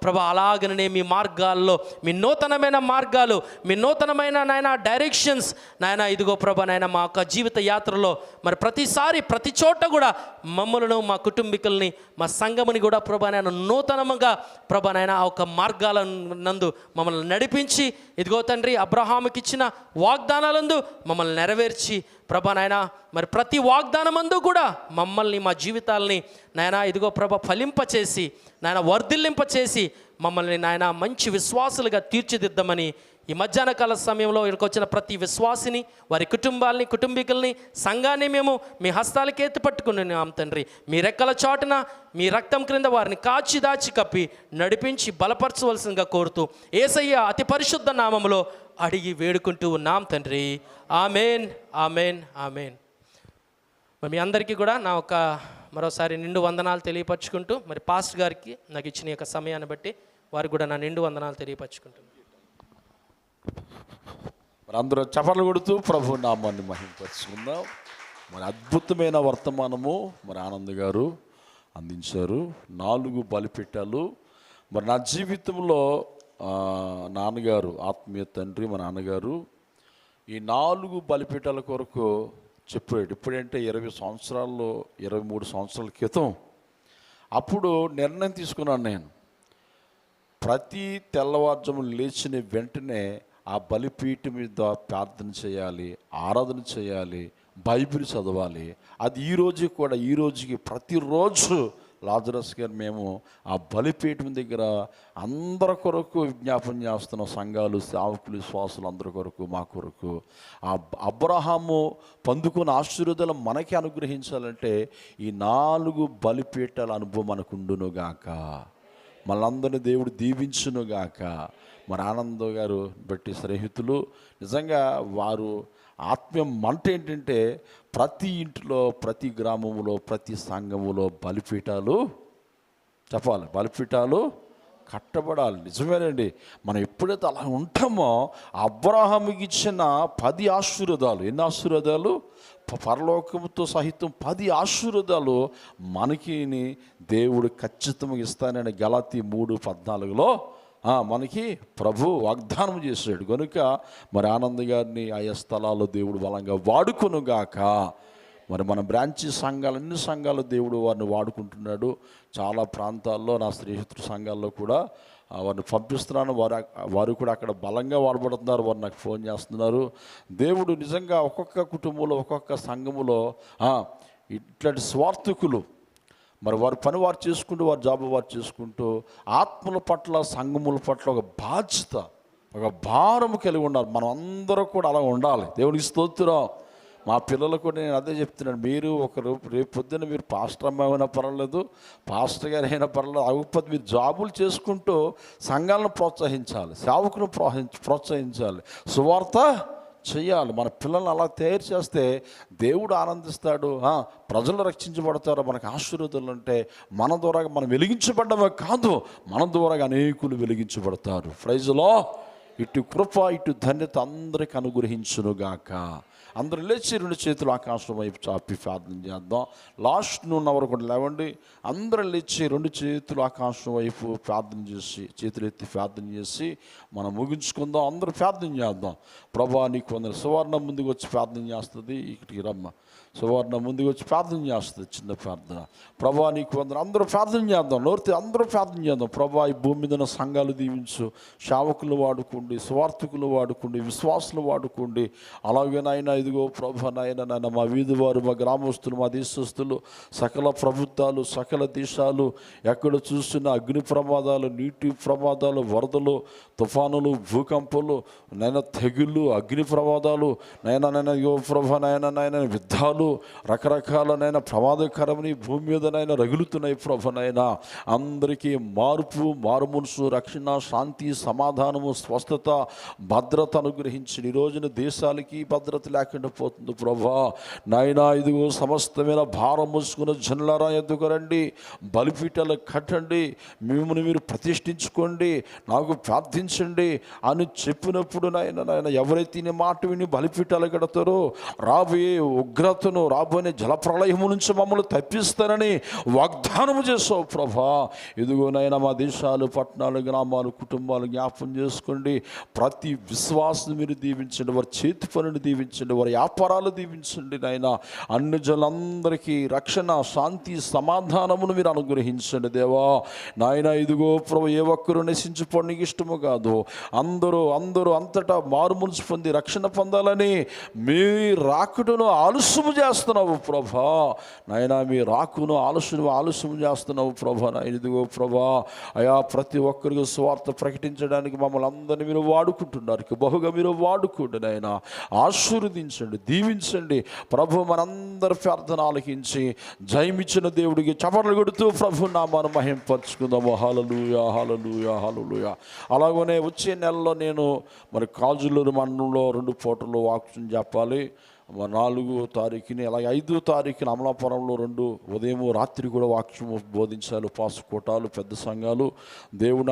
ప్రభా అలాగనే మీ మార్గాల్లో, మీ నూతనమైన మార్గాలు, మీ నూతనమైన నాయన డైరెక్షన్స్ నాయన ఇదిగో ప్రభా నాయన మా యొక్క జీవిత యాత్రలో మరి ప్రతిసారి ప్రతి చోట కూడా మమ్మలను, మా కుటుంబీకుల్ని, మా సంఘముని కూడా ప్రభా నాయన నూతనముగా ప్రభా నాయన ఆ ఒక మార్గాల నందు మమ్మల్ని నడిపించి ఇదిగో తండ్రి అబ్రహాముకి ఇచ్చిన వాగ్దానాలందు మమ్మల్ని నెరవేర్చి ప్రభా నాయన మరి ప్రతి వాగ్దానమందు కూడా మమ్మల్ని, మా జీవితాలని నాయన ఇదిగో ప్రభ ఫలింపచేసి నాయన వర్ధిల్లింపచేసి మమ్మల్ని నాయన మంచి విశ్వాసులుగా తీర్చిదిద్దామని ఈ మధ్యాహ్న కాల సమయంలో ఇక్కడికి వచ్చిన ప్రతి విశ్వాసిని, వారి కుటుంబాలని, కుటుంబీకుల్ని, సంఘాన్ని మేము మీ హస్తాలకి ఎత్తి పట్టుకున్నాం తండ్రి. మీ రెక్కల చాటున మీ రక్తం క్రింద వారిని కాచి దాచి కప్పి నడిపించి బలపరచవలసిందిగా కోరుతూ యేసయ్య అతి పరిశుద్ధ నామములో అడిగి వేడుకుంటూ ఉన్నాం తండ్రి. Amen, amen, amen. మరి మీ అందరికీ కూడా నా ఒక మరోసారి నిండు వందనాలు తెలియపరచుకుంటూ మరి పాస్ట్ గారికి నాకు ఇచ్చిన యొక్క సమయాన్ని బట్టి వారికి కూడా నా నిండు వందనాలు తెలియపరచుకుంటున్నాను. మరి అందరూ చపర్లు కొడుతూ ప్రభు నామాన్ని మహింపరుచుకుందాం. మరి అద్భుతమైన వర్తమానము మరి ఆనంద్ గారు అందించారు. 4 బలిపీఠాలు. మరి నా జీవితంలో నాన్నగారు, ఆత్మీయ తండ్రి మా నాన్నగారు ఈ 4 బలిపీఠాల కొరకు చెప్పాడు. ఇప్పుడంటే 20 సంవత్సరాల్లో 23 సంవత్సరాల క్రితం అప్పుడు నిర్ణయం తీసుకున్నాను. నేను ప్రతి తెల్లవారుజాము లేచిన వెంటనే ఆ బలిపీఠం మీద ప్రార్థన చేయాలి, ఆరాధన చేయాలి, బైబిల్ చదవాలి. అది ఈ రోజుకి ప్రతిరోజు లాజరస్ గారు మేము ఆ బలిపీఠం దగ్గర అందరి కొరకు విజ్ఞాపన చేస్తున్న సంఘాలు, సేవకులు, విశ్వాసులు అందరి కొరకు, మా కొరకు ఆ అబ్రహాము పొందుకున్న ఆశీర్వాదాలు మనకి అనుగ్రహించాలంటే ఈ 4 బలిపీఠాల అనుభవం మనకు ఉండునుగాక. మనందరినీ దేవుడు దీవించునుగాక. మరి ఆనంద్ గారు బట్టి స్నేహితులు నిజంగా వారు ఆత్మీయ మంట ఏంటంటే ప్రతి ఇంటిలో, ప్రతి గ్రామంలో, ప్రతి సంఘములో బలిపీఠాలు చెప్పాలి, బలిపీఠాలు కట్టబడాలి. నిజమేనండి. మనం ఎప్పుడైతే అలా ఉంటామో అబ్రహాముకి ఇచ్చిన 10 ఆశీర్వాదాలు, ఎన్ని ఆశీర్వాదాలు, పరలోకముతో సహితం 10 ఆశీర్వాదాలు మనకి దేవుడు ఖచ్చితంగా ఇస్తానని గలాతీ 3:14లో మనకి ప్రభు వాగ్దానం చేశాడు. కనుక మరి ఆనంద్ గారిని ఆయా స్థలాల్లో దేవుడు బలంగా వాడుకొనుగాక. మరి మన బ్రాంచీ సంఘాలు, అన్ని సంఘాలు దేవుడు వారిని వాడుకుంటున్నాడు. చాలా ప్రాంతాల్లో నా స్నేహితుల సంఘాల్లో కూడా వారిని పంపిస్తున్నాను. వారు కూడా అక్కడ బలంగా వాడబడుతున్నారు. వారు నాకు ఫోన్ చేస్తున్నారు. దేవుడు నిజంగా ఒక్కొక్క కుటుంబంలో, ఒక్కొక్క సంఘములో ఇట్లాంటి స్వార్థకులు మరి వారి పని వారు చేసుకుంటూ, వారి జాబ్ వారు చేసుకుంటూ, ఆత్మల పట్ల, సంఘముల పట్ల ఒక బాధ్యత, ఒక భారము కలిగి ఉండాలి. మనం అందరూ కూడా అలా ఉండాలి. దేవునికి స్తోత్రం. మా పిల్లలకు నేను అదే చెప్తున్నాను. మీరు రేపు పొద్దున్న మీరు పాస్టర్ అమ్మ అయినా పర్వాలేదు, పాస్టర్ గారు అయినా పర్వాలేదు, అవ్వకపోతే మీరు జాబులు చేసుకుంటూ సంఘాలను ప్రోత్సహించాలి, సేవకును ప్రోత్సహించాలి, సువార్త చెయ్యాలి. మన పిల్లల్ని అలా తయారు చేస్తే దేవుడు ఆనందిస్తాడు. ప్రజలు రక్షించబడతారు. మనకు ఆశీర్వాదాలు ఉంటే మన ద్వారా మనం వెలిగించబడ్డమే కాదు, మన ద్వారా అనేకులు వెలిగించబడతారు. ప్రైజ్లో ఇటు కృప, ఇటు ధన్యత అందరికి అనుగ్రహించునుగాక. అందరూ లేచి 2 చేతులు ఆకాశం వైపు చాపి ప్రార్థన చేద్దాం. లాస్ట్ ఉన్నవారు కూడా లేవండి. అందరూ లేచి 2 చేతులు ఆకాశం వైపు ప్రార్థన చేసి, చేతులు ఎత్తి ప్రార్థన చేసి మనం ముగించుకుందాం. అందరూ ప్రార్థన చేద్దాం. ప్రభా నీకు వందనాలు. సువర్ణ ముందుకు వచ్చి ప్రార్థన చేస్తుంది. ఇక్కడికి రమ్మ. సువర్ణ ముందుకు వచ్చి ప్రార్థన చేస్తుంది. చిన్న ప్రార్థన. ప్రభా నీకు వందనాలు. అందరూ ప్రార్థన చేద్దాం. నోరితే అందరూ ప్రార్థన చేద్దాం. ప్రభా ఈ భూమి మీద ఉన్న సంఘాలు దీవించు, సేవకులు వాడుకోండి, స్వార్థకులు వాడుకోండి, విశ్వాసులు వాడుకోండి. అలాగే నాయన ఇదిగో ప్రభా నాయన మా వీధి వారు, మా గ్రామస్తులు, మా దేశస్తులు, సకల ప్రభుత్వాలు, సకల దేశాలు, ఎక్కడ చూస్తున్న అగ్ని ప్రమాదాలు, నీటి ప్రమాదాలు, వరదలు, తుఫానులు, భూకంపాలు, తెగుళ్ళు, అగ్ని ప్రమాదాలు, ఇదిగో ప్రభా నాయన యుద్ధాలు, రకరకాల ప్రమాదకరమని భూమి మీద రగులుతున్నాయి. ప్రభా అందరికీ మార్పు, మారుమనసు, రక్షణ, శాంతి, సమాధానము, స్వస్థత, భద్రత అనుగ్రహించి ఈ రోజున దేశాలకి భద్రత లేకుండా పోతుంది. ప్రభా నాయనా ఇదిగో సమస్తమైన భారం మోసుకున్న జనులారా ఎద్దుకు రండి, బలిపీఠాలు కట్టండి, మిమ్మల్ని మీరు ప్రతిష్ఠించుకోండి, నాకు ప్రార్థించండి అని చెప్పినప్పుడు నాయన ఎవరైతే ఈ మాట విని బలిపీఠాలు కడతారో రాబోయే ఉగ్రతను, రాబోయే జలప్రళయము నుంచి మమ్మల్ని తప్పిస్తారని వాగ్దానము చేసావు. ప్రభా ఇదిగో నాయన మా దేశాలు, పట్టణాలు, గ్రామాలు, కుటుంబాలు జ్ఞాపం చేసుకోండి. ప్రతి విశ్వాసం మీరు దీవించండి, వారి చేతి పనులు దీవించండి, వారి వ్యాపారాలు దీవించండి. నాయన అన్ని జనులందరికీ రక్షణ, శాంతి, సమాధానమును మీరు అనుగ్రహించండి. దేవా నాయన ఇదిగో ప్రభు ఏ ఒక్కరు నశించిపోవడానికి ఇష్టము కాదు. అందరూ అంతటా మారుమనసు పొంది రక్షణ పొందాలని మీ రాకుడును ఆలస్యము చేస్తున్నావు ప్రభా. నాయన మీ రాకును ఆలస్యం చేస్తున్నావు ప్రభా. నాయన ఇదిగో ప్రభా అయా ప్రతి ఒక్కరికి స్వార్థ ప్రకటించడానికి మమ్మల్ని అందరినీ మీరు వాడుకుంటున్నారు. బహుగా మీరు వాడుకోండి నాయన. ఆశీర్వదించండి, దీవించండి ప్రభు. మనందరి ప్రార్థన ఆలకించి జయమిచ్చిన దేవుడికి చపర్లు కొడుతూ ప్రభు నామాను మహింపరచుకుందాము. హల్లెలూయా, హల్లెలూయా, హల్లెలూయా. అలాగనే వచ్చే నెలలో నేను మరి కాజులూరు మండలంలో 2 పూటలు వాక్యం చెప్పాలి. 4వ తారీఖుని, అలాగే 5వ తారీఖున అమలాపురంలో 2 ఉదయం రాత్రి కూడా వాక్యం బోధించాలి. ఉపాస కూటాలు, పెద్ద సంఘాలు. దేవుడు